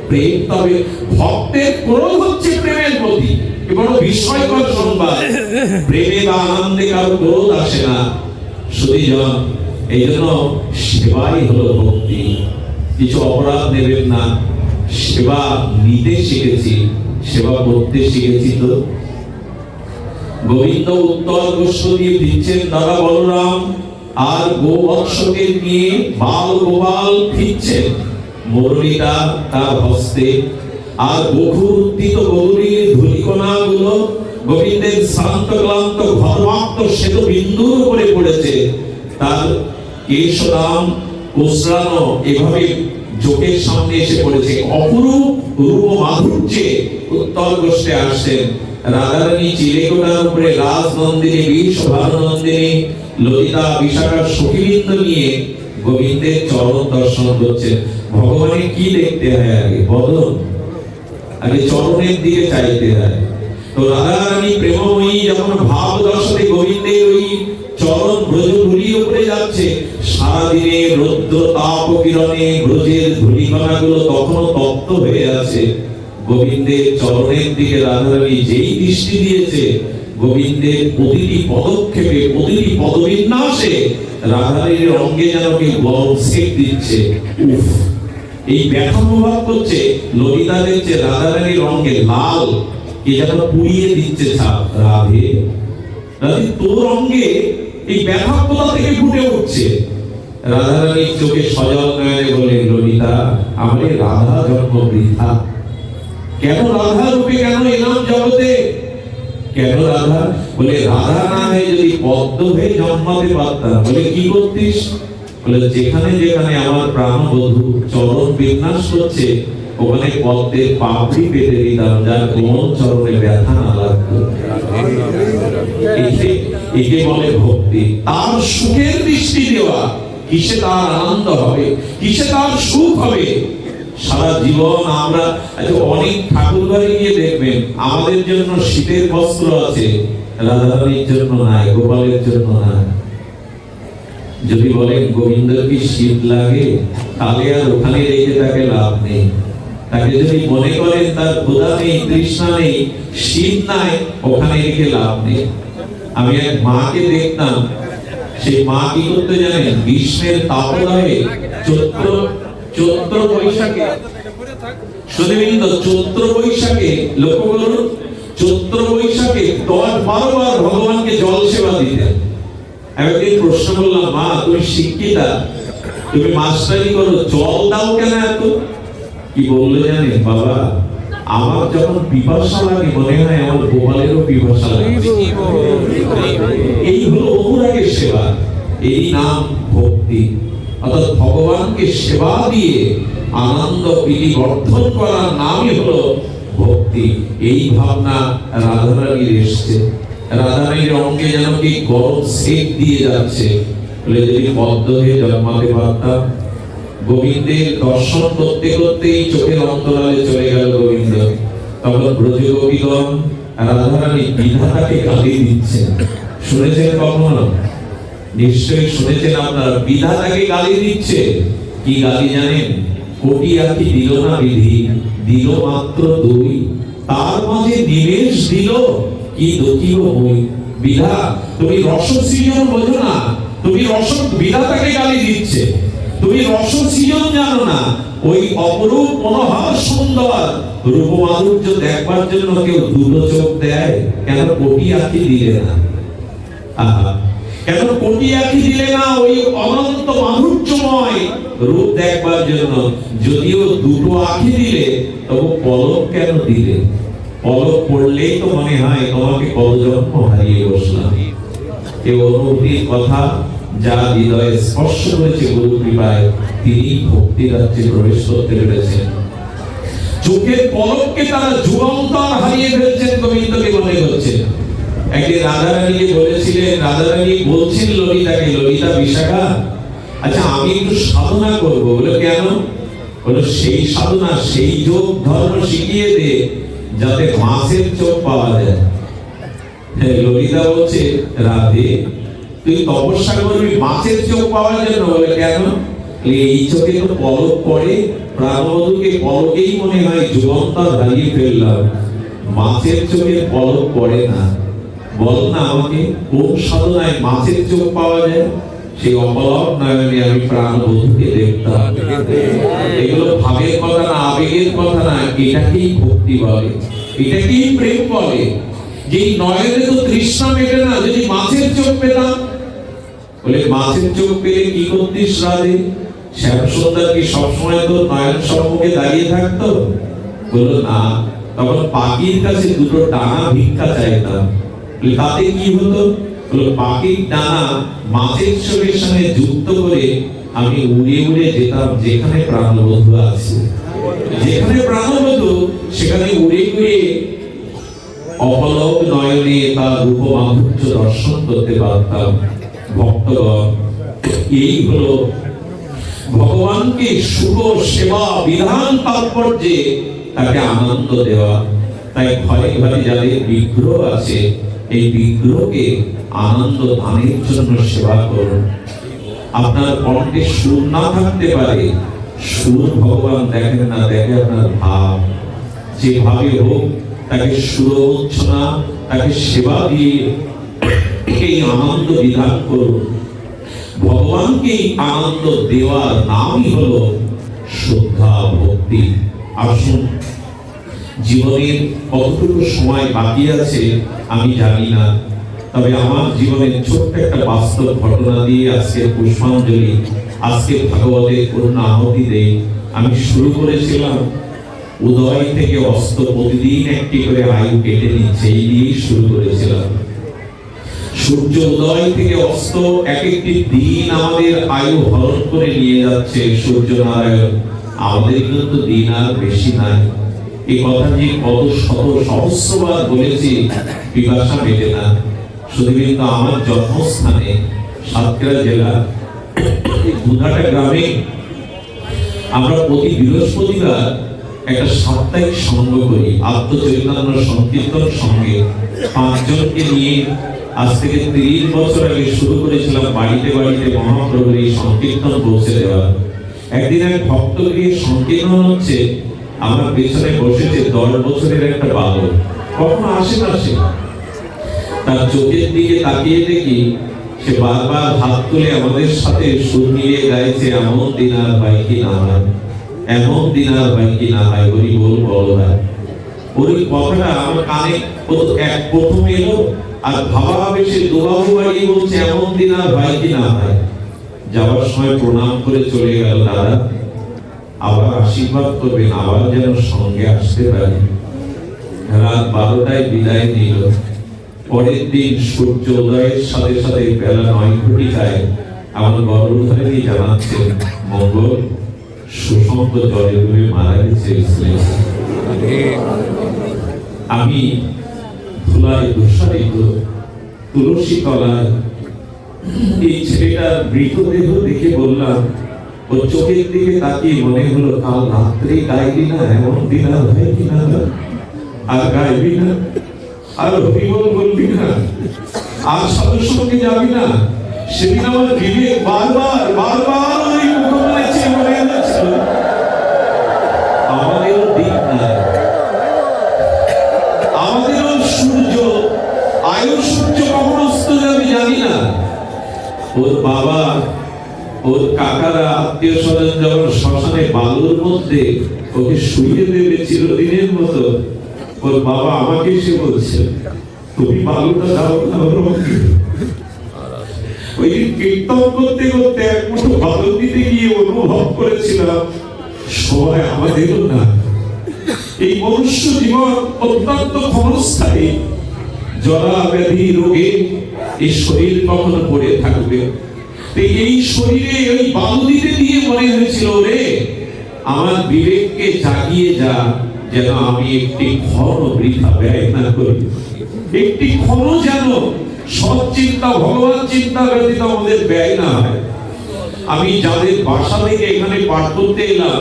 প্রেম তবে ভক্তের ক্রোধ হচ্ছে প্রেমের প্রতি। বড় বিস্ময়কর সংবাদ, প্রেমে বা আনন্দে কারো ক্রোধ আসে না। সুধীজন, এই জন্য সেবাই হলো ভক্তি। কিছু অপরাধ নেবেন না, সেবা নিতে শিখেছি, সেবা করতে শিখেছি। তো গোবিন্দ উত্তর গোষ্ঠ দিয়ে ফিরছেন দাদা বলরাম, আর গোবৎসকে নিয়ে বাল গোপাল ফিরছেন মুরলীটা তার হস্তে, আর বধূর উত্থিত গৌরীর ধূলিকণা গুলো গোবিন্দের শ্রান্ত ক্লান্ত ঘর্মাক্ত শ্বেত বিন্দুর উপরে পড়েছে। তার কেশরাম কোসরানো এভাবে চোখের সামনে এসে পড়েছে। অপরূপ রূপ মাধুর্যে উত্তর গোষ্ঠে আসছেন রাধারানী চিলেকোঠার উপরে রাজনন্দিনী বিশ্বভানুনন্দিনী ললিতা বিশাখার সখীবৃন্দ নিয়ে গোবিন্দের চরণ দর্শন করছেন। ভগবানের কি দেখতে হয় আগে? বদন, আগে চরণের দিকে চাইতে হয়। তো রাধারানী প্রেমময়ী যখন ভাব দর্শনে গোবিন্দের ওই চরণ ব্রজ ধুলির উপরে যাচ্ছে, সারাদিনে রৌদ্র তাপ কিরণে ব্রজের ধূলিকণাগুলো তখনও তপ্ত হয়ে আছে। গোবিন্দের চরণের দিকে রাধারানী যেই দৃষ্টি দিয়েছে, গোবিন্দের প্রতিটি পদক্ষেপে প্রতিটি পদবিন্যাসে রাধারানীর অঙ্গে যেন কেউ গরম সেক দিচ্ছে। উফ, এই ব্যথা অনুভব করছে। ললিতা দেখছে রাধারানীর অঙ্গে লাল কে যেন পুড়িয়ে দিচ্ছে ছাপ। রাধে রাধে, তোর অঙ্গে এই ব্যথা কোথা থেকে ফুটে উঠছে? রাধারানীর চোখে সজল নয়নে বলে, ললিতা, আমাদের রাধা জন্ম বৃথা। কেন রাধা রূপে কেন এলাম জগতে? কেন রাধা? বলে রাধা না হয়ে যদি পদ্ম হয়ে জন্মাতে পারতাম। বলে কি করতিস? বলে যেখানে যেখানে আমার প্রাণবধূ চরণ বিন্যাস করছে ওখানে পদ্মের পাপড়ি পেতে দিতাম, যার কোন চরণে ব্যথা না লাগতো। একে বলে ভক্তি। তার সুখের দৃষ্টি দেওয়া, কিসে তার আনন্দ হবে, কিসে তার সুখ হবে। সারা জীবন আমরা অনেক ঠাকুর ঘরে গিয়ে দেখবেন আমাদের জন্য শীতের বস্ত্র আছে, রাধারানীর জন্য নাই, গোপালের জন্য নাই। যদি বলেন গোবিন্দর কি শীত লাগে, তাহলে আর ওখানে রেখে তাকে লাভ নেই। তাকে যদি মনে করেন তার ক্ষুধা নেই, তৃষ্ণা নেই, শীত নাই, ওখানে রেখে লাভ নেই। আমি এক মাকে দেখতাম, সেই মা কি করতে জানেন? গ্রীষ্মের তাপদাহে চৈত্র বৈশাখে, সুধীবৃন্দ, চৈত্র বৈশাখে লক্ষ্য করুন, চৈত্র বৈশাখে 10-12 বার ভগবানকে জল সেবা দিতেন। একদিন প্রশ্ন করলাম, মা তুমি শিক্ষিতা, তুমি মাস্টারি করো, জল দাও কেন এত? কি বললো জানেন? বাবা, আমার যখন পিপাসা লাগে মনে হয় আমার গোপালেরও পিপাসা লাগে। এই হলো অনুরাগের সেবা, এই নাম ভক্তি। অর্থাৎ ভগবানকে সেবা দিয়ে আনন্দ প্রীতি বর্ধন করার নামই হলো ভক্তি। এই ভাবনা রাধারানীর এসছে। রাধারানীর অঙ্গে যেন কি গরম সেক দিয়ে যাচ্ছে। বলে যদি পদ্ম হয়ে জন্মাতে পারতাম। গোবিন্দের দর্শন করতে করতেই চোখের অন্তরালে চলে গেল গোবিন্দ। তখন ব্রজগোপীগণ রাধারানী বিধাতাকে গালি দিচ্ছেন। শুনেছেন কখনো? নিশ্চয়ই শুনেছেন আপনারা। বিধাতাকে গালি দিচ্ছে। কি গালি জানেন? কোটি আঁখি দিল না বিধি, দিল মাত্র 2, তার মাঝে নিমেষ দিল কি দকিব মই। বিধা, তুমি রস সৃজন বোঝো না, তুমি রস, বিধাতাকে গালি দিচ্ছে। তুমি রস সৃজন জানো না। ওই অপরূপ মনোহর সুন্দর রূপ মাধুর্য দেখবার জন্য কেউ দুটো চোখ দেয়, কেন কোটি আঁখি দিলে না? আহা, কেন কোটি আঁখি দিলে না ওই অনন্ত মাধুর্যময় রূপ দেখবার জন্য? যদিও দুটো আঁখি দিলে, তবু পলক কেন দিলে? পলক পড়লেই তো মনে হয় তোমাকে কত জন্ম হারিয়ে বসলাম। এই অনুভূতির কথা যা হৃদয়ে স্পর্শ করেছে গুরু কৃপায়, তিনি ভক্তি রাজ্যে প্রবেশ করতে পেরেছেন। চোখের পলককে তারা যুগান্তর হারিয়ে ফেলছেন গোবিন্দকে মনে হচ্ছে। একদিন রাধারানীকে বলেছিলেন, রাধারানী বলছেন ললিতাকে, ললিতা বিশাখা, আচ্ছা আমি একটু সাধনা করবো। বলে কেন? বলে সেই সাধনা, সেই যোগ ধর্ম শিখিয়ে দে যাতে মাছের চোখ পাওয়া যায়। ললিতা বলছে, রাধে তুই তপস্যা করবি মাছের চোখ পাওয়ার জন্য? বলে কেন? এই চোখে তো পলক পড়ে, প্রাণবধূকে পলকেই মনে হয় যুগান্তর হারিয়ে ফেললাম, মাছের চোখে পলক পড়ে না। বল না আমাকে, কোন সাধনায় মাছের চোখ পাওয়া যায়? সেই অপলক নয়নে আমি প্রাণবধূকে দেখতাম। এগুলো ভাবের কথা না, আবেগের কথা না, এটাকেই ভক্তি বলে, এটাকেই প্রেম বলে। যে নয়নে তো তৃষ্ণা মেটে না, যদি মাছের চোখ পেতাম। বলে মাছের চোখ পেলে কি করতিস রাধে? শ্যামসুন্দর কি সবসময় তো নয়ন সম্মুখে দাঁড়িয়ে থাকতো? বলল না, তখন পাখির কাছে দুটো ডানা ভিক্ষা চাইতাম। তাতে কি হতো? বলল পাখির ডানা মাছের চোখের সঙ্গে যুক্ত করে আমি উড়ে উড়ে যেতাম যেখানে প্রাণবন্ধু আছে। যেখানে প্রাণবন্ধু সেখানে উড়ে উড়ে অপলক নয়নে তার রূপ মাধুর্য দর্শন করতে পারতাম। ভক্তগণ, এই হলো ভগবানকে শুভ সেবা বিধান তাৎপর্যে তাকে আনন্দ দেওয়া। তাই ঘরে ঘরে যাদের বিগ্রহ আছে, এই বিগ্রহকে আনন্দ দানের জন্য সেবা করুন। আপনার কণ্ঠে সুর না থাকতে পারে, সুর ভগবান দেখেন না, দেখে আপনার ভাব। যেভাবে হোক তাকে সুরোচ্ছনা, তাকে সেবা দিয়ে এই আনন্দ বিধান করুন। ভগবানকে আনন্দ দেওয়ার নামই হলো শ্রদ্ধা ভক্তি। আসুন, জীবনের কতটুকু সময় বাকি আছে আমি জানি না, তবে আমার জীবনের ছোট্ট একটা বাস্তব ঘটনা দিয়ে আজকে পুষ্পাঞ্জলি, আজকে ভাগবতের করুণা আহতি দেই। আমি শুরু করেছিলাম উদয় থেকে অস্ত প্রতিদিন একটি করে আয়ু কেটে নিচ্ছে, এই দিয়েই শুরু করেছিলাম। সূর্য উদয় থেকে অস্ত এক একটি দিন আমাদের আয়ু হরণ করে নিয়ে যাচ্ছে সূর্য নারায়ণ। আমাদের কিন্তু দিন আর বেশি নাই। এই কথা যে কত শত সহস্রবার বলেছি, পিপাসা মেটে না। শুধু কিন্তু আমার জন্মস্থানে সাতক্ষীরা জেলা বুধাটা গ্রামে আমরা প্রতি বৃহস্পতিবার একটা সাপ্তাহিক সঙ্গ করি, আত্মচৈতন্য সংকীর্তন সঙ্গে। 5 জনকে নিয়ে আজ থেকে 30 বছর আগে শুরু করেছিলাম বাড়িতে বাড়িতে মহাপ্রভুর এই সংকীর্তন পৌঁছে দেওয়া। একদিন এক ভক্ত গিয়ে সংকীর্তন হচ্ছে, আমার পেছনে বসেছে 10 বছরের একটা বালক। কখনো আসে না সে, তার চোখের দিকে তাকিয়ে দেখি সে বারবার হাত তুলে আমাদের সাথে সুর মিলিয়ে গাইছে, এমন দিন আর হয় কি না হয়, এমন দিন আর হয় কি না হয়, হরি বল বড় হয়। ওই কথাটা আমার কানে প্রথম এলো, আর ভাবা বেশি দোবাবু বাড়ি বলছে এমন দিন আর হয় কি না হয়। যাওয়ার সময় প্রণাম করে চলে গেল, দাদা আবার আশীর্বাদ করবেন, আবার যেন সঙ্গে আসতে পারি। রাত 12টায় বিদায় নিল। পরের দিন সূর্য উদয়ের সাথে সাথে বেলা 9 ঘটিকায় আমার গর্ভধারিণী জানাচ্ছেন, মঙ্গল সুসন্ত জলে ডুবে মারা গেছে। আমি ধুলায় দূষায়িত তুলসী তলায় এই ছেলেটার মৃতদেহ দেখে বললাম, ও চোখের দিকে তাকিয়ে মনে হলো কাল রাত্রে গাইবি না, এমন দিন আর হয় কি না, আর গাইবি না, আর হরিবল বলবি না, আর সাধুর সঙ্গে যাবি না। সেদিন আমার বিবেক বারবার বারবার ওই মুখে মনে হচ্ছে আমাদেরও দিক নাই, আমাদেরও সূর্য, আয়ু সূর্য কখন অস্ত যাবে জানি না। ওর বাবা, ওর কাকারা, আত্মীয় স্বজন যখন শ্মশানে বালুর মধ্যে ওকে শুইয়ে দেবে চিরদিনের মতো, ওর বাবা আমাকে এসে বলছে, তুমি বালুটা দাও না। ওই দিন কীর্তন করতে করতে এক মুঠো বালু দিতে গিয়ে অনুভব করেছিলাম সময় আমাদেরও না। এই মনুষ্য জীবন অত্যন্ত ক্ষণস্থায়ী। জরা ব্যাধি রোগে এই শরীর কখনো পড়ে থাকবে। এই শরীরে ওই বালু দিতে দিয়ে মনে হয়েছিল, রে আমার বিবেককে জাগিয়ে যা, যেন আমি একটি ক্ষণ বৃথা ব্যয় না করি। একটি ক্ষণ যেন সৎ চিন্তা, ভগবান চিন্তা ব্যতীত আমাদের ব্যয় না হয়। আমি যাদের বাসা থেকে এখানে পাঠ করতে এলাম,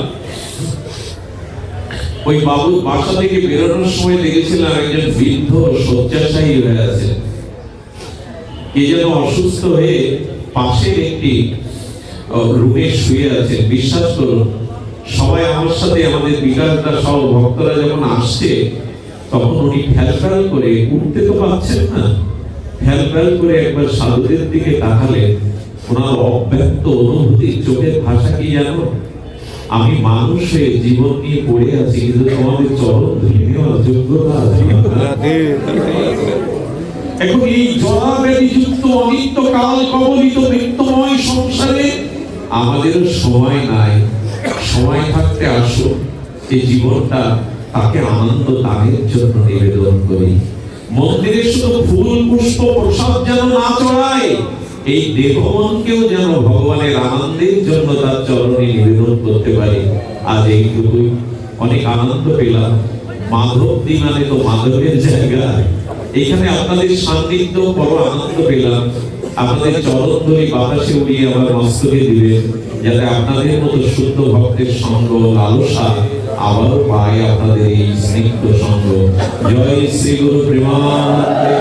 ওই বাবুর বাসা থেকে বেরোনোর সময় দেখেছিলাম একজন বৃদ্ধ শয্যাশায়ী হয়ে আছে। কে যেন অসুস্থ হয়ে পাশের একটি রুমে শুয়ে আছে। বিশ্বাস করুন, সবাই আমার সাথে, আমাদের বিকাশটা সহ ভক্তরা যখন আসছে, তখন উনি ফ্যাল করে, উঠতে তো পারছেন না, ফ্যাল করে একবার সাধুদের দিকে তাকালেন। ওনার অব্যক্ত অনুভূতি, চোখের ভাষা কি জানো? আমি মানুষ হয়ে জীবন নিয়ে পড়ে আছি, কিন্তু তোমাদের চরণ ধরে নেওয়ার যোগ্যতা আছে না। এখন এই জরাব্যাধিযুক্ত অনিত্য কাল কবলিত মৃত্যুময় সংসারে আমাদের সময় নাই। সময় থাকতে আসো এই জীবনটা তাকে আনন্দ দানের জন্য নিবেদন করি। মন্দিরে শুধু ফুল পুষ্প প্রসাদ যেন না চড়ায়, এই দেহ মনকেও যেন ভগবানের আনন্দের জন্য তার চরণে নিবেদন করতে পারি। আজ এইটুকুই, অনেক আনন্দ পেলাম। মাধব দি মানে তো মাধবের জায়গা, এখানে আপনাদের সান্নিধ্য বড় আনন্দ পেলাম। আপনাদের চরণ ধরে বাতাসে উড়িয়ে আমার মস্তকে দিবেন, যাতে আপনাদের মতো শুদ্ধ ভক্তের সঙ্গ লালসা আবারও পাই আপনাদের এই স্নিগ্ধ সঙ্গ। জয় শ্রী গুরু প্রেমানন্দে।